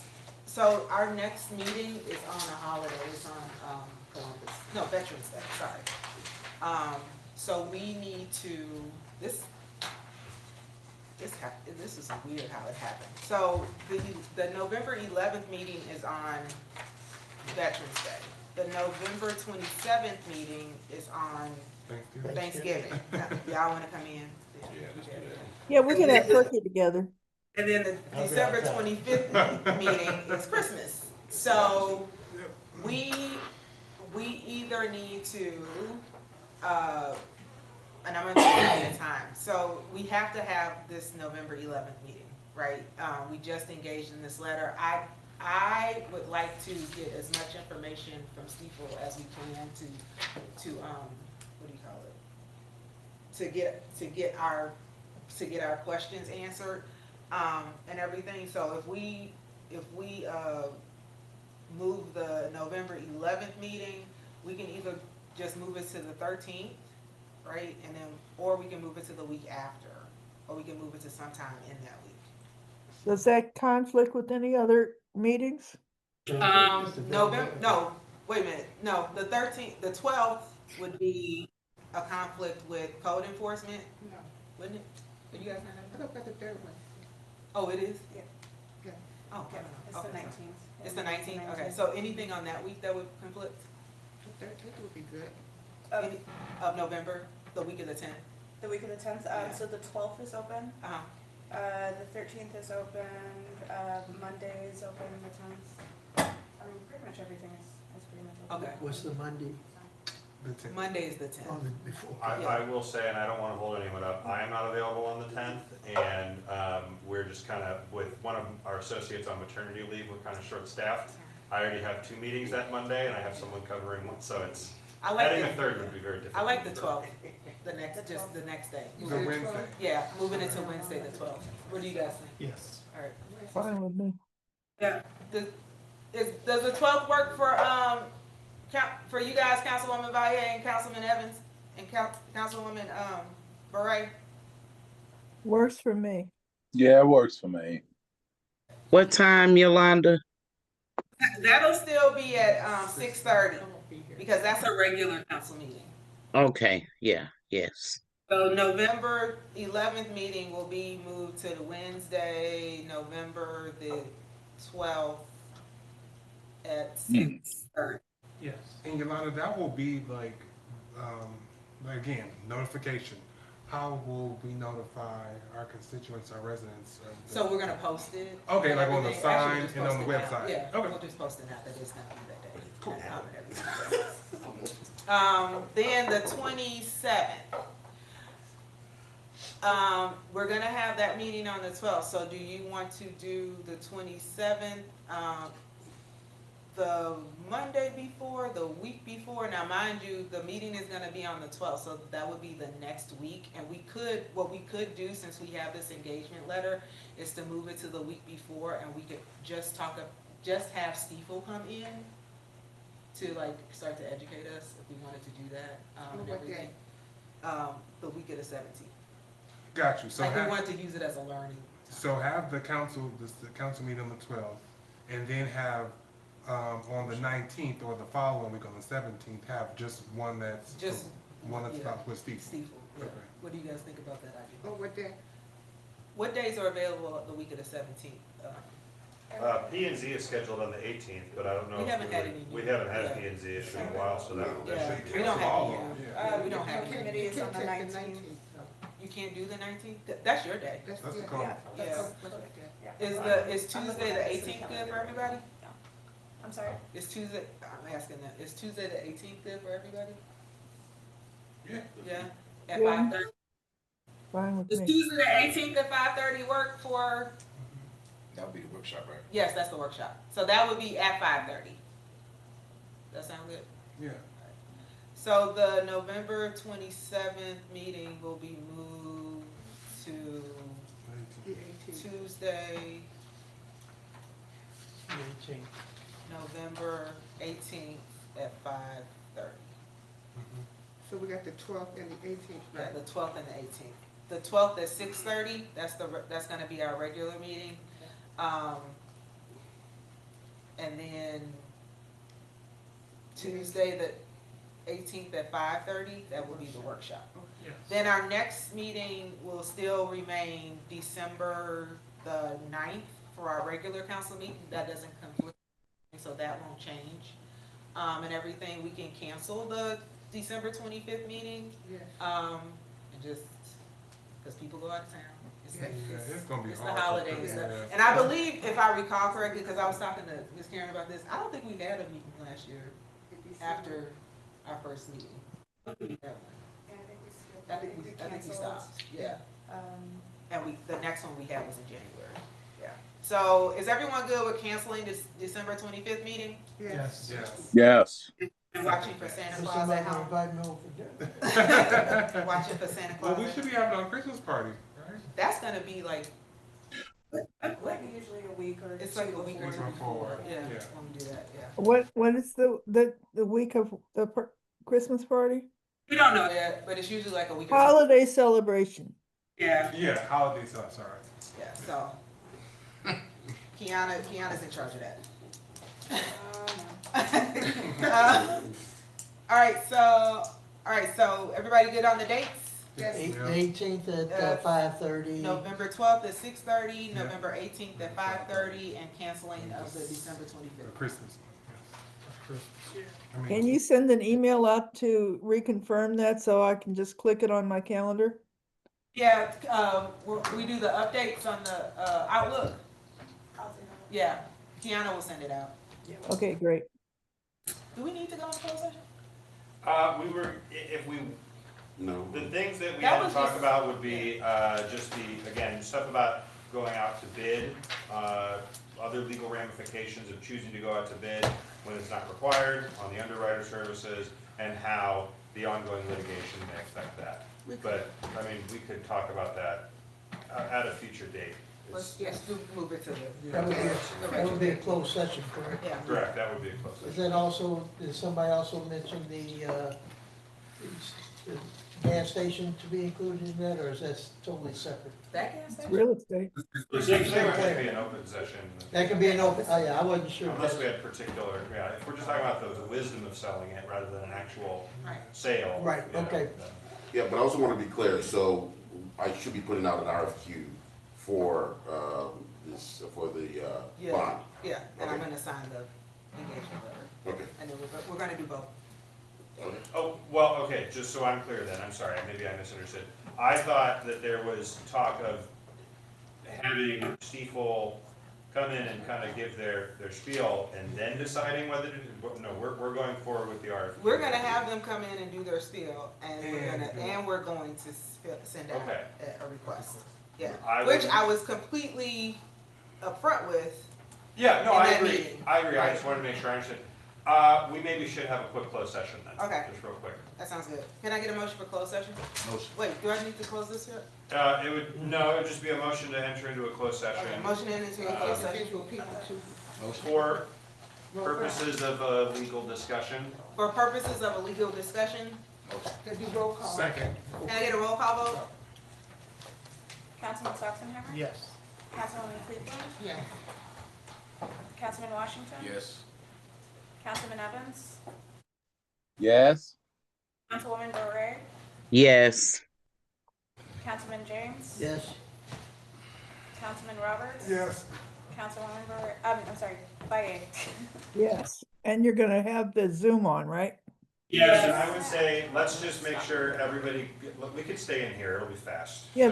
So our next meeting is on a holiday, it's on, Columbus, no, Veterans Day, sorry. So we need to, this is weird how it happened. So the November 11th meeting is on Veterans Day. The November 27th meeting is on Thanksgiving. Y'all wanna come in? Yeah, we can have turkey together. And then the December 25th meeting is Christmas. So we either need to, and I'm gonna tell you the time. So we have to have this November 11th meeting, right? We just engaged in this letter. I would like to get as much information from Steeple as we can to what do you call it? To get our questions answered. And everything, so if we move the November 11th meeting, we can either just move it to the 13th, right? And then, or we can move it to the week after, or we can move it to sometime in that week. Does that conflict with any other meetings? November, no, wait a minute, no, the 13th, the 12th would be a conflict with code enforcement, No, wouldn't it? Would you guys not I know? thought about the third one. Oh, it is? Yeah. Yeah. Oh, okay. It's the Okay. 19th. It's the 19th, okay, so anything on that week that would conflict? The 13th would be good. Any- Of November, the week of the 10th? The week of the 10th, Yeah. so the 12th is open, Uh-huh. the 13th is open, Monday is open, the 10th. I mean, pretty much everything is pretty much open. Okay. What's the Monday Monday is the 10th. on the before? I will say, and I don't wanna hold anyone up, I am not available on the 10th, and, we're just kinda, with one of our associates on maternity leave, we're kinda short-staffed. I already have 2 meetings that Monday, and I have someone covering one, so it's, I like adding a the, third would be very difficult. I like the 12th, just the next day. The Wednesday. Yeah, moving it to Wednesday, the 12th. What do you guys think? Yes. All right. Fine with me. Yeah. Does the 12th work for you guys, Councilwoman Valle and Councilman Evans and Councilwoman, Beret? Works for me. Yeah, it works for me. What time, Yolanda? That'll still be at, 6:30, because that's a regular council meeting. Okay, yeah, yes. So November 11th meeting will be moved to the Wednesday, November the 12th at 6:30. Yes. And Yolanda, that will be like again, notification. How will we notify our constituents, our residents? So we're gonna post it. Okay, like on the Everything. sign Actually, and on the we'll just post website. it now. Yeah, Okay. we'll just post it now that it's gonna be that day. Cool. Then the 27th. We're gonna have that meeting on the 12th, so do you want to do the 27th, the Monday before, the week before? Now, mind you, the meeting is gonna be on the 12th, so that would be the next week, and what we could do, since we have this engagement letter, is to move it to the week before, and we could just have Steeple come in to like start to educate us, if we wanted to do that, and What everything. The week of the 17th. Got you. So Like, we have, wanted to use it as a learning. so have the council meeting on the 12th, and then have on the 19th or the following week on the 17th, have just one that's Just, yeah. about with Steve. Steeple, yeah. Okay. What do you guys think about that idea? Oh, what day? What days are available the week of the 17th? P and Z is scheduled on the 18th, but I don't know. We if haven't had any We meetings. haven't had Yeah. P and Z issue in a while, so that Yeah, should be. we don't have, All we don't have. The committee is on the 19th. You can't do the 19th? That's your day. That's the yeah. call. Yeah. Is Tuesday the 18th good for everybody? I'm sorry? Is Tuesday, I'm asking that, is Tuesday the 18th good for everybody? Yeah. Yeah? At Yeah. 5:30? Fine with Does me. Tuesday the 18th at 5:30 work for? That would be the workshop, right? Yes, that's the workshop. So that would be at 5:30. That sound good? Yeah. So the November 27th meeting will be moved to The 18th. Tuesday, November 18th at 5:30. So we got the 12th and the 18th, Yeah, right? the 12th and the 18th. The 12th at 6:30, that's gonna be our regular meeting. And then Tuesday, the 18th at 5:30, that will be the workshop. Then our next meeting will still remain December the 9th for our regular council meeting. That doesn't conflict, so that won't change. And everything, we can cancel the December 25th meeting, Yes. and just, because people go out of town. It's gonna be It's the hard. holidays. Yeah. And I believe, if I recall correctly, because I was talking to Ms. Karen about this, I don't think we had a meeting last year after our first meeting. Yeah, I think I think we canceled. stopped, yeah. Um, And the next one we had was in January, yeah. So is everyone good with canceling this December 25th meeting? Yes. Yes. Watching for Santa So Claus somebody at gonna home? invite me over for dinner. Watching for Santa Well, Claus? we should be having our Christmas party, right? That's gonna be like, like usually a week or it's like a week or two before, yeah, Yeah. when we do that, yeah. What is the week of the Christmas party? We don't know yet, but it's usually like a week or two. Holiday celebration. Yeah, Yeah, holiday stuff, sorry. yeah, so. Kiana's in charge of that. All right, so everybody good on the dates? Yes. The 18th at 5:30. November 12th at 6:30, November 18th at 5:30, and canceling of the December 25th. Christmas. I mean, Can you send an email out to reconfirm that so I can just click it on my calendar? Yeah, we do the updates on the Outlook. Yeah, Kiana will send it out. Okay, great. Do we need to go in closed session? We were, if we, No. the things that we That had to was talk just- about would be, just the, again, stuff about going out to bid, other legal ramifications of choosing to go out to bid when it's not required on the underwriter services, and how the ongoing litigation may affect that. But, I mean, we could talk about that at a future date. Let's move it to the. That would be a closed session, correct? Yeah. Correct, that would be a close Is session. that also, did somebody also mention the gas station to be included in that, or is that totally separate? That gas station? Real estate. They would be an open session. That could be an open, oh yeah, I wasn't sure. if Unless that's- we had particular, yeah, if we're just talking about the wisdom of selling it rather than an actual Right. sale. Right, you know, okay. then- Yeah, but I also want to be clear, so I should be putting out an RFQ for, for the, Yeah, bond. yeah, and I'm Okay. gonna sign the engagement letter, Okay. and then we're gonna do both. Oh, well, okay, just so I'm clear then, I'm sorry, maybe I misunderstood. I thought that there was talk of having Stiefel come in and kind of give their spiel and then deciding whether to, no, we're going forward with the RFQ. We're gonna have them come in and do their spiel, and we're going to send out Okay. a request. Yeah, I which would- I was completely upfront with. Yeah, no, in I that agree, meeting. I agree, I just wanted to make sure I understood. We maybe should have a quick closed session then. Okay. Just real quick. That sounds good. Can I get a motion for closed session? Motion. Wait, do I need to close this here? It would just be a motion to enter into a closed session. Okay, motion into a closed session Individual people too. Motion. For purposes of a legal discussion. for purposes of a legal discussion. Can do roll call. Second. Can I get a roll call vote? Councilman Stockton-Hammer? Yes. Councilwoman Cleveland? Yes. Councilman Washington? Yes. Councilman Evans? Yes. Councilwoman Doré? Yes. Councilman James? Yes. Councilman Roberts? Yes. Councilwoman Doré, I'm sorry, Baye. Yes. And you're gonna have the Zoom on, right? Yes, and I would say, let's just make sure everybody, we could stay in here, it'll be fast. Yeah,